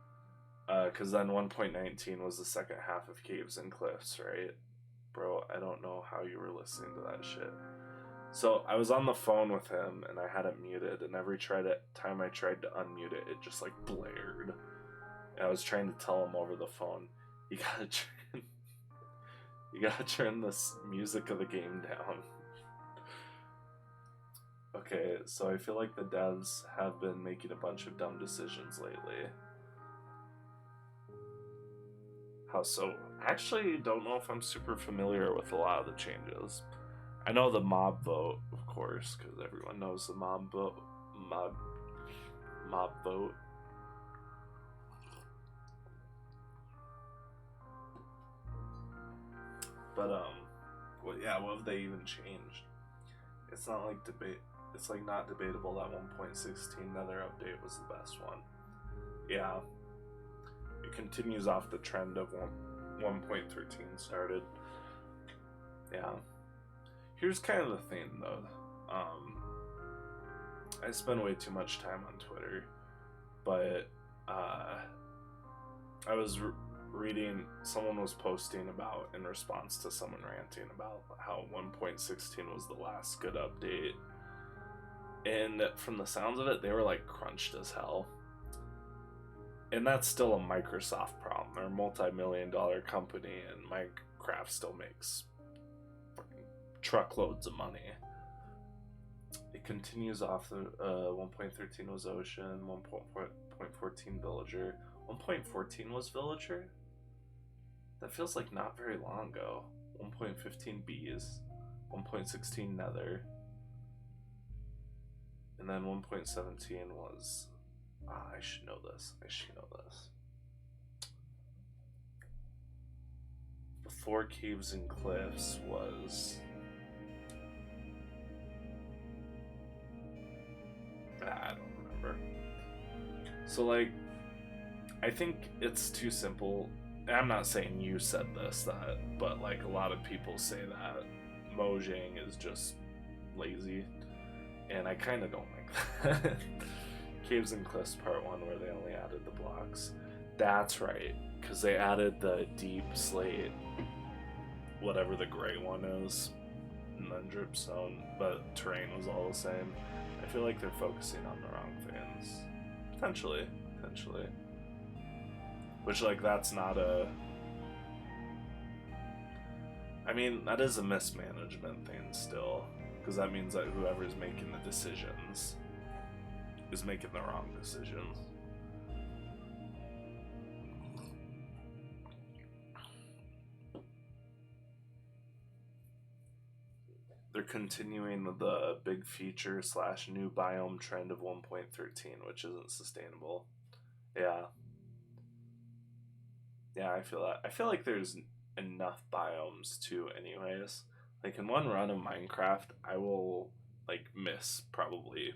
Because then 1.19 was the second half of Caves and Cliffs, right? Bro, I don't know how you were listening to that shit. So I was on the phone with him and I had it muted, and every time I tried to unmute it, it just like blared. And I was trying to tell him over the phone, you gotta turn this music of the game down. Okay, so I feel like the devs have been making a bunch of dumb decisions lately. How so? I actually don't know if I'm super familiar with a lot of the changes. I know the mob vote, of course, because everyone knows the mob vote. Mob vote. But well, yeah, what have they even changed? It's not like debate. It's like not debatable that 1.16 Nether update was the best one. Yeah, it continues off the trend of 1.13 started. Yeah. Here's kind of the thing, though. I spend way too much time on Twitter, but I was reading, someone was posting about, in response to someone ranting about how 1.16 was the last good update, and from the sounds of it, they were like crunched as hell. And that's still a Microsoft problem. They're a multi-million-dollar company, and Minecraft still makes truckloads of money. It continues off the 1.13 was Ocean, 1.14 Villager. 1.14 was Villager? That feels like not very long ago. 1.15 Bees, 1.16 Nether, and then 1.17 was... I should know this. Before Caves and Cliffs was... I don't remember. So, like, I think it's too simple. I'm not saying you said this, but like a lot of people say that Mojang is just lazy, and I kind of don't like that. Caves and Cliffs Part 1, where they only added the blocks. That's right, because they added the deep slate, whatever the gray one is, and then dripstone, but terrain was all the same. I feel like they're focusing on the wrong things. Potentially. Which, like, that's not a... I mean, that is a mismanagement thing still, because that means that whoever's making the decisions is making the wrong decisions. They're continuing with the big feature / new biome trend of 1.13, which isn't sustainable. Yeah, I feel that. I feel like there's enough biomes too, anyways. Like, in one run of Minecraft, I will, like, miss probably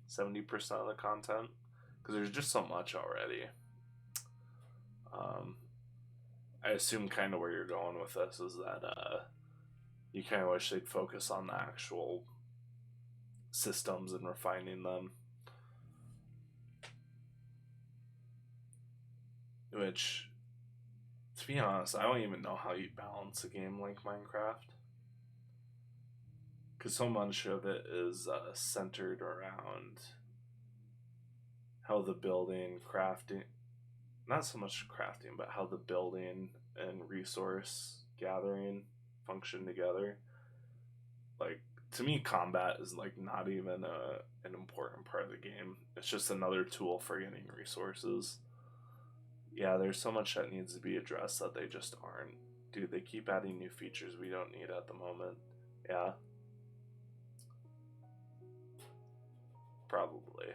70% of the content, because there's just so much already. I assume kind of where you're going with this is that you kind of wish they'd focus on the actual systems and refining them. Which, to be honest, I don't even know how you balance a game like Minecraft. Because so much of it is centered around how the building, crafting, not so much crafting, but how the building and resource gathering function together. Like, to me, combat is like not even an important part of the game. It's just another tool for getting resources. Yeah, there's so much that needs to be addressed that they just aren't. Dude, they keep adding new features we don't need at the moment. Yeah. Probably.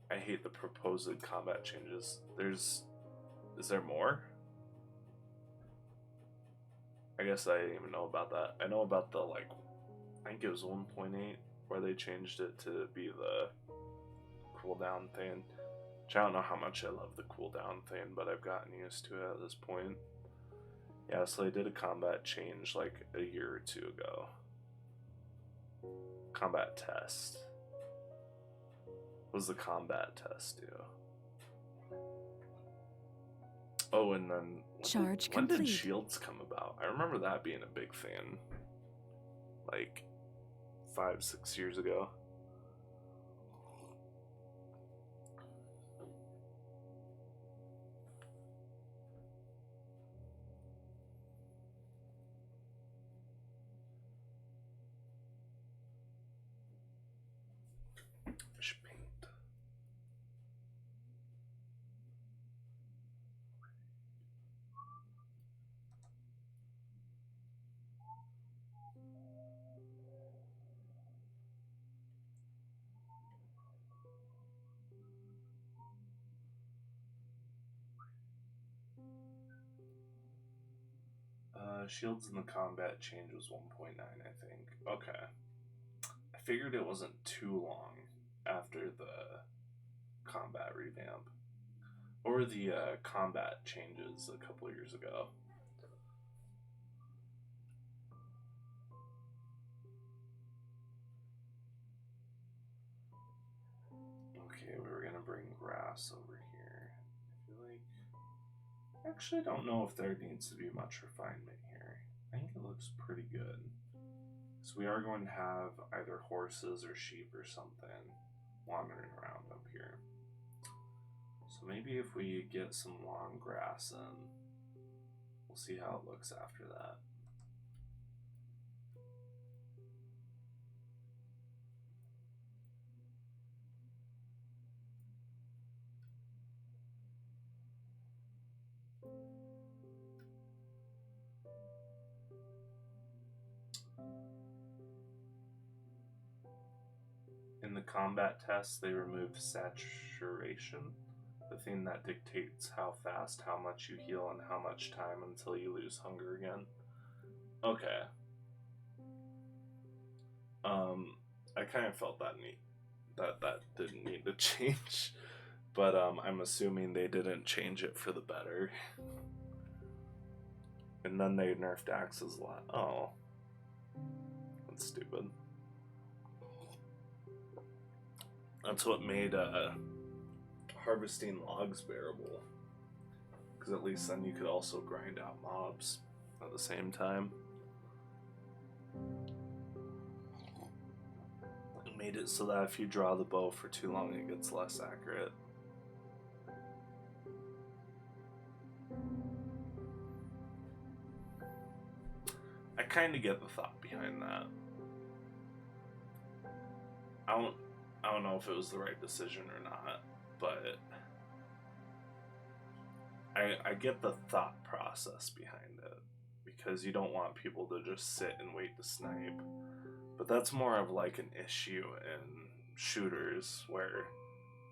I hate the proposed combat changes. Is there more? I guess I didn't even know about that. I know about the, like, I think it was 1.8 where they changed it to be the cooldown thing. Which I don't know how much I love the cooldown thing, but I've gotten used to it at this point. Yeah, so they did a combat change like a year or two ago. Combat test. What does the combat test do? Oh, and then when did shields come about? I remember that being a big thing, like 5-6 years ago. Shields in the combat change was 1.9, I think. Okay. I figured it wasn't too long after the combat revamp. Or the combat changes a couple years ago. Okay, we were gonna bring grass over here. I feel like... I actually don't know if there needs to be much refinement here. I think it looks pretty good. So we are going to have either horses or sheep or something wandering around up here. So maybe if we get some long grass in, we'll see how it looks after that. In the combat test, they removed saturation, the thing that dictates how fast, how much you heal, and how much time until you lose hunger again. Okay. I kind of felt that that didn't need to change, but I'm assuming they didn't change it for the better. And then they nerfed axes a lot. Oh, that's stupid. That's what made harvesting logs bearable, because at least then you could also grind out mobs at the same time. It made it so that if you draw the bow for too long, it gets less accurate. I kind of get the thought behind that. I don't know if it was the right decision or not, but I get the thought process behind it, because you don't want people to just sit and wait to snipe. But that's more of like an issue in shooters where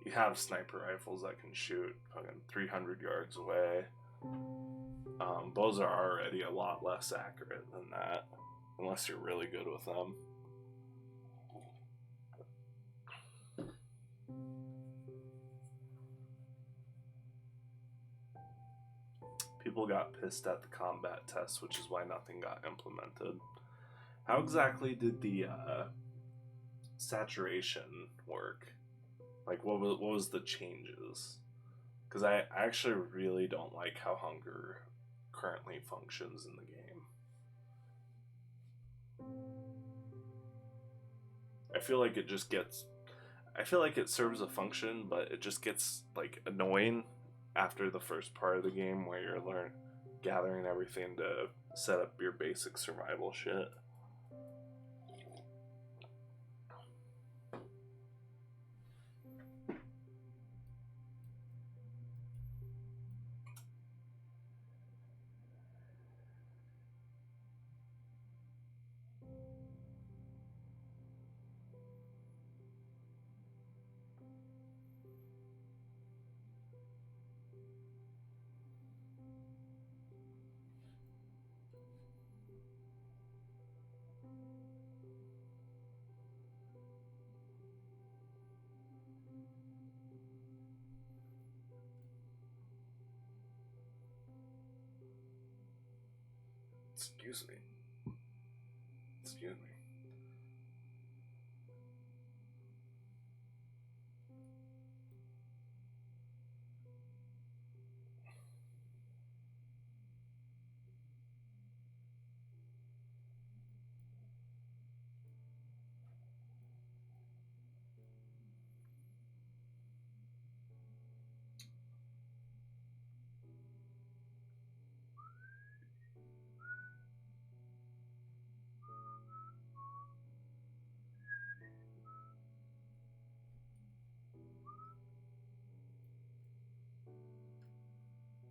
you have sniper rifles that can shoot fucking 300 yards away. Bows are already a lot less accurate than that, unless you're really good with them. People got pissed at the combat test, which is why nothing got implemented. How exactly did the saturation work? Like, what was the changes? Because I actually really don't like how hunger currently functions in the game. I feel like it just gets... I feel like it serves a function, but it just gets, like, annoying after the first part of the game where you're gathering everything to set up your basic survival shit. Excuse me. Excuse me.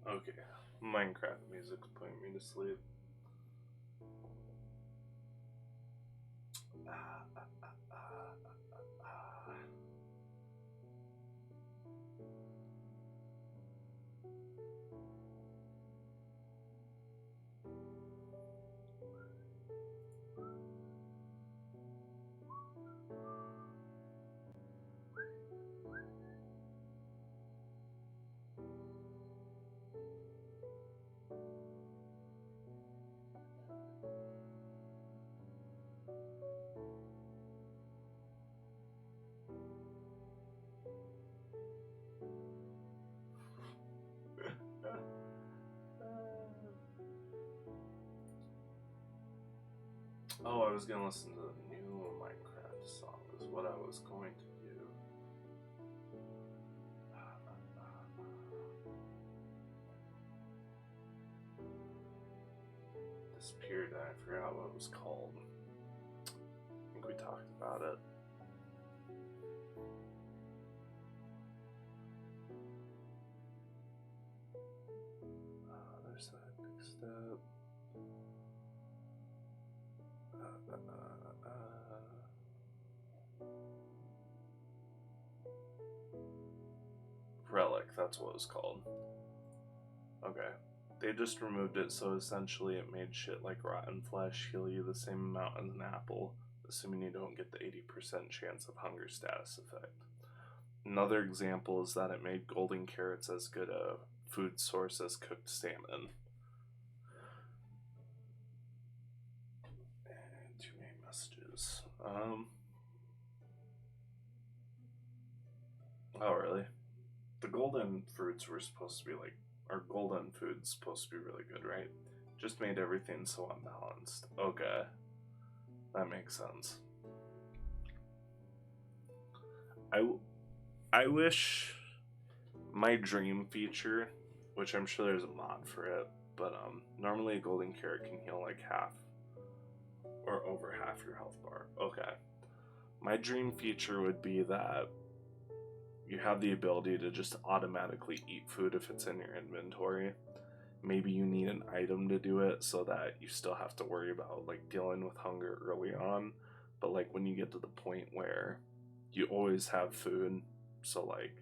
Okay, Minecraft music's putting me to sleep. Oh, I was gonna listen to the new Minecraft song, is what I was going to do. disappeared and I forgot what it was called. I think we talked about it. There's that big step. Relic, that's what it was called. Okay. They just removed it, so essentially it made shit like rotten flesh heal you the same amount as an apple, assuming you don't get the 80% chance of hunger status effect. Another example is that it made golden carrots as good a food source as cooked salmon. And 2 main messages. Oh, really? The golden fruits were supposed to be like, or golden food's supposed to be really good, right? Just made everything so unbalanced. Okay. That makes sense. I wish my dream feature, which I'm sure there's a mod for it, but normally a golden carrot can heal like half or over half your health bar. Okay. My dream feature would be that you have the ability to just automatically eat food if it's in your inventory. Maybe you need an item to do it so that you still have to worry about like dealing with hunger early on, but like when you get to the point where you always have food, so like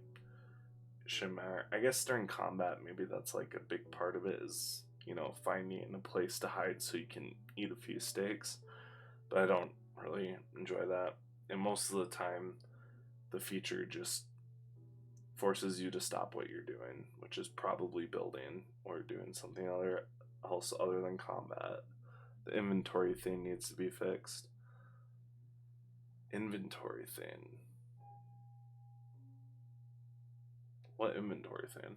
it shouldn't matter. I guess during combat maybe that's like a big part of it is, you know, finding a place to hide so you can eat a few steaks, but I don't really enjoy that. And most of the time the feature just forces you to stop what you're doing, which is probably building or doing something else other than combat. The inventory thing needs to be fixed. Inventory thing. What inventory thing?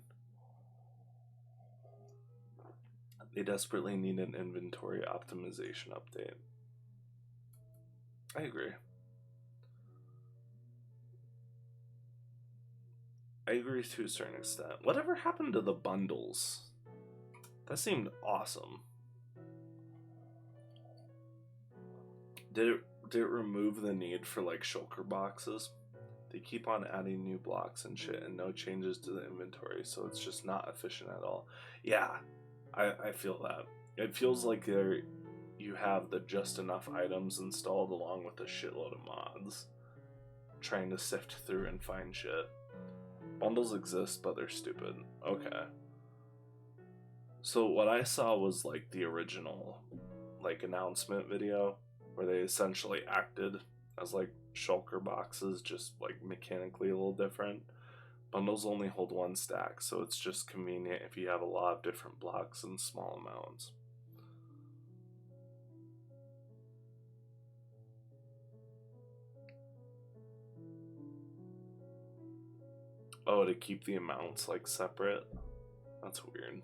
They desperately need an inventory optimization update. I agree. I agree to a certain extent. Whatever happened to the bundles? That seemed awesome. Did it remove the need for like shulker boxes? They keep on adding new blocks and shit and no changes to the inventory, so it's just not efficient at all. Yeah, I feel that. It feels like you have the just enough items installed along with a shitload of mods, trying to sift through and find shit. Bundles exist, but they're stupid. Okay. So what I saw was like the original like announcement video where they essentially acted as like shulker boxes, just like mechanically a little different. Bundles only hold 1 stack, so it's just convenient if you have a lot of different blocks in small amounts. Oh, to keep the amounts like separate? That's weird.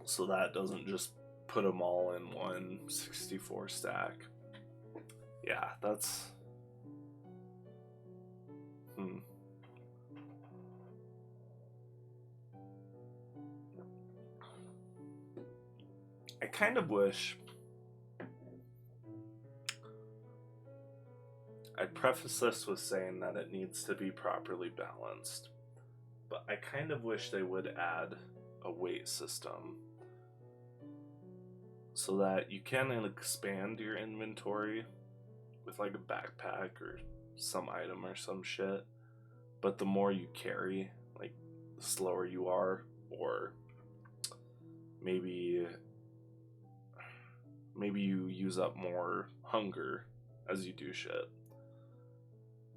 So that doesn't just put them all in one 64 stack. Yeah, that's... I kind of wish... I'd preface this with saying that it needs to be properly balanced, but I kind of wish they would add a weight system so that you can expand your inventory with like a backpack or some item or some shit, but the more you carry, like the slower you are, or maybe you use up more hunger as you do shit.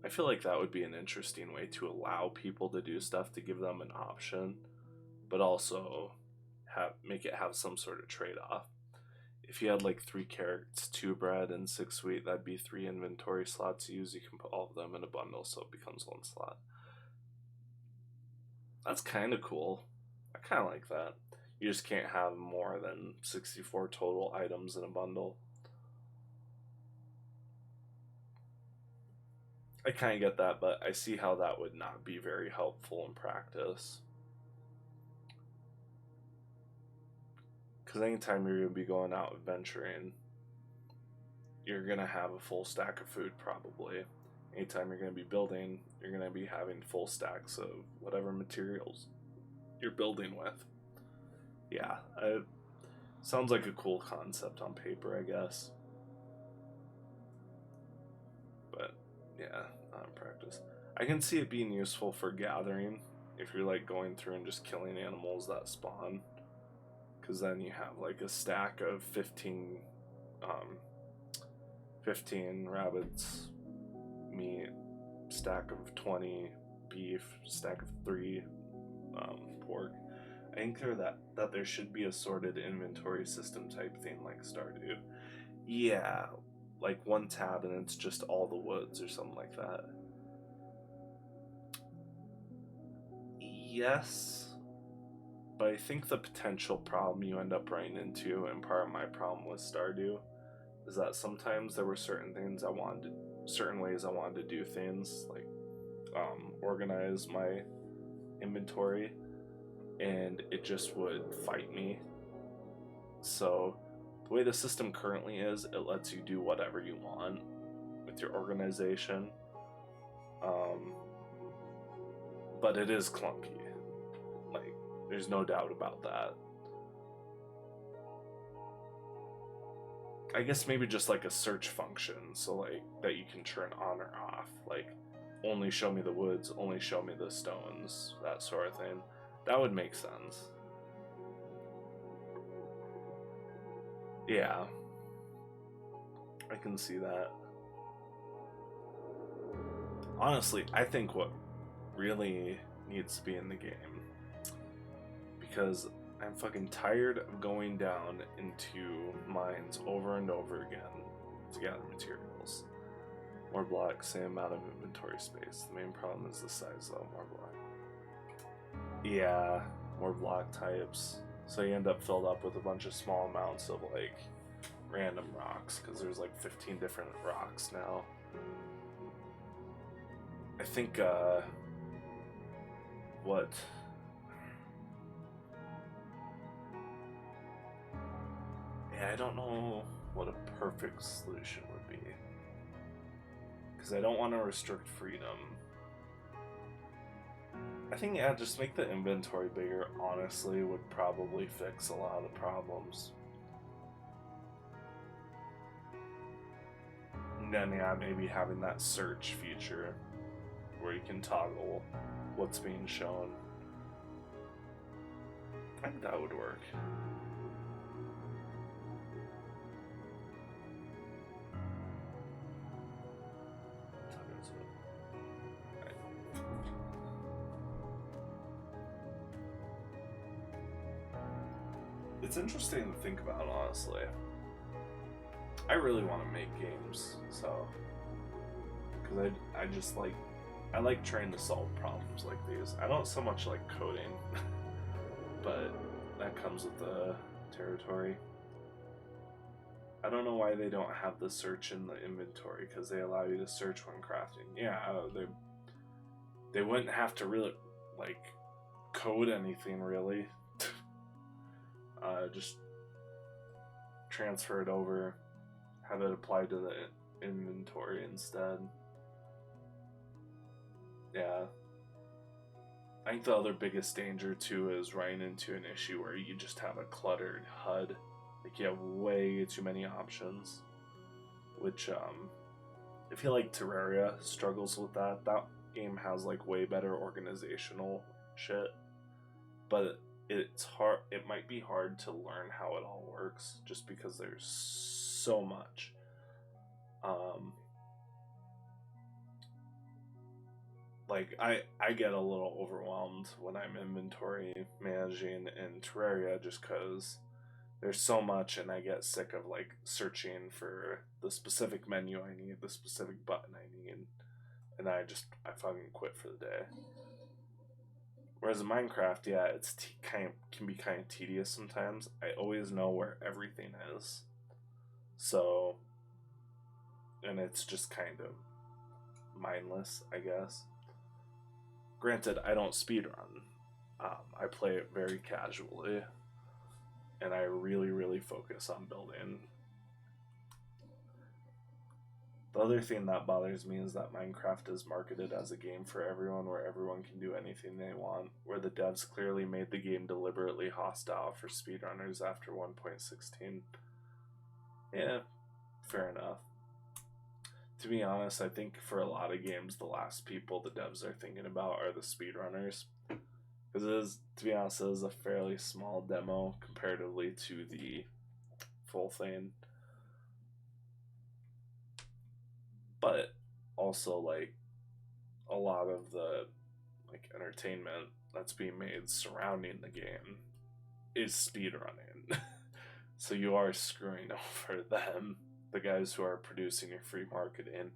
I feel like that would be an interesting way to allow people to do stuff, to give them an option, but also make it have some sort of trade-off. If you had like 3 carrots, 2 bread, and 6 wheat, that'd be 3 inventory slots to use. You can put all of them in a bundle, so it becomes 1 slot. That's kind of cool. I kind of like that. You just can't have more than 64 total items in a bundle. I kind of get that, but I see how that would not be very helpful in practice. Because anytime you're going to be going out adventuring, you're going to have a full stack of food probably. Anytime you're going to be building, you're going to be having full stacks of whatever materials you're building with. Yeah, it sounds like a cool concept on paper, I guess. But yeah, not in practice. I can see it being useful for gathering if you're like going through and just killing animals that spawn. Because then you have like a stack of 15 rabbits, meat, stack of 20 beef, stack of 3 pork. I think that there should be a sorted inventory system type thing like Stardew. Yeah, like one tab and it's just all the woods or something like that. Yes, but I think the potential problem you end up running into, and part of my problem with Stardew, is that sometimes there were certain ways I wanted to do things, like organize my inventory, and it just would fight me. So the way the system currently is, it lets you do whatever you want with your organization, but it is clunky. Like, there's no doubt about that. I guess maybe just like a search function, so like that you can turn on or off, like only show me the woods, only show me the stones, that sort of thing. That would make sense. Yeah, I can see that. Honestly, I think what really needs to be in the game, because I'm fucking tired of going down into mines over and over again to gather materials. More blocks, same amount of inventory space. The main problem is the size though, more block. Yeah, more block types. So you end up filled up with a bunch of small amounts of like random rocks, because there's like 15 different rocks now. I think what I don't know what a perfect solution would be, because I don't want to restrict freedom. I think, yeah, just make the inventory bigger, honestly, would probably fix a lot of the problems. And then, yeah, maybe having that search feature where you can toggle what's being shown. I think that would work. It's interesting to think about, honestly. I really want to make games, so, because I just like, I like trying to solve problems like these. I don't so much like coding, but that comes with the territory. I don't know why they don't have the search in the inventory, because they allow you to search when crafting. Yeah, they wouldn't have to really like code anything really. Just transfer it over, have it applied to the inventory instead. Yeah. I think the other biggest danger too is running into an issue where you just have a cluttered HUD. Like you have way too many options, which I feel like Terraria struggles with that. That game has like way better organizational shit, but it's hard. It might be hard to learn how it all works just because there's so much. Like I get a little overwhelmed when I'm inventory managing in Terraria just because there's so much, and I get sick of like searching for the specific menu I need, the specific button I need, and I fucking quit for the day. Whereas in Minecraft, yeah, it's can be kind of tedious sometimes. I always know where everything is, so, and it's just kind of mindless, I guess. Granted, I don't speedrun. I play it very casually, and I really focus on building. The other thing that bothers me is that Minecraft is marketed as a game for everyone where everyone can do anything they want, where the devs clearly made the game deliberately hostile for speedrunners after 1.16. Yeah, fair enough. To be honest, I think for a lot of games, the last people the devs are thinking about are the speedrunners. Because it is, to be honest, it is a fairly small demo comparatively to the full thing. But also, like, a lot of the like entertainment that's being made surrounding the game is speedrunning. So you are screwing over them, the guys who are producing your free marketing.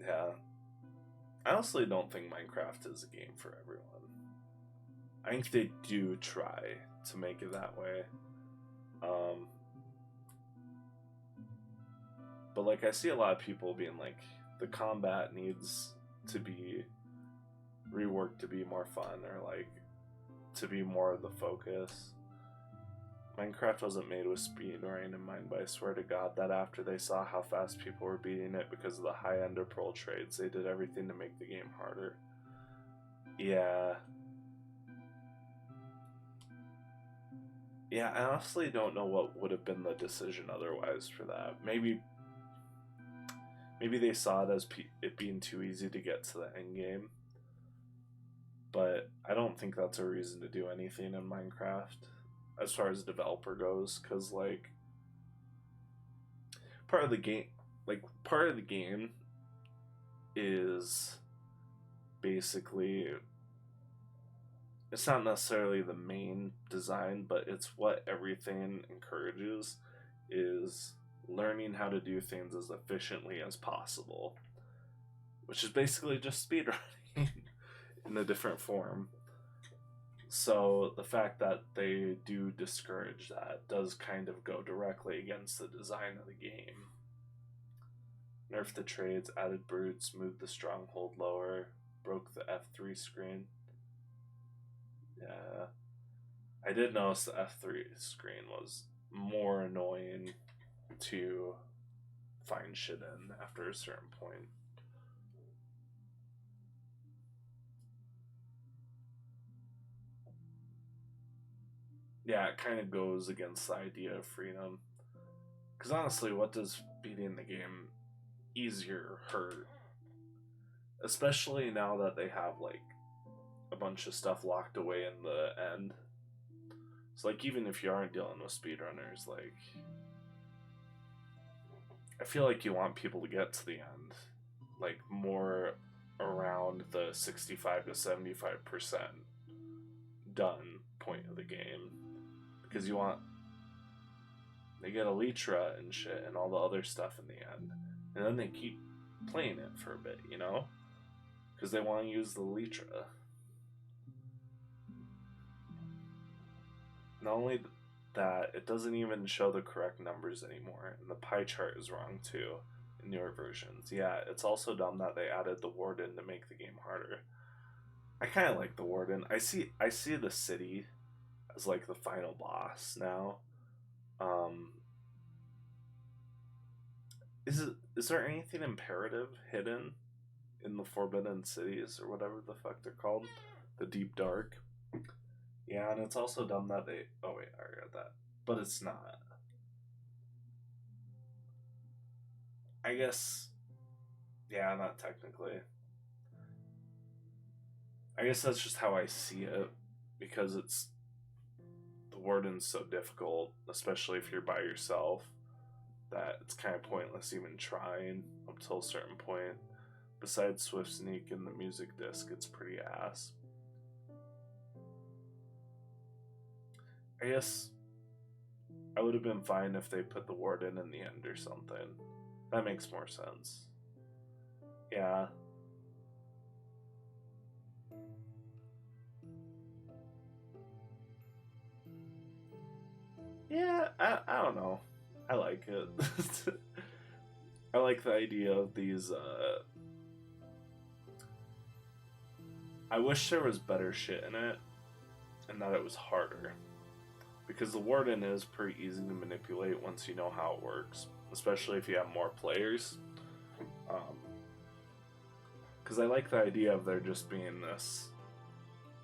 Yeah. I honestly don't think Minecraft is a game for everyone. I think they do try to make it that way. But like, I see a lot of people being like, the combat needs to be reworked to be more fun, or like to be more of the focus. Minecraft wasn't made with speedrunning in mind, but I swear to God that after they saw how fast people were beating it because of the high ender pearl trades, they did everything to make the game harder. Yeah. Yeah, I honestly don't know what would have been the decision otherwise for that. Maybe they saw it as it being too easy to get to the end game. But I don't think that's a reason to do anything in Minecraft as far as developer goes, because like part of the game is basically, it's not necessarily the main design, but it's what everything encourages, is learning how to do things as efficiently as possible, which is basically just speedrunning in a different form. So the fact that they do discourage that does kind of go directly against the design of the game. Nerfed the trades, added brutes, moved the stronghold lower, broke the F3 screen. Yeah, I did notice the F3 screen was more annoying to find shit in after a certain point. Yeah, it kind of goes against the idea of freedom. Because honestly, what does beating the game easier hurt? Especially now that they have like a bunch of stuff locked away in the end. So like, even if you aren't dealing with speedrunners, like, I feel like you want people to get to the end, like more around the 65 to 75% done point of the game, because you want, they get Elytra and shit and all the other stuff in the end, and then they keep playing it for a bit, you know, because they want to use the Elytra. Not only that, it doesn't even show the correct numbers anymore, and the pie chart is wrong too in newer versions. Yeah, it's also dumb that they added the warden to make the game harder. I kind of like the warden. I see the city as like the final boss now. Is there anything imperative hidden in the Forbidden Cities, or whatever the fuck they're called? The Deep Dark? Yeah, and it's also dumb that they... Oh wait, I already got that. But it's not. I guess... Yeah, not technically. I guess that's just how I see it, because it's... The warden's so difficult, especially if you're by yourself, that it's kind of pointless even trying up till a certain point. Besides Swift Sneak and the music disc, it's pretty ass. I guess I would have been fine if they put the warden in the end or something. That makes more sense. Yeah. Yeah, I don't know. I like it. I like the idea of these I wish there was better shit in it, and that it was harder. Because the Warden is pretty easy to manipulate once you know how it works, especially if you have more players. Because I like the idea of there just being this.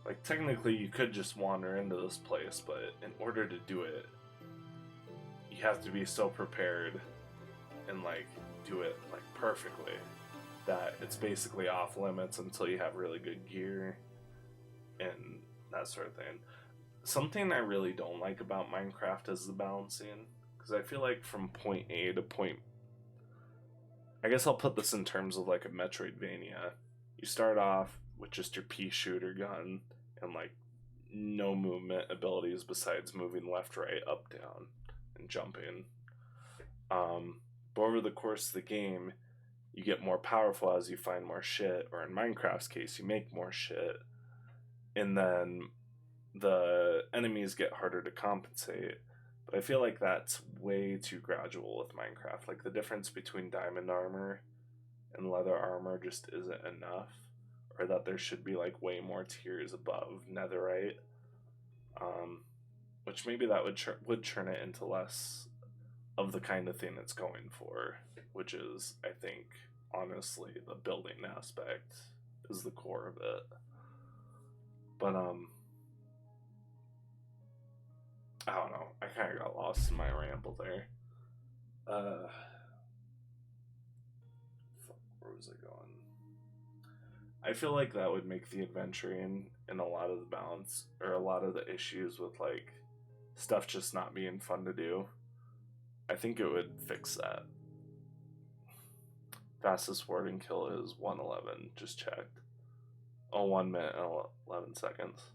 Like, technically, you could just wander into this place, but in order to do it, you have to be so prepared and, like, do it, like, perfectly that it's basically off limits until you have really good gear and that sort of thing. Something I really don't like about Minecraft is the balancing, because I feel like from point A to point... I guess I'll put this in terms of like a Metroidvania. You start off with just your pea shooter gun and like no movement abilities besides moving left, right, up, down, and jumping. But over the course of the game, you get more powerful as you find more shit, or in Minecraft's case, you make more shit, and then the enemies get harder to compensate. But I feel like that's way too gradual with Minecraft. Like, the difference between diamond armor and leather armor just isn't enough. Or that there should be, like, way more tiers above netherite. Which maybe that would turn it into less of the kind of thing it's going for. Which is, I think, honestly, the building aspect is the core of it. But, I don't know. I kind of got lost in my ramble there. Where was I going? I feel like that would make the adventuring and a lot of the balance, or a lot of the issues with, like, stuff just not being fun to do. I think it would fix that. Fastest warding kill is 1:11. Just checked. Oh, 1 minute and 11 seconds.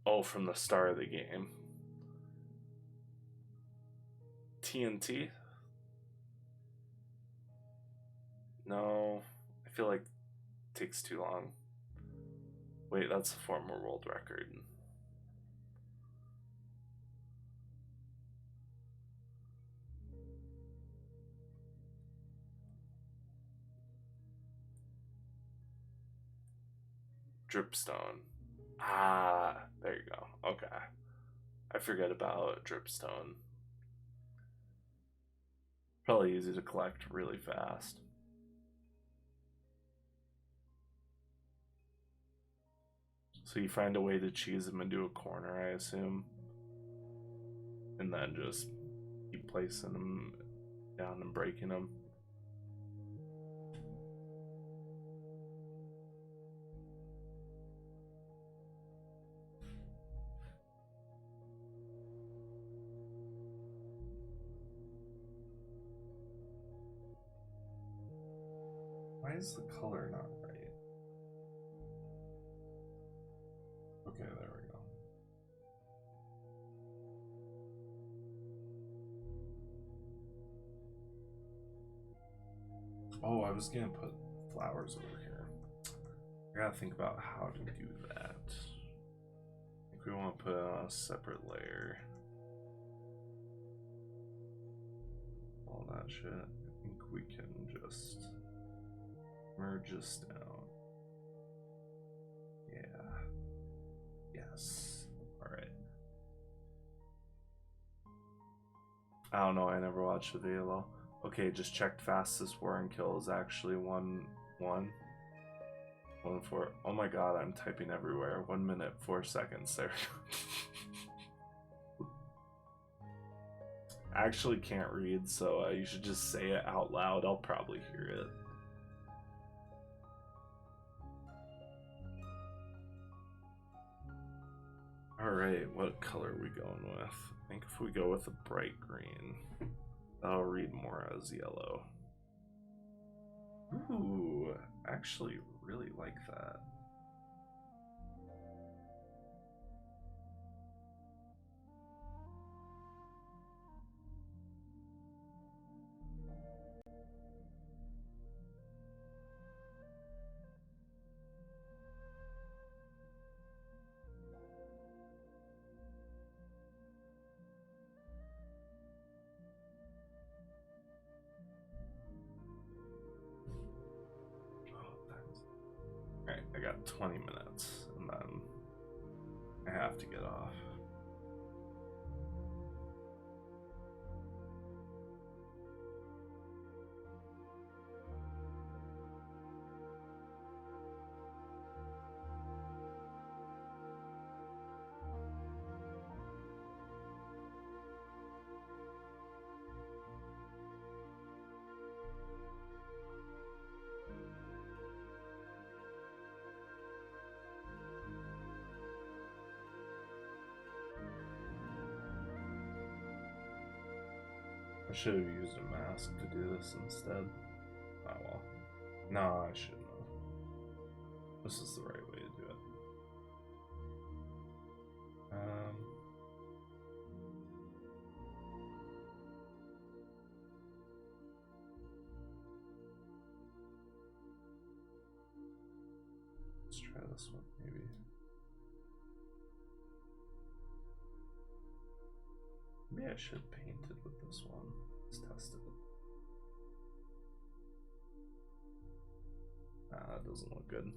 Oh, from the start of the game. TNT? No, I feel like it takes too long. Wait, that's a former world record. Dripstone. Ah, there you go. Okay. I forget about Dripstone. Probably easy to collect really fast. So you find a way to cheese them into a corner, I assume. And then just keep placing them down and breaking them. Why is the color not right? Okay, there we go. Oh, I was gonna put flowers over here. I gotta think about how to do that. I think we want to put on a separate layer. All that shit. I think we can just merge this down. Yeah. Yes. Alright. I don't know, I never watched the video though. Okay, just checked fastest war and kill is actually 1-1. 1-4. Oh my god, I'm typing everywhere. 1 minute, 4 seconds. There. I actually can't read, so you should just say it out loud. I'll probably hear it. Alright, what color are we going with? I think if we go with a bright green, that'll read more as yellow. Ooh, I actually really like that. Alright, I got 20 minutes, and then I have to get off. I should have used a mask to do this instead. Oh well. No, I shouldn't have. This is the right way to do it. Let's try this one, maybe. Maybe I should paint it with this one. Let's test it. That doesn't look good.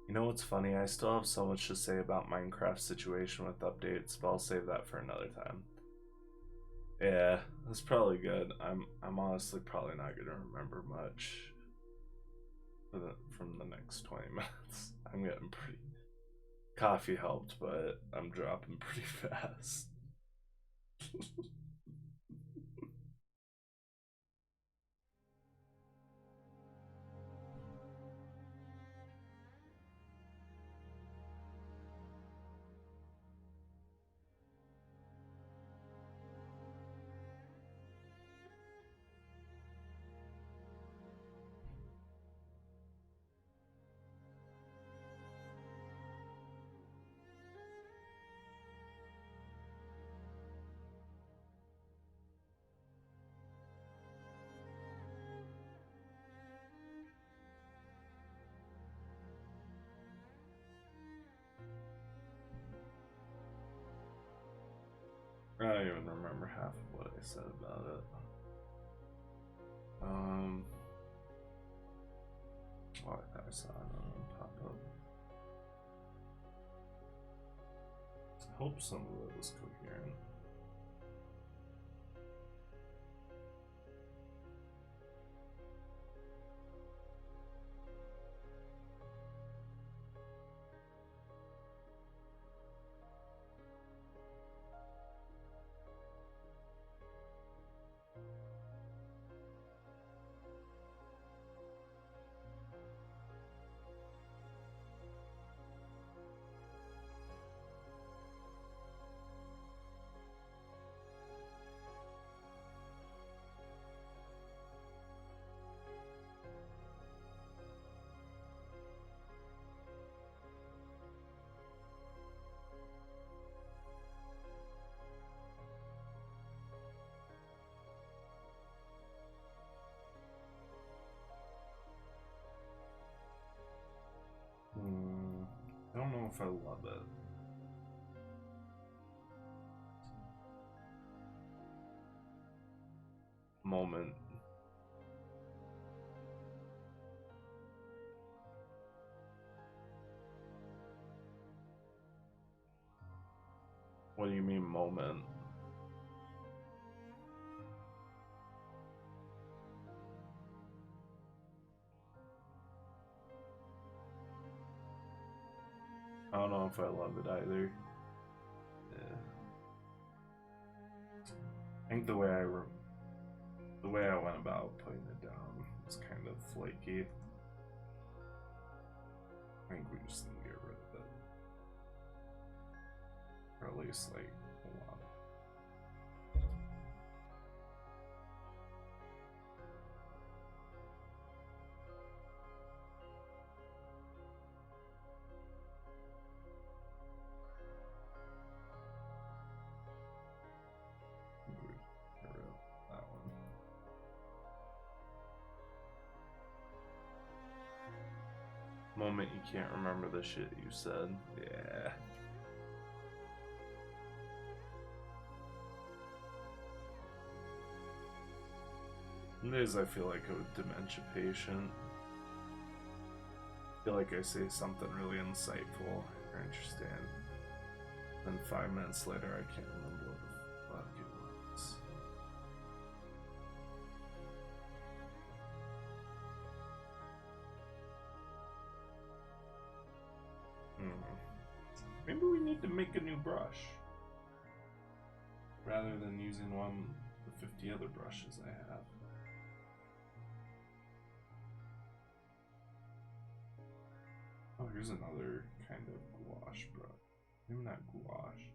You know what's funny? I still have so much to say about Minecraft's situation with updates, but I'll save that for another time. Yeah, that's probably good. I'm honestly probably not gonna remember much from the next 20 minutes. I'm getting pretty... Coffee helped, but I'm dropping pretty fast. I don't even remember half of what I said about it. Well, I saw it pop up. I hope some of it was coherent. I don't know if I love it. Moment. What do you mean, moment? I don't know if I love it either. Yeah. I think the way I went about putting it down was kind of flaky. I think we just need to get rid of it, or at least like a lot. Moment you can't remember the shit you said. Yeah. Some days I feel like a dementia patient. feel like I say something really insightful or interesting, then 5 minutes later I can't remember what the fuck it was. Maybe we need to make a new brush rather than using the 50 other brushes I have. Oh, here's another kind of gouache brush. Maybe not gouache.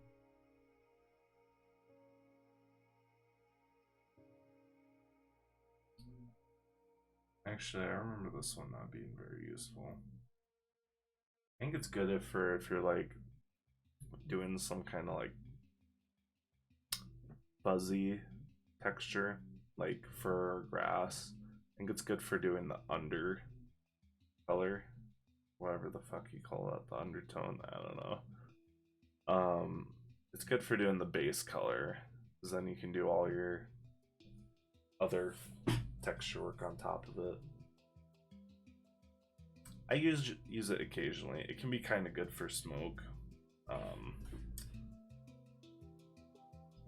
Actually, I remember this one not being very useful. I think it's good if you're like doing some kind of like fuzzy texture, like for grass. I think it's good for doing the under color, whatever the fuck you call that, the undertone. I don't know. It's good for doing the base color, because then you can do all your other texture work on top of it. I use it occasionally. It can be kind of good for smoke.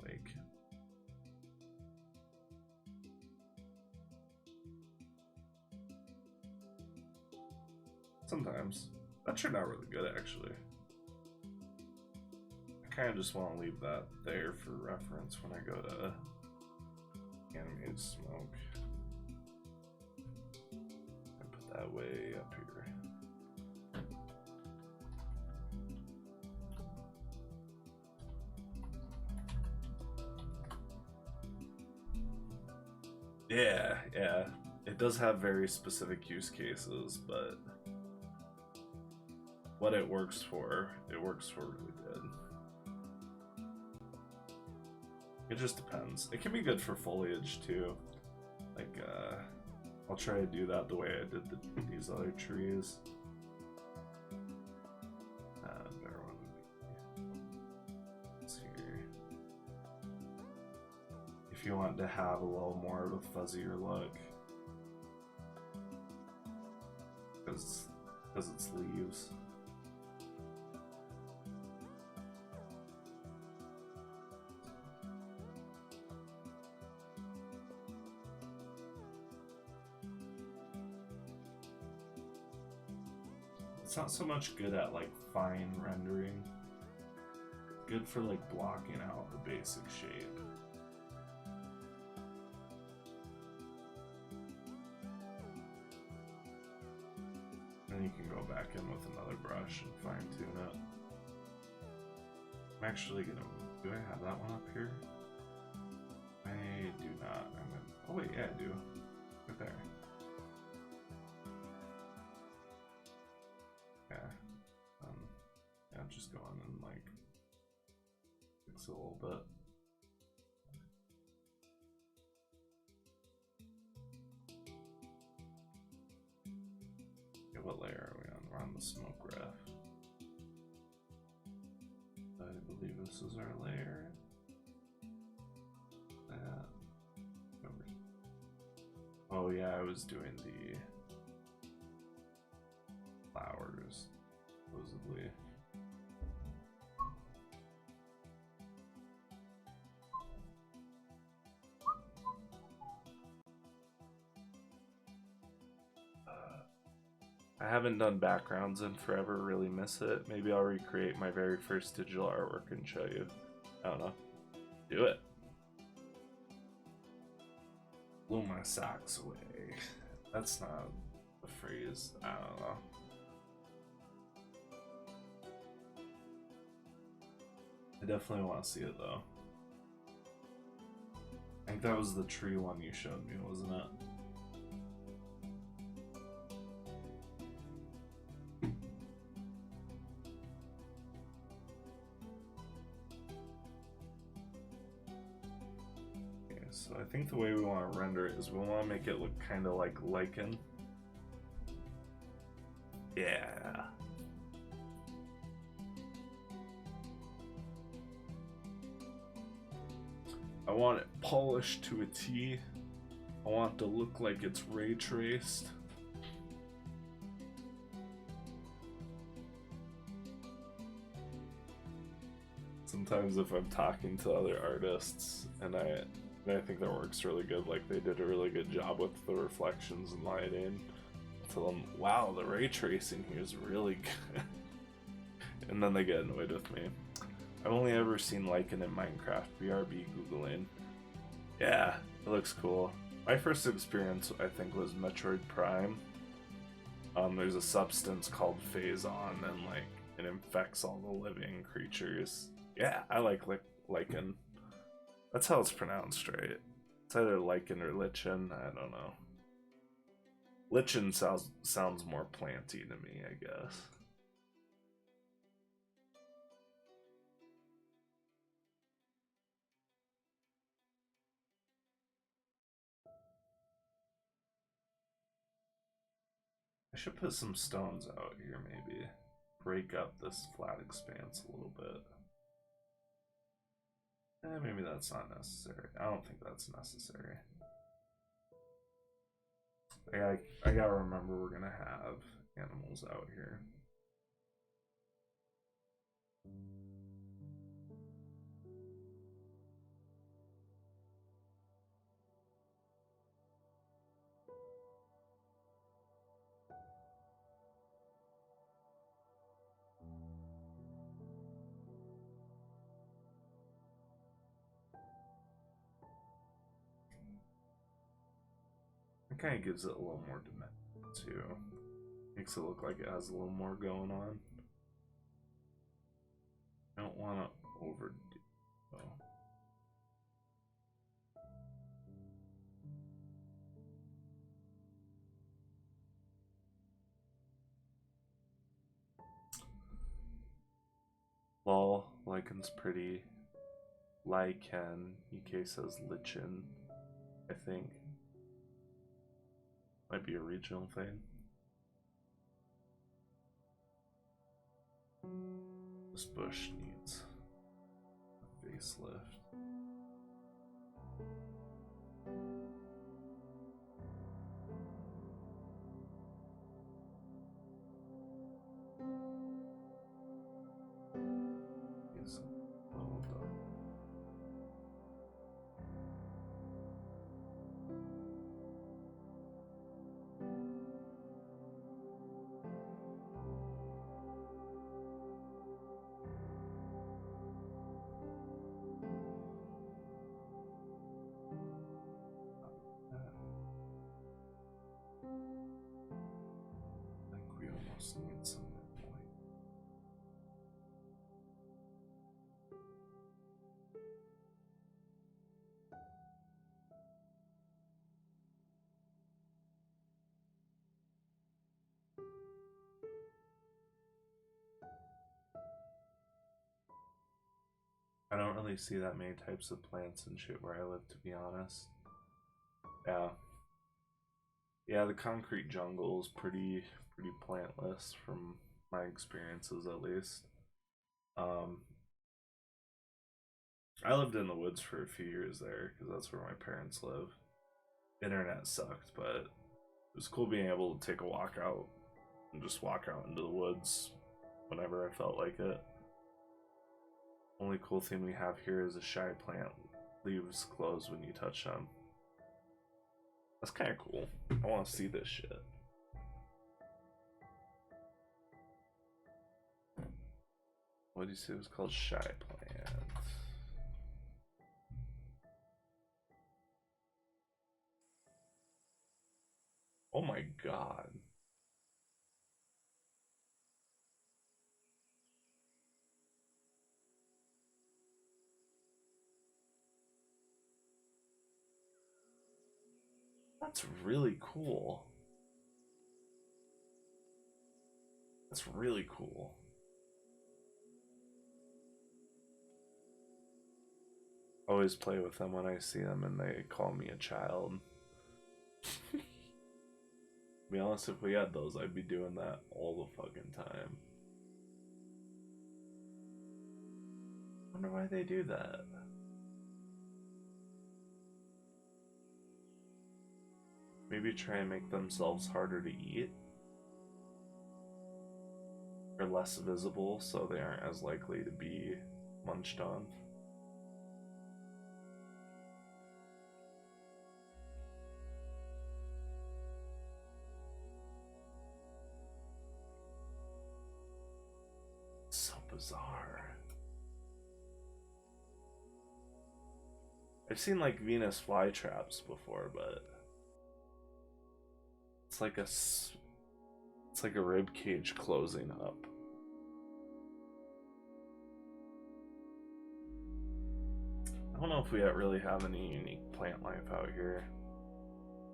Like sometimes that turned out really good actually. I kind of just want to leave that there for reference when I go to animated smoke. I put that way up here. Yeah, it does have very specific use cases, but what it works for really good. It just depends. It can be good for foliage too. Like, I'll try to do that the way I did these other trees. Better one. Let's see here. If you want to have a little more of a fuzzier look, because it's leaves. It's not so much good at like fine rendering. Good for like blocking out the basic shape. Then you can go back in with another brush and fine tune it. I'm actually gonna, do I have that one up here? I do not. Oh wait, yeah I do. Right there. Yeah, just go on and like fix it a little bit. Okay, what layer are we on? We're on the smoke graph. I believe this is our layer. Oh yeah, I was doing the flowers, supposedly. I haven't done backgrounds in forever, really miss it. Maybe I'll recreate my very first digital artwork and show you. I don't know. Do it. Blew my socks away. That's not a phrase. I don't know. I definitely want to see it though. I think that was the tree one you showed me, wasn't it? So I think the way we want to render it is we want to make it look kind of like lichen. Yeah. I want it polished to a T. I want it to look like it's ray traced. sometimes if I'm talking to other artists and I think their work's really good, like they did a really good job with the reflections and lighting. I tell them, wow, the ray tracing here is really good. And then they get annoyed with me. I've only ever seen Lycan in Minecraft. BRB Googling. Yeah, it looks cool. My first experience, I think, was Metroid Prime. There's a substance called Phazon, and like it infects all the living creatures. Yeah, I like Lycan. That's how it's pronounced, right? It's either Lycan or Lichen. I don't know. Lichen sounds more planty to me, I guess. I should put some stones out here, maybe. Break up this flat expanse a little bit. Maybe that's not necessary. I don't think that's necessary. I gotta remember we're gonna have animals out here. It kind of gives it a little more dimension too. Makes it look like it has a little more going on. I don't want to overdo it though. Lol, Lycan's pretty. Lycan, EK says Lichen, I think. Might be a regional thing. This bush needs a facelift. Yes, leveled up. I think we almost need some more light. I don't really see that many types of plants and shit where I live, to be honest. Yeah. Yeah, the concrete jungle is pretty plantless from my experiences, at least. I lived in the woods for a few years there because that's where my parents live. Internet sucked, but it was cool being able to take a walk out and just walk out into the woods whenever I felt like it. Only cool thing we have here is a shy plant. Leaves close when you touch them. That's kind of cool. I want to see this shit. What do you say it was called? Shy plant. Oh my god. That's really cool. That's really cool. Always play with them when I see them and they call me a child. To be honest, if we had those, I'd be doing that all the fucking time. I wonder why they do that. Maybe try and make themselves harder to eat. Or less visible so they aren't as likely to be munched on. So bizarre. I've seen like Venus flytraps before, but it's like a rib cage closing up. I don't know if we really have any unique plant life out here.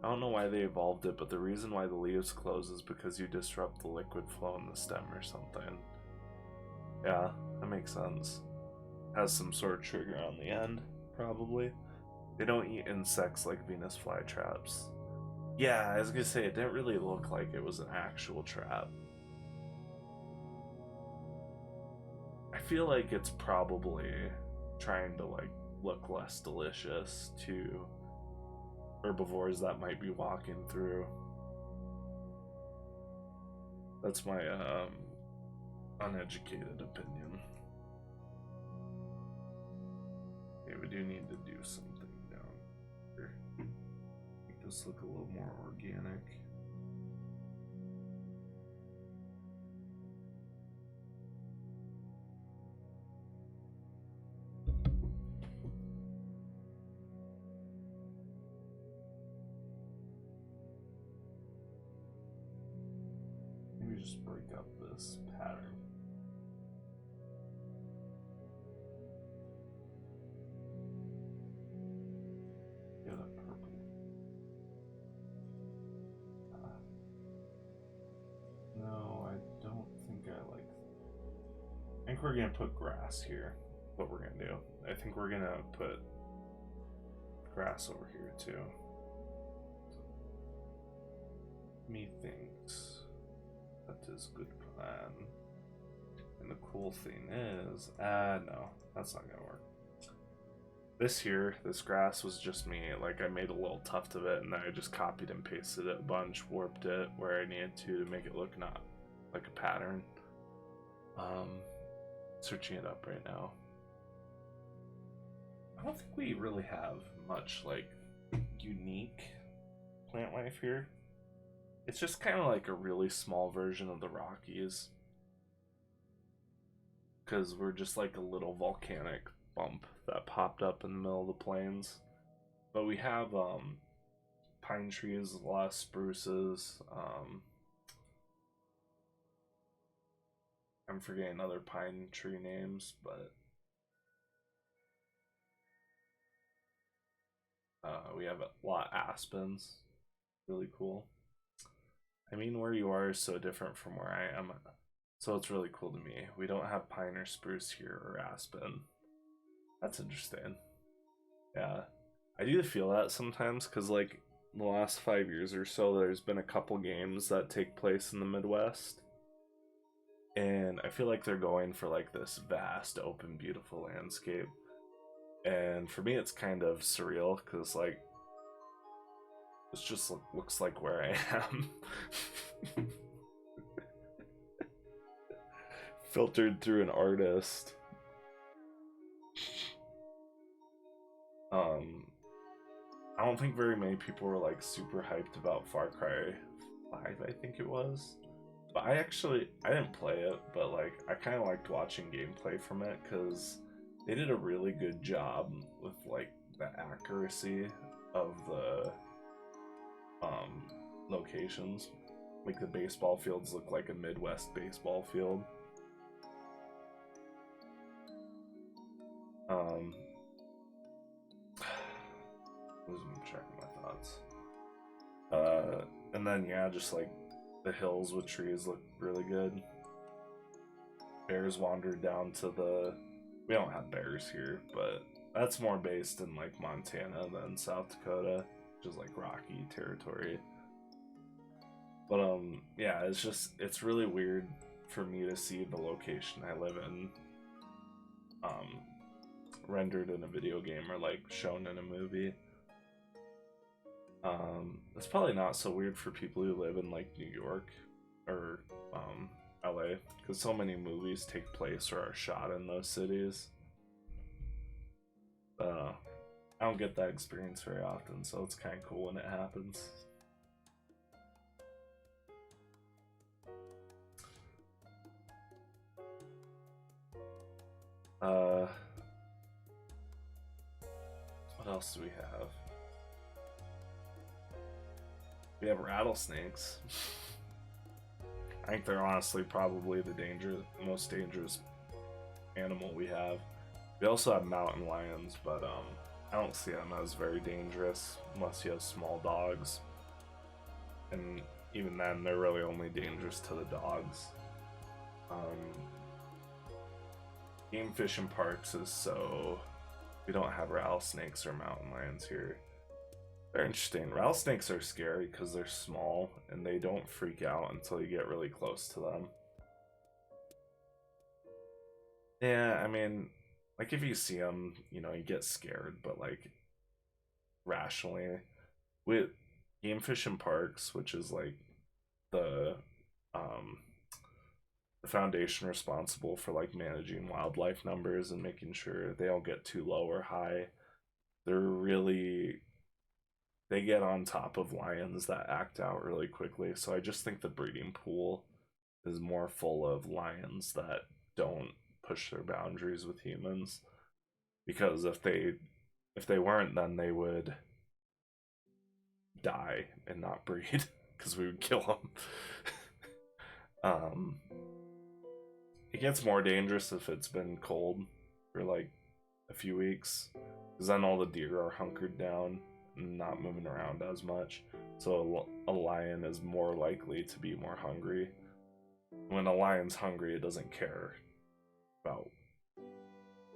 I don't know why they evolved it, but the reason why the leaves close is because you disrupt the liquid flow in the stem or something. Yeah, that makes sense. Has some sort of trigger on the end, probably. They don't eat insects like Venus flytraps. Yeah, I was gonna say, it didn't really look like it was an actual trap. I feel like it's probably trying to like look less delicious to herbivores that might be walking through. That's my uneducated opinion. Okay, we do need to do something down here. Make this look a little more organic. Maybe just break up this pattern. Get a purple. No, I don't think I like. I think we're gonna put grass here. What we're gonna do? I think we're gonna put grass over here too. Methinks that is good plan. And the cool thing is, no, that's not gonna work. This here, this grass was just me. Like, I made a little tuft of it, and then I just copied and pasted it a bunch, warped it where I needed to make it look not like a pattern. Searching it up right now. I don't think we really have much like unique plant life here. It's just kind of like a really small version of the Rockies, because we're just like a little volcanic bump that popped up in the middle of the plains. But we have pine trees, a lot of spruces. I'm forgetting other pine tree names, but we have a lot of aspens. Really cool. I mean, where you are is so different from where I am, so it's really cool to me. We don't have pine or spruce here or aspen. That's interesting. Yeah, I do feel that sometimes, because like the last 5 years or so, there's been a couple games that take place in the Midwest, and I feel like they're going for like this vast, open, beautiful landscape. And for me, it's kind of surreal, because like this just looks like where I am. Filtered through an artist. I don't think very many people were like super hyped about Far Cry 5, I think it was. But I didn't play it, but like I kind of liked watching gameplay from it, because they did a really good job with like the accuracy of the locations. Like the baseball fields look like a Midwest baseball field. Losing track of my thoughts. And then yeah, just like the hills with trees look really good. Bears wandered down to the. We don't have bears here, but that's more based in like Montana than South Dakota, which is like rocky territory. But yeah, it's really weird for me to see the location I live in rendered in a video game or like shown in a movie. It's probably not so weird for people who live in like New York or LA, because so many movies take place or are shot in those cities. I don't get that experience very often, so it's kind of cool when it happens. What else do we have? We have rattlesnakes. I think they're honestly probably the most dangerous animal we have. We also have mountain lions, but I don't see them as very dangerous unless you have small dogs. And even then, they're really only dangerous to the dogs. Game fish in parks is so... We don't have rattlesnakes or mountain lions here. They're interesting. Rattlesnakes are scary because they're small and they don't freak out until you get really close to them. Yeah, I mean, like if you see them, you know, you get scared, but like rationally, with game fish in parks, which is like the foundation responsible for like managing wildlife numbers and making sure they don't get too low or high, they get on top of lions that act out really quickly. So I just think the breeding pool is more full of lions that don't push their boundaries with humans, because if they weren't, then they would die and not breed because we would kill them. It gets more dangerous if it's been cold for like a few weeks, because then all the deer are hunkered down and not moving around as much, so a lion is more likely to be more hungry. When a lion's hungry, it doesn't care about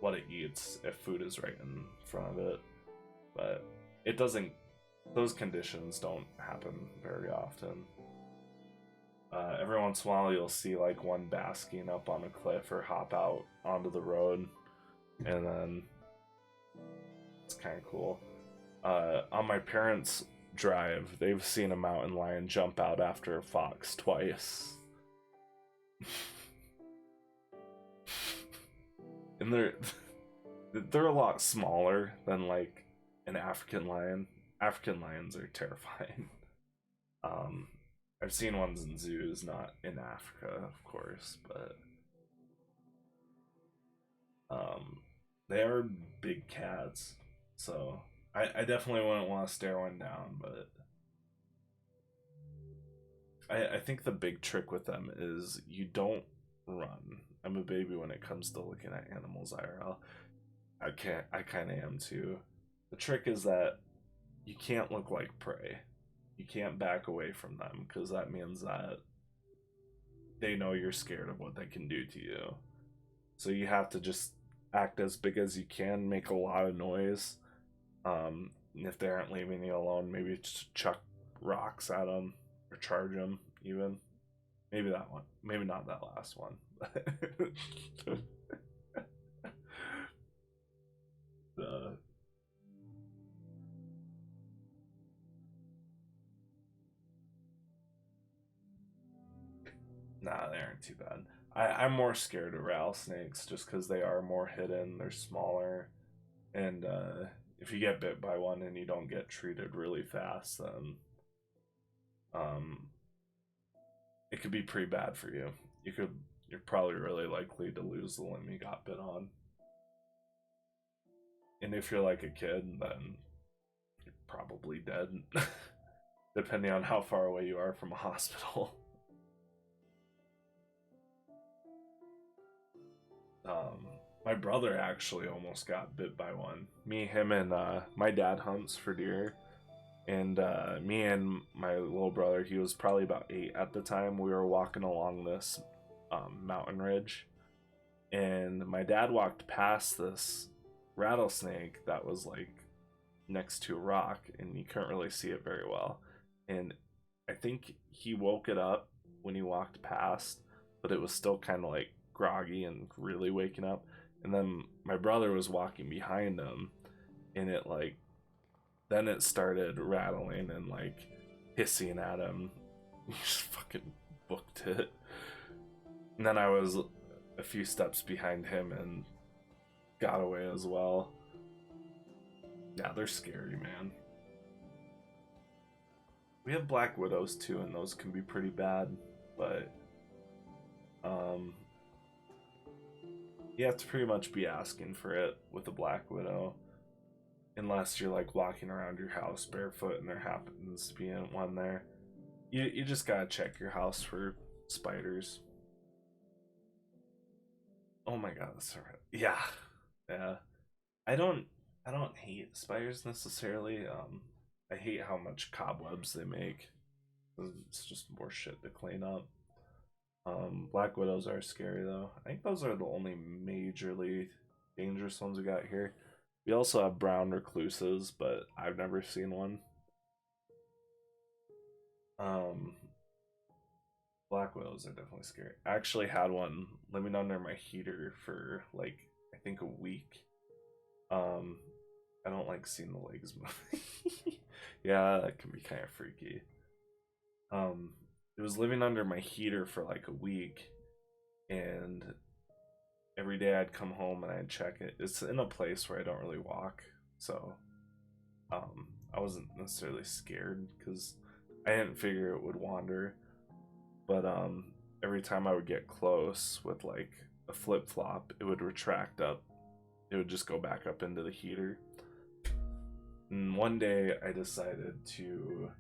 what it eats if food is right in front of it, but it doesn't, those conditions don't happen very often. Every once in a while you'll see like one basking up on a cliff or hop out onto the road, and then it's kind of cool. On my parents' drive, they've seen a mountain lion jump out after a fox twice. And they're a lot smaller than like an African lion. African lions are terrifying. I've seen ones in zoos, not in Africa, of course, but they are big cats, so I definitely wouldn't want to stare one down, but I think the big trick with them is you don't run. I'm a baby when it comes to looking at animals IRL. I kind of am too. The trick is that you can't look like prey. You can't back away from them, because that means that they know you're scared of what they can do to you. So you have to just act as big as you can, make a lot of noise. If they aren't leaving you alone, maybe just chuck rocks at them or charge them even. Maybe that one. Maybe not that last one. Nah, they aren't too bad. I'm more scared of rattlesnakes just because they are more hidden, they're smaller, and if you get bit by one and you don't get treated really fast, then it could be pretty bad for you. You're probably really likely to lose the limb you got bit on. And if you're like a kid, then you're probably dead, depending on how far away you are from a hospital. My brother actually almost got bit by one. Him, and my dad hunts for deer, and me and my little brother, he was probably about 8 at the time, we were walking along this mountain ridge, and my dad walked past this rattlesnake that was like next to a rock, and you couldn't really see it very well, and I think he woke it up when he walked past, but it was still kind of like groggy and really waking up. And then my brother was walking behind him, and then it started rattling and like hissing at him. He just fucking booked it. And then I was a few steps behind him and got away as well. Yeah, they're scary, man. We have Black Widows too, and those can be pretty bad, but you have to pretty much be asking for it with a Black Widow. Unless you're like walking around your house barefoot and there happens to be one there. You just gotta check your house for spiders. Oh my god, that's alright. Yeah. Yeah. I don't hate spiders necessarily. I hate how much cobwebs they make. It's just more shit to clean up. Black Widows are scary though. I think those are the only majorly dangerous ones we got here. We also have brown recluses, but I've never seen one. Black Widows are definitely scary. I actually had one living under my heater for like I think a week. I don't like seeing the legs moving. Yeah, that can be kind of freaky. It was living under my heater for like a week, and every day I'd come home and I'd check it. It's in a place where I don't really walk, so I wasn't necessarily scared because I didn't figure it would wander. But every time I would get close with like a flip-flop, it would retract up. It would just go back up into the heater. And one day I decided to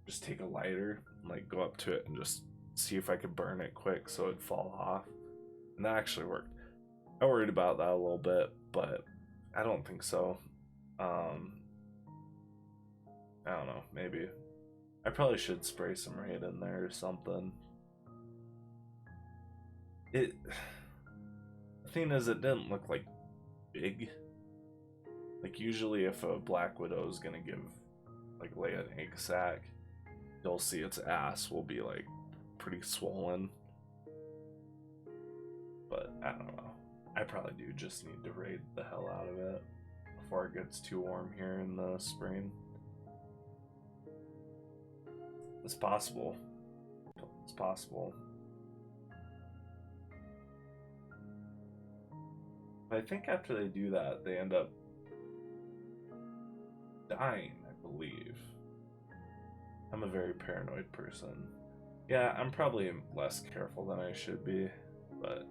just take a lighter and like go up to it and just see if I could burn it quick so it'd fall off. And that actually worked. I worried about that a little bit, but I don't think so. I don't know, maybe. I probably should spray some Raid in there or something. The thing is, it didn't look like big. Like usually if a Black Widow is gonna lay an egg sack, you'll see its ass will be like pretty swollen. But I don't know. I probably do just need to raid the hell out of it before it gets too warm here in the spring. It's possible. It's possible. But I think after they do that, they end up dying, I believe. I'm a very paranoid person. Yeah, I'm probably less careful than I should be, but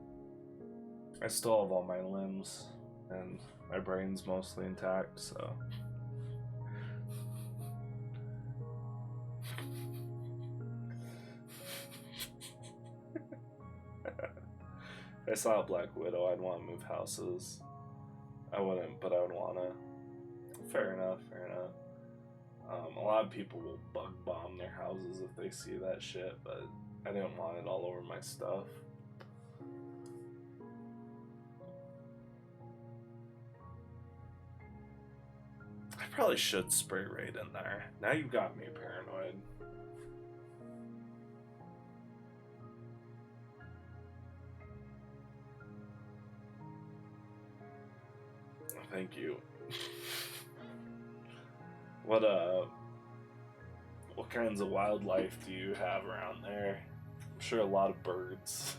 I still have all my limbs, and my brain's mostly intact, so... If I saw a Black Widow, I'd want to move houses. I wouldn't, but I would want to. Fair enough, fair enough. A lot of people will bug bomb their houses if they see that shit, but I didn't want it all over my stuff. I probably should spray Raid in there. Now you've got me paranoid. Thank you. What kinds of wildlife do you have around there? I'm sure a lot of birds.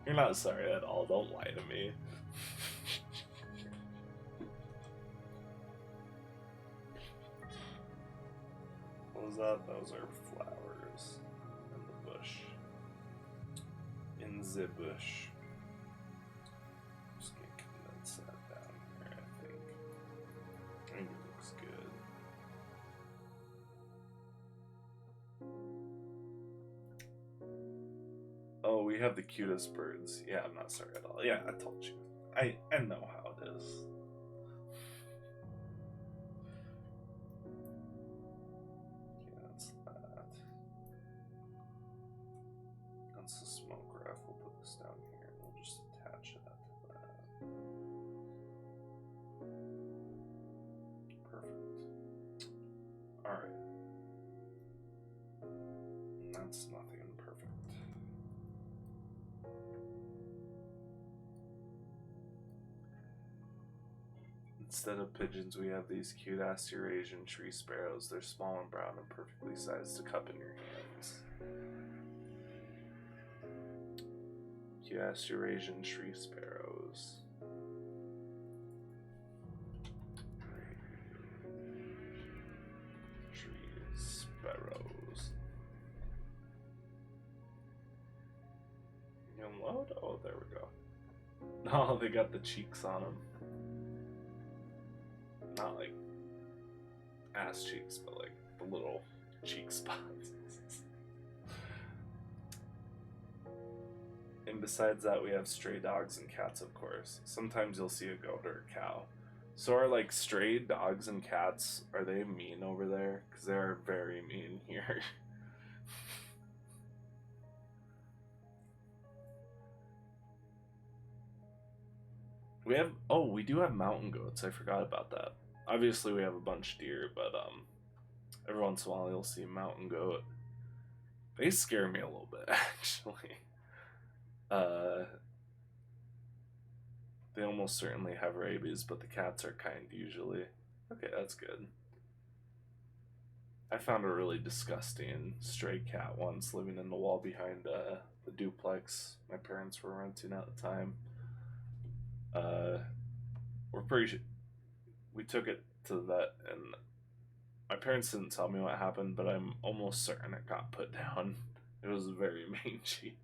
You're not sorry at all, don't lie to me. What was that? Those are flowers in the bush. In the bush. Just gonna condense that down here, I think. I think it looks good. Oh, we have the cutest birds. Yeah, I'm not sorry at all. Yeah, I told you. I know how it is. Yeah, that's that. That's the smoke ref. We'll put this down here and we'll just attach that to that. Perfect. Alright. That's nothing perfect. Instead of pigeons, we have these cute-ass Eurasian tree sparrows. They're small and brown and perfectly sized to cup in your hands. Cute-ass Eurasian tree sparrows. sparrows. Unload? Oh, there we go. Oh, they got the cheeks on them. Not like ass cheeks, but like the little cheek spots. And besides that, we have stray dogs and cats, of course. Sometimes you'll see a goat or a cow. So are like stray dogs and cats, are they mean over there? Because they're very mean here. We do have mountain goats. I forgot about that. Obviously we have a bunch of deer, but every once in a while you'll see a mountain goat. They scare me a little bit, actually. They almost certainly have rabies, but the cats are kind usually. Okay, that's good. I found a really disgusting stray cat once living in the wall behind the duplex my parents were renting at the time. We're pretty sure we took it to the vet, and my parents didn't tell me what happened, but I'm almost certain it got put down. It was very mangy.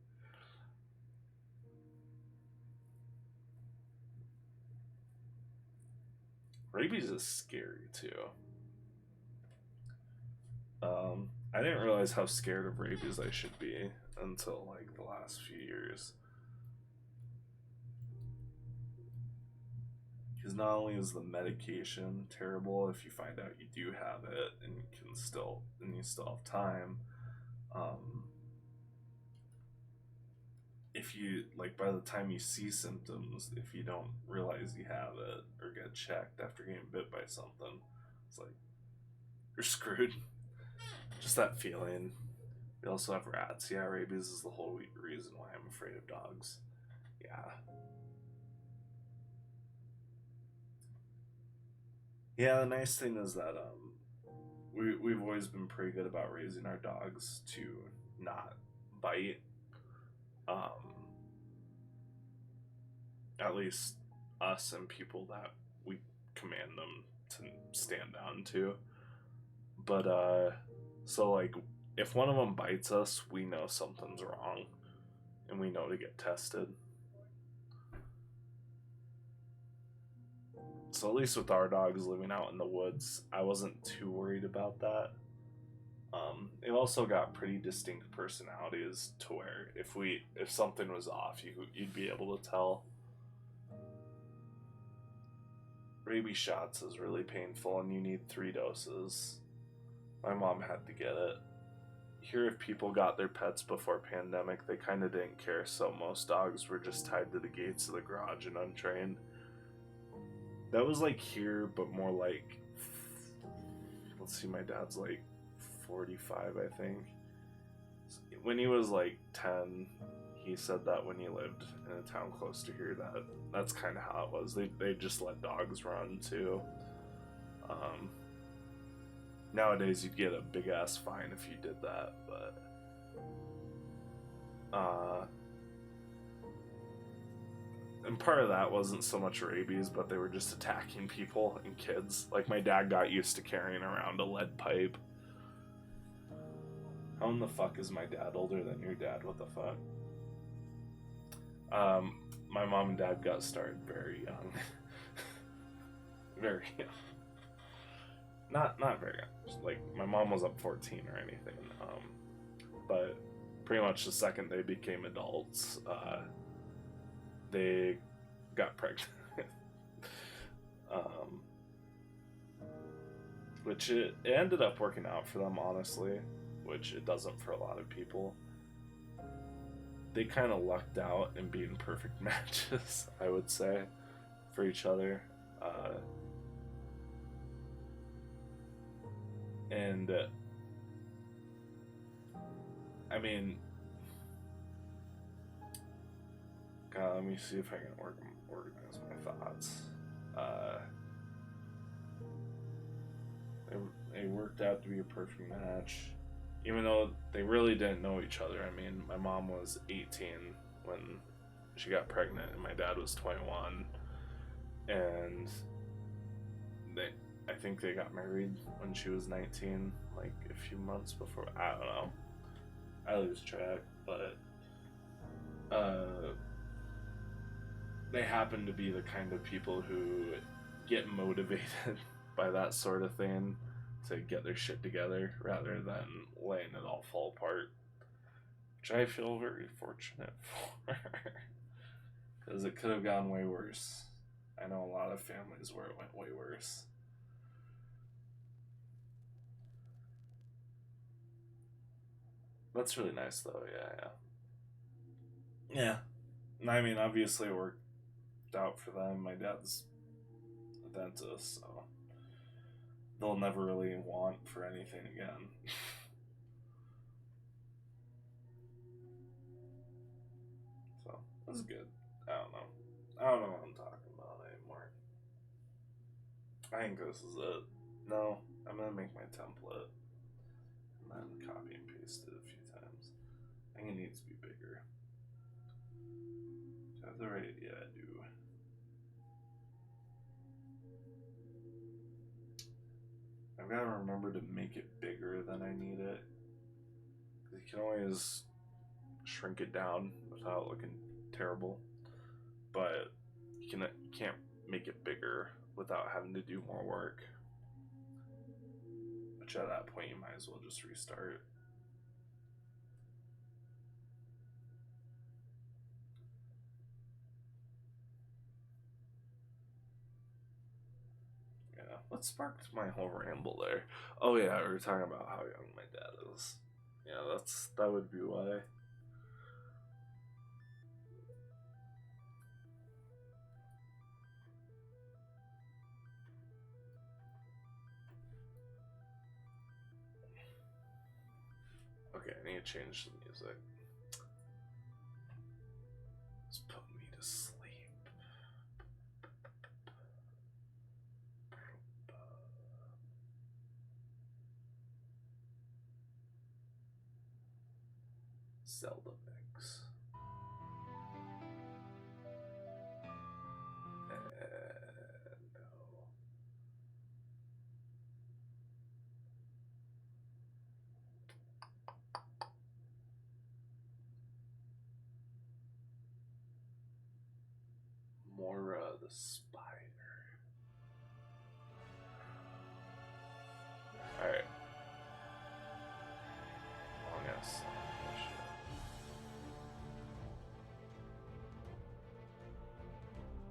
Rabies is scary too. I didn't realize how scared of rabies I should be until like the last few years. Because not only is the medication terrible if you find out you do have it and you still have time, if you like by the time you see symptoms, if you don't realize you have it or get checked after getting bit by something, it's like you're screwed. Just that feeling. We also have rats. Yeah, rabies is the whole reason why I'm afraid of dogs. Yeah. Yeah, the nice thing is that we've always been pretty good about raising our dogs to not bite. At least us and people that we command them to stand down to. But so like if one of them bites us, we know something's wrong and we know to get tested. So at least with our dogs living out in the woods, I wasn't too worried about that. They've also got pretty distinct personalities to where if something was off, you'd be able to tell. Rabies shots is really painful and you need 3 doses. My mom had to get it. Here, if people got their pets before pandemic, they kind of didn't care, so most dogs were just tied to the gates of the garage and untrained. That was like here, but more like, let's see, my dad's like 45, I think. When he was like 10, he said that when he lived in a town close to here, that's kind of how it was. They just let dogs run too. Nowadays you'd get a big ass fine if you did that, but and part of that wasn't so much rabies, but they were just attacking people and kids. Like my dad got used to carrying around a lead pipe. How in the fuck is my dad older than your dad? What the fuck? My mom and dad got started very young. Very young. Not very young. Like my mom was up 14 or anything. But pretty much the second they became adults, they got pregnant. Which it ended up working out for them, honestly, which it doesn't for a lot of people. They kind of lucked out in being perfect matches, I would say, for each other. And I mean, God, let me see if I can organize my thoughts. They worked out to be a perfect match, even though they really didn't know each other. I mean, my mom was 18 when she got pregnant, and my dad was 21, and I think they got married when she was 19, like a few months before. I don't know. I lose track, but they happen to be the kind of people who get motivated by that sort of thing to get their shit together rather than letting it all fall apart. Which I feel very fortunate for. Because it could have gone way worse. I know a lot of families where it went way worse. That's really nice though, yeah. Yeah. I mean, obviously it worked out for them. My dad's a dentist, so they'll never really want for anything again. So, that's good. I don't know what I'm talking about anymore. I think this is it. No, I'm gonna make my template and then copy and paste it a few times. I think it needs to be bigger. Do I have the right? Yeah, I do. I've got to remember to make it bigger than I need it. You can always shrink it down without looking terrible, but you can't make it bigger without having to do more work. Which at that point you might as well just restart. Yeah, what sparked my whole ramble there? Oh yeah, we were talking about how young my dad is. Yeah, that would be why. Okay, I need to change the music. It's putting me to sleep. Zelda mix. No. Mora the spider. Alright. Long ass song. Oh, shit.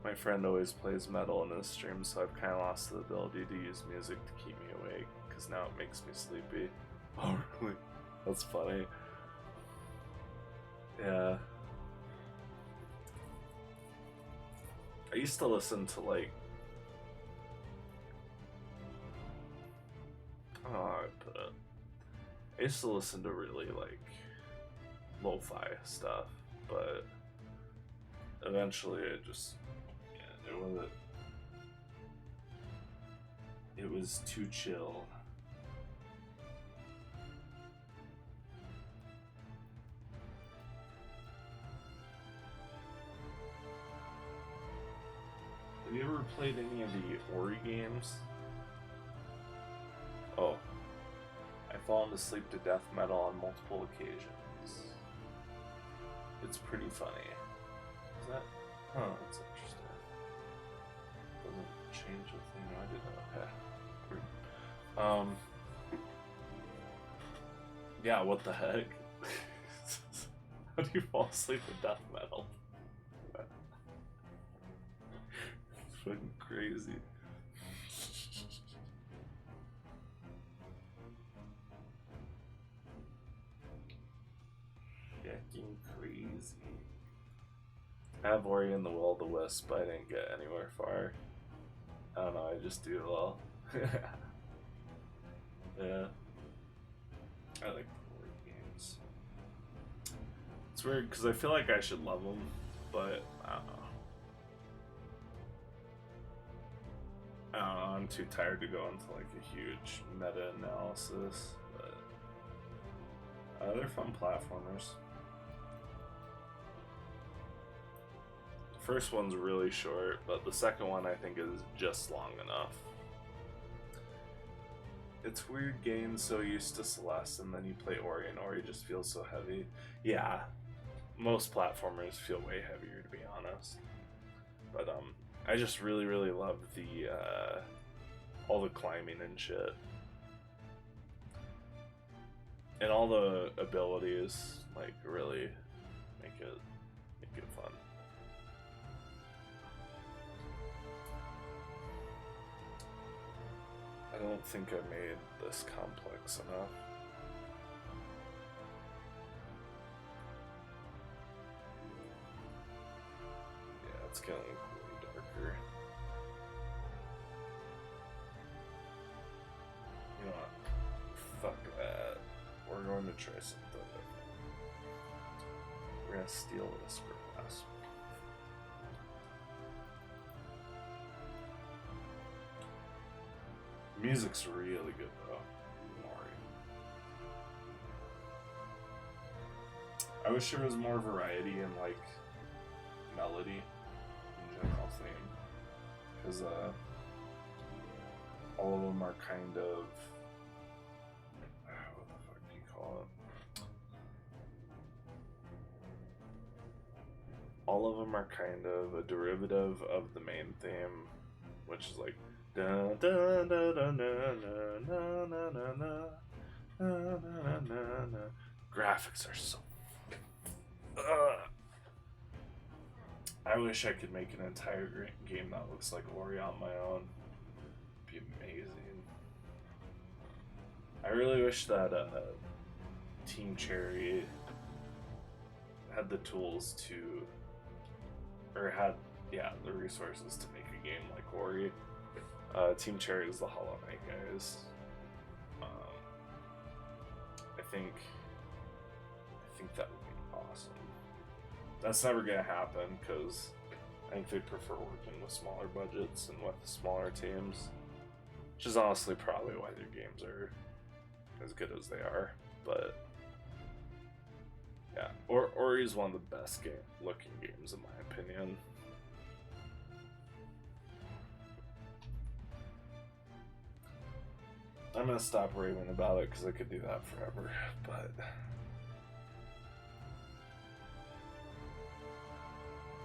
My friend always plays metal in his streams, so I've kind of lost the ability to use music to keep me awake, because now it makes me sleepy. Oh, really? That's funny. Yeah. I used to listen to, like, I don't know how I put it. I used to listen to really, like, lo-fi stuff, but eventually it just, it was too chill. Have you ever played any of the Ori games? Oh. I've fallen asleep to death metal on multiple occasions. It's pretty funny. Is that? Oh, that's interesting. Doesn't change the thing I did. Okay. Yeah, what the heck? How do you fall asleep to death metal? It's fucking crazy. Fucking crazy. I have Ori and the Will of the Wisp, but I didn't get anywhere far. I don't know, I just do well. Yeah. I like Ori games. It's weird because I feel like I should love them, but I don't know. I'm too tired to go into like a huge meta-analysis, but they're fun platformers. The first one's really short, but the second one I think is just long enough. it's weird getting so used to Celeste and then you play Ori and Ori just feels so heavy. Yeah, most platformers feel way heavier, to be honest. But I just really love the all the climbing and shit. And all the abilities like really make it fun. I don't think I made this complex enough. Yeah, it's getting way darker. You know what? Fuck that. We're going to try something different. We're gonna steal this grass. Music's really good though. Mori. I wish there was more variety in like melody in general theme, because all of them are kind of what the fuck do you call it? All of them are kind of a derivative of the main theme, which is like da da da da na na na na na na na na na na. Graphics are so. I wish I could make an entire game that looks like Ori on my own. It'd be amazing. I really wish that Team Cherry had the tools to, or had the resources to make a game like Ori. Team Cherry is the Hollow Knight guys. I think that would be awesome. That's never gonna happen because I think they prefer working with smaller budgets and with smaller teams, which is honestly probably why their games are as good as they are. But yeah, Ori is one of the best looking games in my opinion. I'm gonna stop raving about it because I could do that forever, but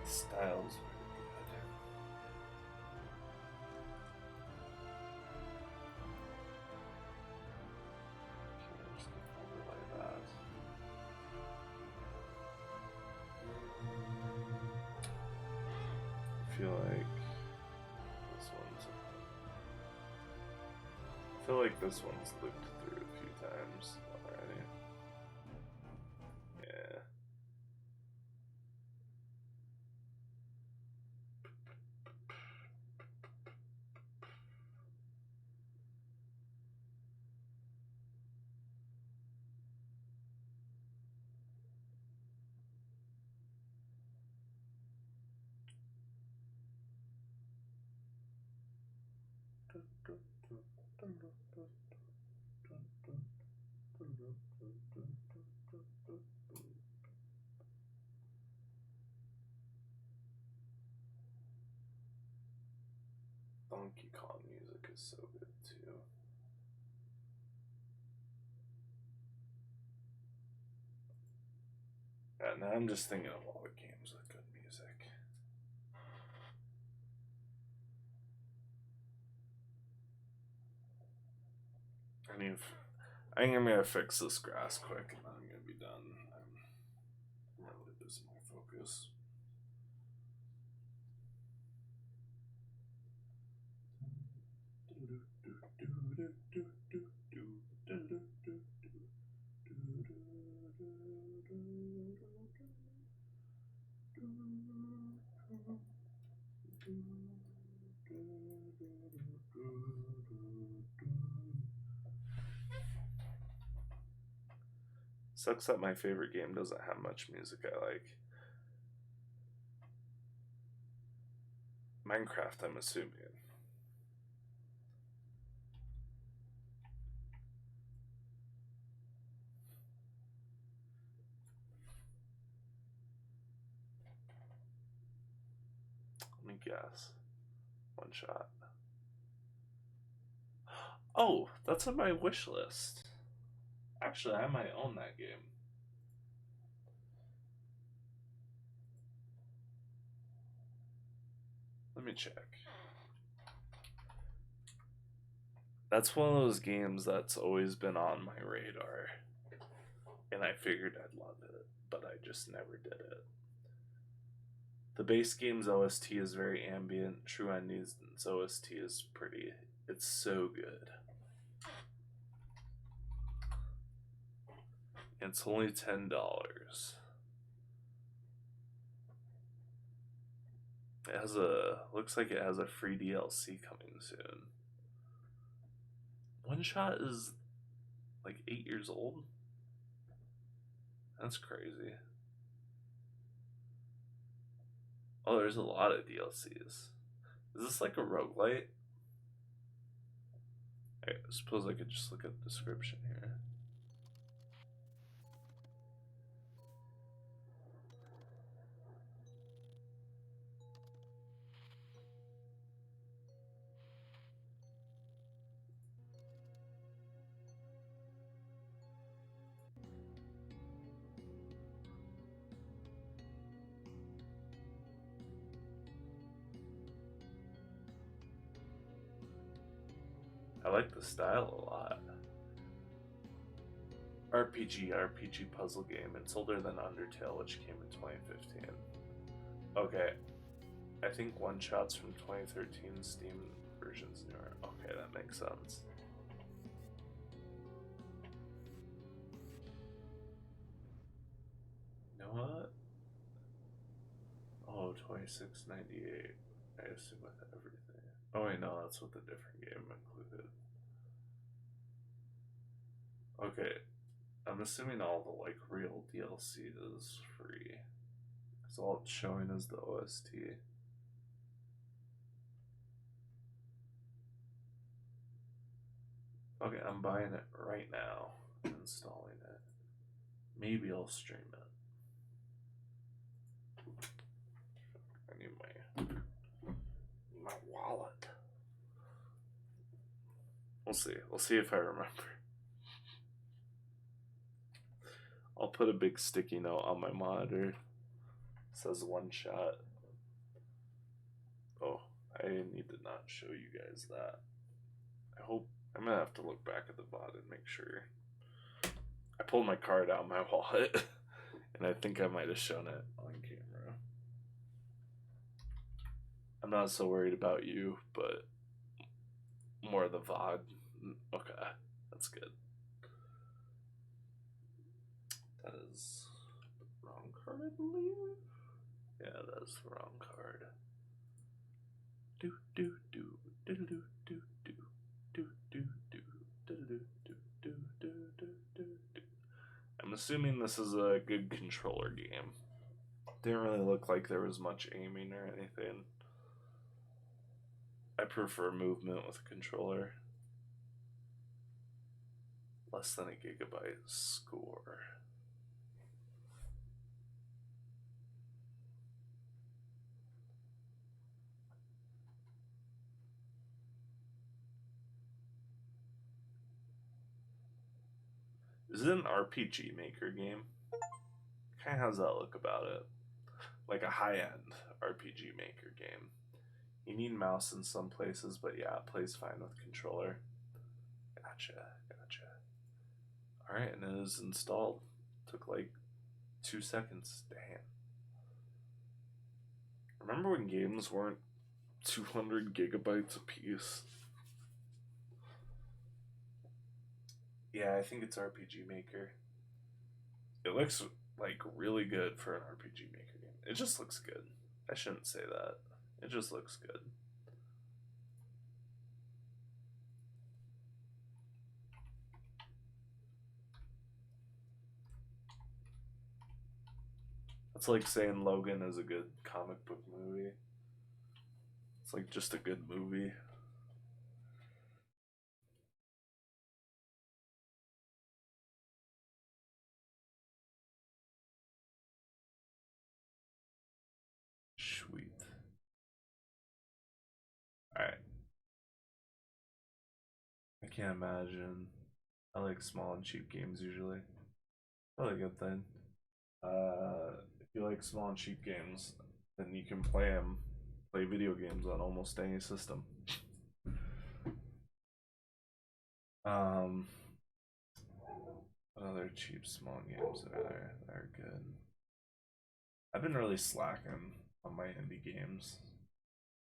the style's very good. Okay, I'm just gonna overlay that. I feel like this one's looped through a few times already. Yeah. Donkey Kong music is so good too. Yeah, now I'm just thinking of all the games with good music. I think I'm gonna fix this grass quick and then I'm gonna be done. I'm really losing my focus. Sucks that my favorite game doesn't have much music I like. Minecraft, I'm assuming. Let me guess. One shot. Oh, that's on my wish list. Actually, I might own that game. Let me check. That's one of those games that's always been on my radar. And I figured I'd love it, but I just never did it. The base game's OST is very ambient. True Ending's OST is pretty. It's so good. It's only $10. It has looks like it has a free DLC coming soon. One Shot is like 8 years old. That's crazy. Oh, there's a lot of DLCs. Is this like a roguelite? I suppose I could just look at the description here. I like the style a lot. RPG puzzle game. It's older than Undertale, which came in 2015. Okay, I think One Shot's from 2013. Steam version's newer. Okay, that makes sense. You know what? Oh, 26.98. I assume with everything. Oh wait, no, that's with a different game included. Okay, I'm assuming all the like real DLC is free. Cause all it's showing is the OST. Okay, I'm buying it right now, installing it. Maybe I'll stream it. I need my wallet. We'll see. We'll see if I remember. I'll put a big sticky note on my monitor. It says One Shot. Oh, I need to not show you guys that. I hope I'm gonna have to look back at the VOD and make sure. I pulled my card out of my wallet, and I think I might have shown it on camera. I'm not so worried about you, but more the VOD. Okay, that's good. That is the wrong card, I believe. Yeah, that is the wrong card. Do do do do do do do do do do do do do do do do do. I'm assuming this is a good controller game. Didn't really look like there was much aiming or anything. I prefer movement with a controller. Less than a gigabyte score. Is it an RPG Maker game? Kind of has that look about it. Like a high-end RPG Maker game. You need mouse in some places, but yeah, it plays fine with controller. Gotcha. Alright, and it is installed. Took like 2 seconds. Damn. Remember when games weren't 200 gigabytes a piece? Yeah, I think it's RPG Maker. It looks like really good for an RPG Maker game. It just looks good. I shouldn't say that. It just looks good. It's like saying Logan is a good comic book movie. It's like just a good movie. Sweet. Alright. can't imagine. I like small and cheap games usually. Probably a good thing. If you like small and cheap games, then you can play video games on almost any system. What other cheap small games are there that are good? I've been really slacking on my indie games.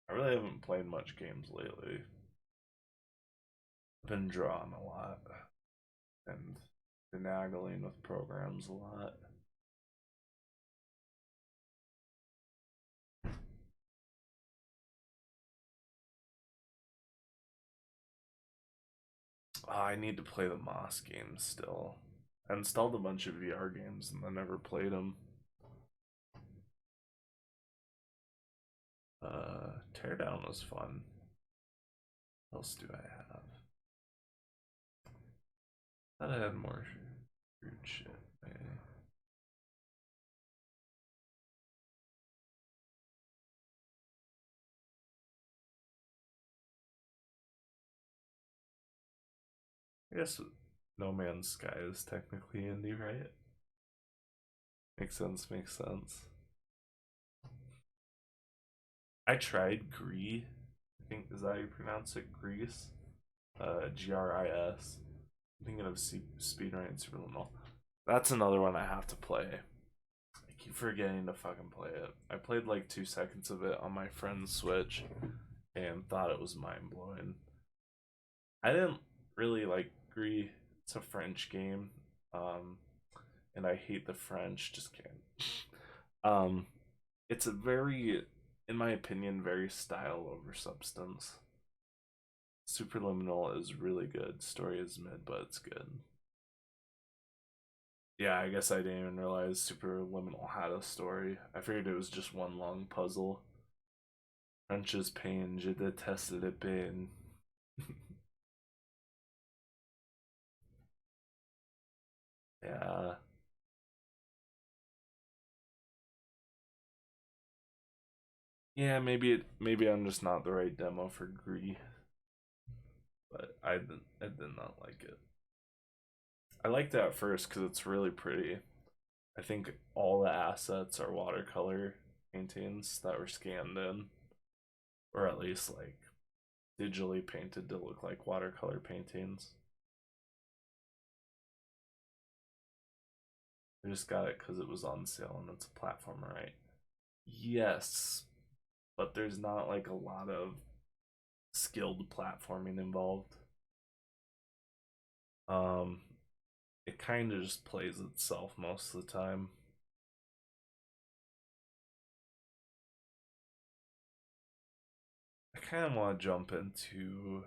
I really haven't played much games lately. I've been drawing a lot and finagling with programs a lot. Oh, I need to play the Moss games still. I installed a bunch of VR games and I never played them. Teardown was fun. What else do I have? I thought I had more weird shit, maybe. I guess No Man's Sky is technically indie, right? Makes sense, makes sense. I tried Gris. I think, is that how you pronounce it? Gris? Gris. I'm thinking of Speedrunning Superliminal. That's another one I have to play. I keep forgetting to fucking play it. I played like 2 seconds of it on my friend's Switch and thought it was mind blowing. I didn't really like Gris. It's a French game. And I hate the French, just kidding. It's a very, in my opinion, very style over substance. Superliminal is really good. Story is mid, but it's good. Yeah, I guess I didn't even realize Superliminal had a story. I figured it was just one long puzzle. French's pain, je déteste les peines. Yeah. Yeah, maybe I'm just not the right demo for Gris. But I did not like it. I liked it at first because it's really pretty. I think all the assets are watercolor paintings that were scanned in, or at least like digitally painted to look like watercolor paintings. I just got it because it was on sale and it's a platformer, right? Yes, but there's not like a lot of skilled platforming involved. It kind of just plays itself most of the time. I kind of want to jump into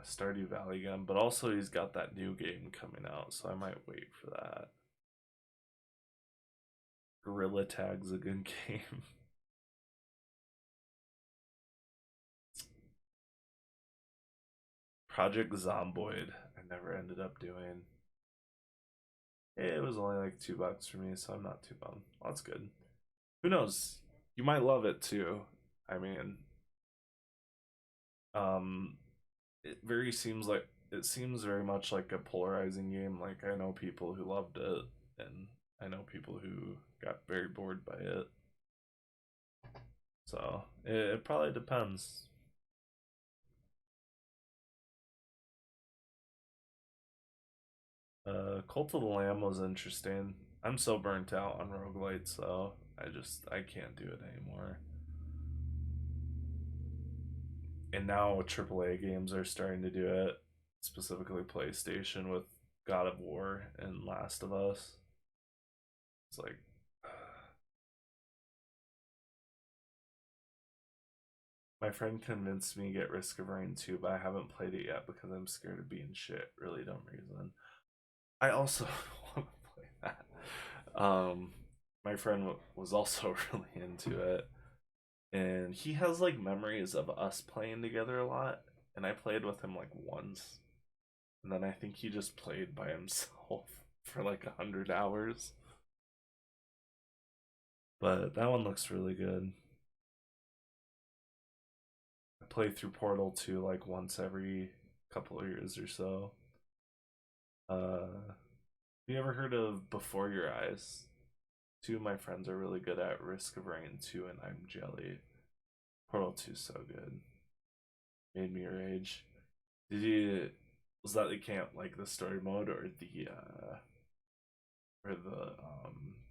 Stardew Valley again, but also he's got that new game coming out, so I might wait for that. Gorilla Tag's a good game. Project Zomboid, I never ended up doing. It was only like $2 for me, so I'm not too bummed. Well, that's good. Who knows? You might love it too. I mean, it seems very much like a polarizing game. Like I know people who loved it, and I know people who got very bored by it. So it probably depends. Cult of the Lamb was interesting. I'm so burnt out on roguelites, so I can't do it anymore. And now AAA games are starting to do it, specifically PlayStation with God of War and Last of Us. It's like my friend convinced me to get Risk of Rain 2, but I haven't played it yet because I'm scared of being shit. Really dumb reason. I also want to play that. My friend was also really into it, and he has like memories of us playing together a lot. And I played with him like once, and then I think he just played by himself for like 100 hours. But that one looks really good. play through Portal 2 like once every couple of years or so. Have you ever heard of Before Your Eyes? Two of my friends are really good at Risk of Rain 2 and I'm Jelly. Portal 2 is so good. Made me rage. Was that the camp like the story mode or the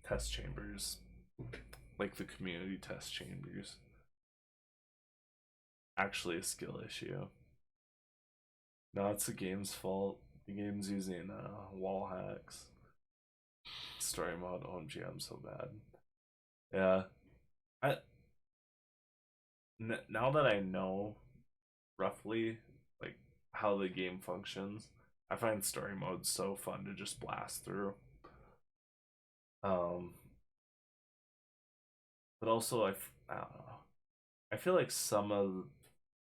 test chambers? Like the community test chambers. Actually a skill issue. No, it's the game's fault. The game's using wall hacks. Story mode, OMG, I'm so bad. Yeah. Now that I know roughly like how the game functions, I find story mode so fun to just blast through. But also I don't know. I feel like some of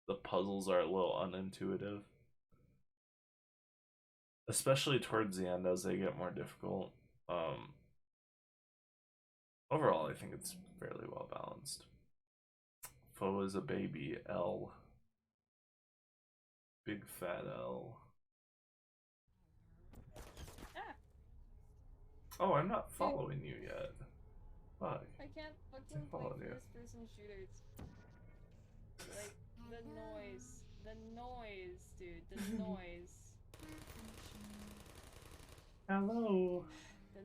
the puzzles are a little unintuitive, especially towards the end as they get more difficult. Overall, I think it's fairly well balanced. Foe is a baby L. Big fat L. Ah. Oh, I'm not following you yet. Fuck. I can't fucking play first-person shooters. Like, the noise, dude, the noise. Hello.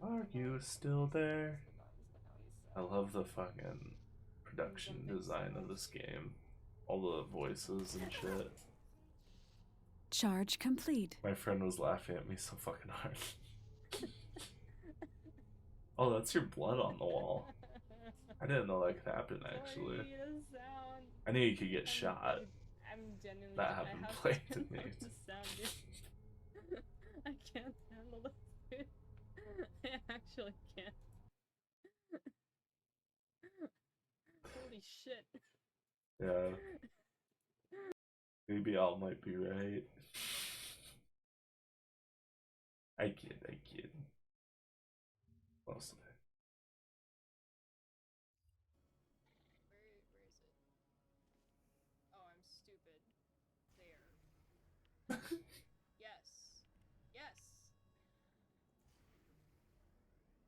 Are you still there? I love the fucking production design of this game. All the voices and shit. Charge complete. My friend was laughing at me so fucking hard. Oh, that's your blood on the wall. I didn't know that could happen, actually. I knew you could get shot. I'm genuinely... That happened playing to me. I can't handle this, dude. I actually can't. Holy shit. Yeah. Maybe Al might be right. I kid. Mostly. Where is it? Oh, I'm stupid. There. Yes.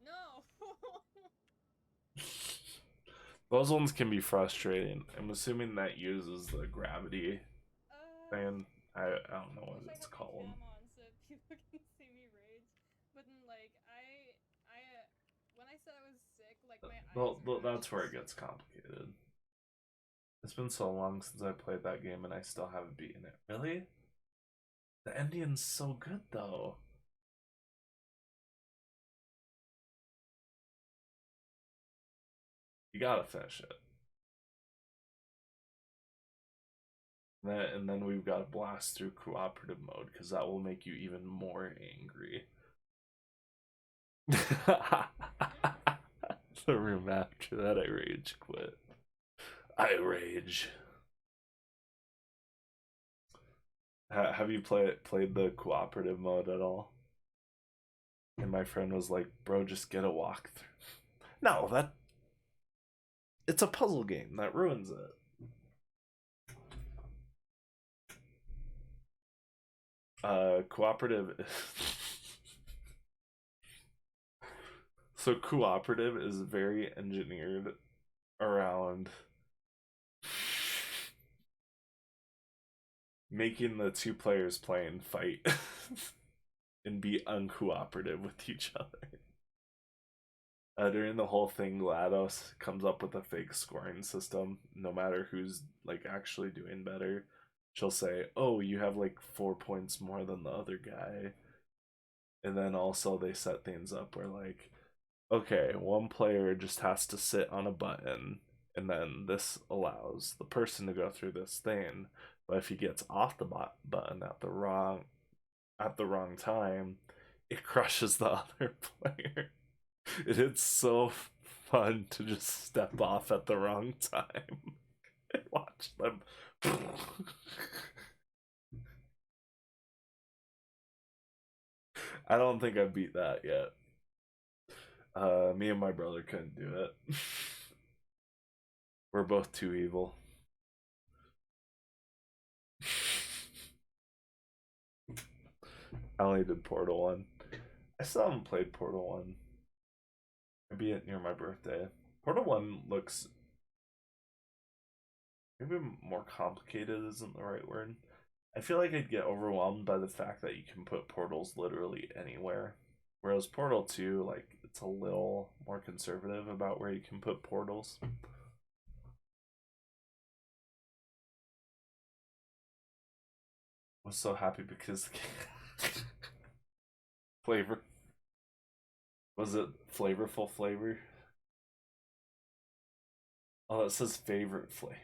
No! Those ones can be frustrating. I'm assuming that uses the gravity thing. I don't know what it's called. So people can see me rage. But then, like, when I said I was sick, like, my eyes That's where it gets complicated. It's been so long since I played that game and I still haven't beaten it. Really? The ending's so good though. You gotta finish it. And then we've got to blast through cooperative mode because that will make you even more angry. The room after that, I rage quit. I rage. Have you played the cooperative mode at all? And my friend was like, "Bro, just get a walkthrough." No, it's a puzzle game that ruins it. Cooperative. So cooperative is very engineered around making the two players playing fight and be uncooperative with each other. During the whole thing, GLaDOS comes up with a fake scoring system. No matter who's like actually doing better, she'll say, "Oh, you have like 4 points more than the other guy." And then also they set things up where like, okay, one player just has to sit on a button, and then this allows the person to go through this thing. But if he gets off the button at the wrong time, it crushes the other player. It's so fun to just step off at the wrong time and watch them. I don't think I beat that yet. Me and my brother couldn't do it. We're both too evil. I only did Portal 1. I still haven't played Portal 1. Maybe near my birthday. Portal 1 looks maybe more complicated isn't the right word. I feel like I'd get overwhelmed by the fact that you can put portals literally anywhere. Whereas Portal 2, like, it's a little more conservative about where you can put portals. I was so happy because flavor. Was it flavorful flavor? Oh, it says favorite flavor.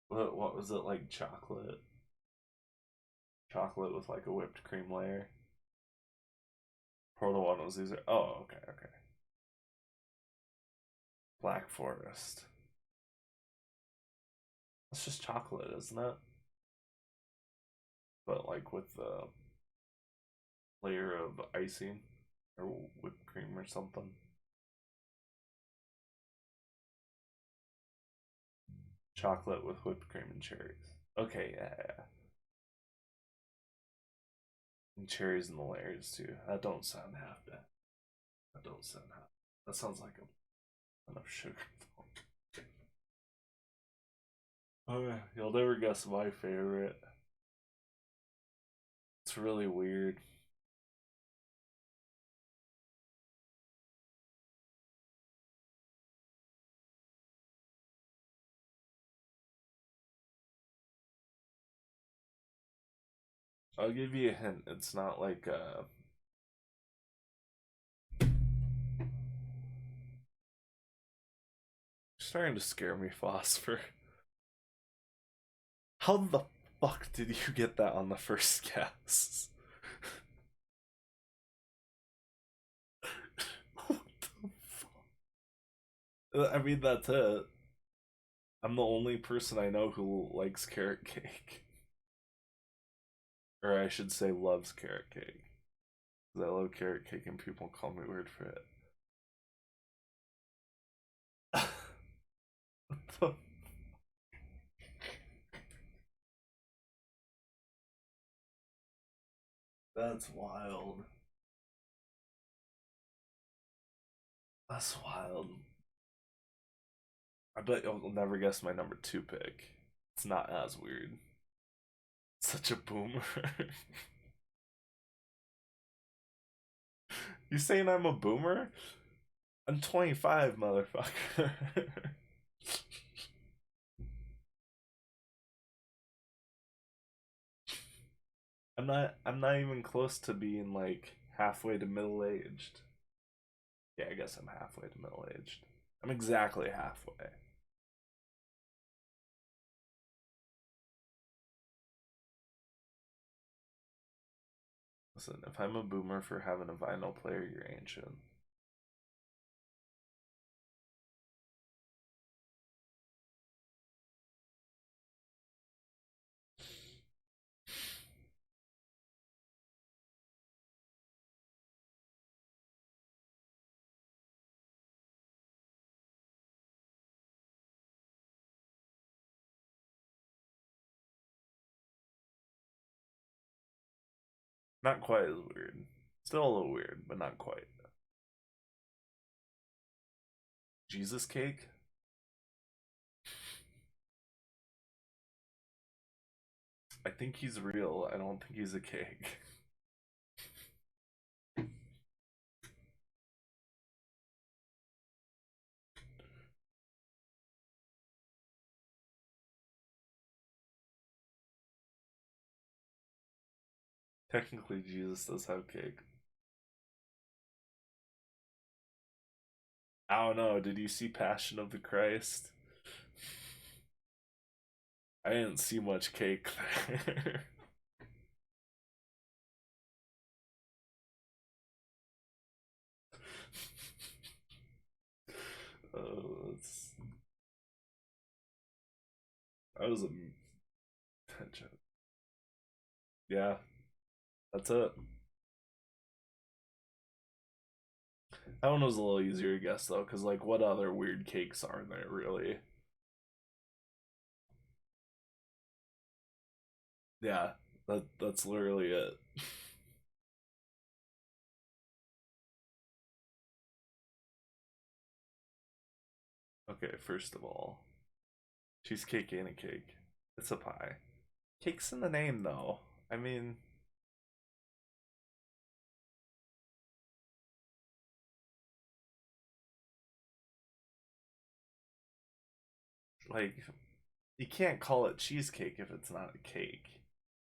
What was it, like chocolate? Chocolate with like a whipped cream layer. Portal 1 was these. Oh, okay. Black Forest. It's just chocolate, isn't it? But like with the layer of icing or whipped cream or something. Chocolate with whipped cream and cherries. Okay, yeah. And cherries in the layers too. That don't sound half bad. That sounds like enough sugar. Oh yeah, you'll never guess my favorite. It's really weird. I'll give you a hint. It's not like starting to scare me, Phosphor. How the fuck did you get that on the first guess? What the fuck? I mean, that's it. I'm the only person I know who likes carrot cake. Or I should say loves carrot cake. Because I love carrot cake and people call me weird for it. What the That's wild. That's wild. I bet you'll never guess my number 2 pick. It's not as weird. Such a boomer. You saying I'm a boomer? I'm 25, motherfucker. I'm not even close to being like halfway to middle-aged. Yeah, I guess I'm halfway to middle-aged. I'm exactly halfway. Listen, if I'm a boomer for having a vinyl player, you're ancient. Not quite as weird. Still a little weird, but not quite. Jesus cake? I think he's real. I don't think he's a cake. Technically, Jesus does have cake. I don't know. Did you see Passion of the Christ? I didn't see much cake there. Oh, that was a joke. Yeah, that's it. That one was a little easier to guess though, because like, what other weird cakes are there really? Yeah, That's literally it. Okay, first of all, cheesecake ain't a cake. It's a pie. Cake's in the name, though. I mean, like, you can't call it cheesecake if it's not a cake.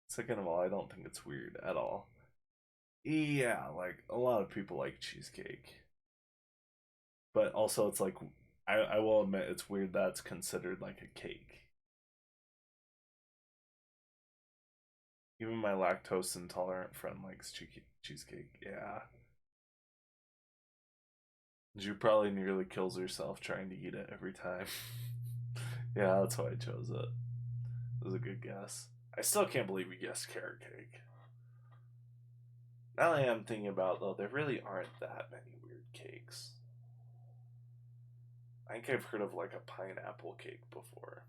Second of all, I don't think it's weird at all. Yeah, like, a lot of people like cheesecake. But also, it's like, I will admit it's weird that it's considered like a cake. Even my lactose intolerant friend likes cheesecake. Yeah. She probably nearly kills herself trying to eat it every time. Yeah, that's why I chose it. It was a good guess. I still can't believe we guessed carrot cake. Now that I'm thinking about it, though, there really aren't that many weird cakes. I think I've heard of like a pineapple cake before.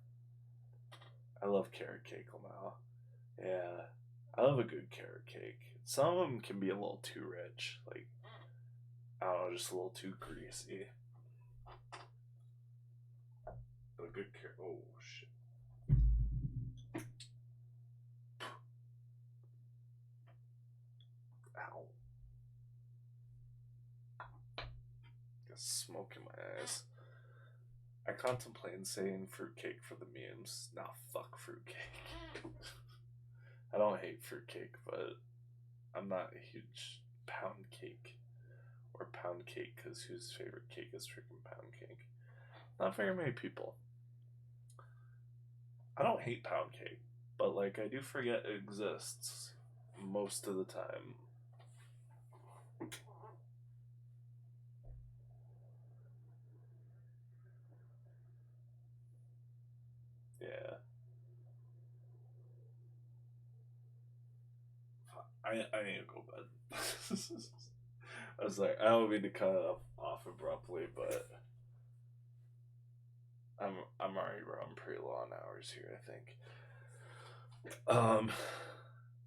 I love carrot cake now. Yeah, I love a good carrot cake. Some of them can be a little too rich, like, I don't know, just a little too greasy. But a good carrot. Oh shit. Ow. Got smoke in my eyes. I contemplate saying fruitcake for the memes. Nah, fuck fruitcake. I don't hate fruitcake, but I'm not a huge pound cake or pound cake because whose favorite cake is freaking pound cake? Not very many people. I don't hate pound cake, but like I do forget it exists most of the time. Yeah. I need to go bed. I was like, I don't mean to cut it off abruptly, but I'm already running pretty long hours here, I think.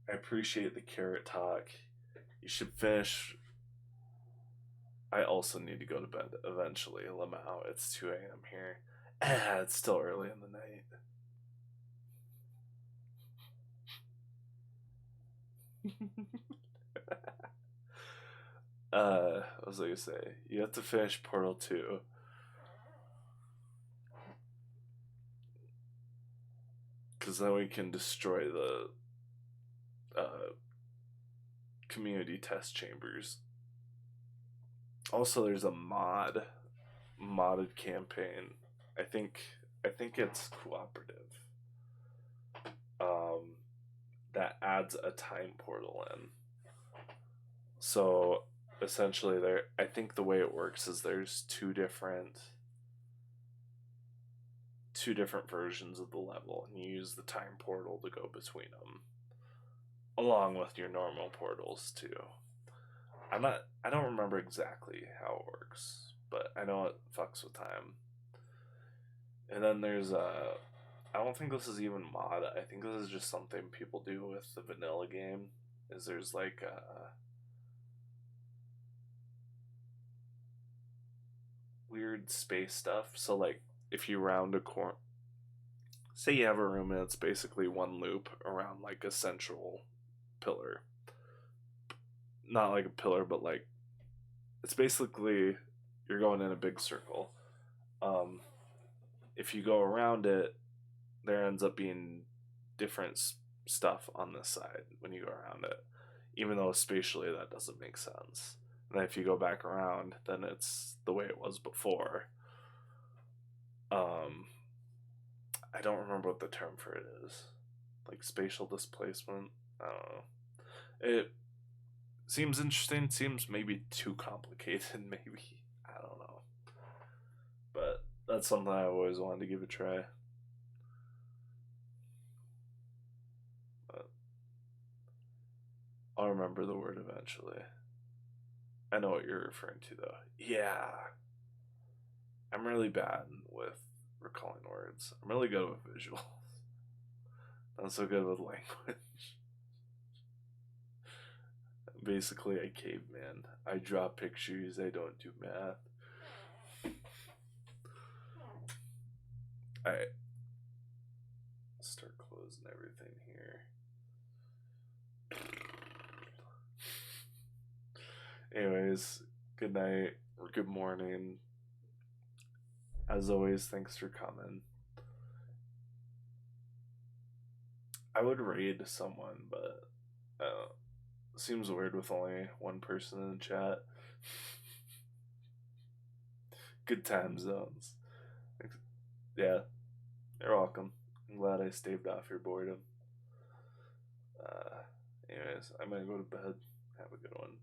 I appreciate the carrot talk. You should finish. I also need to go to bed eventually. Lamau, it's 2 a.m. here. It's still early in the night. What was I gonna say? You have to finish Portal 2. Because then we can destroy the community test chambers. Also, there's a modded campaign. I think it's cooperative. That adds a time portal in. So essentially, I think the way it works is there's two different versions of the level, and you use the time portal to go between them, along with your normal portals too. I don't remember exactly how it works, but I know it fucks with time. And then there's I don't think this is even mod. I think this is just something people do with the vanilla game. Is there's like weird space stuff. So like if you round a corner, say you have a room and it's basically one loop around like a central pillar. Not like a pillar, but like it's basically you're going in a big circle. If you go around it, there ends up being different stuff on this side when you go around it, even though spatially that doesn't make sense. And then if you go back around, then it's the way it was before. I don't remember what the term for it is, like spatial displacement. I don't know. It seems interesting. Seems maybe too complicated. Maybe, I don't know. But that's something I always wanted to give a try. But I'll remember the word eventually. I know what you're referring to, though. Yeah. I'm really bad with recalling words. I'm really good with visuals. Not so good with language. basically a caveman. I draw pictures, I don't do math. Alright. Start closing everything here. Anyways, good night or good morning. As always, thanks for coming. I would raid someone, but seems weird with only one person in the chat. Good time zones. Yeah, you're welcome. I'm glad I staved off your boredom. Anyways, I'm gonna go to bed. Have a good one.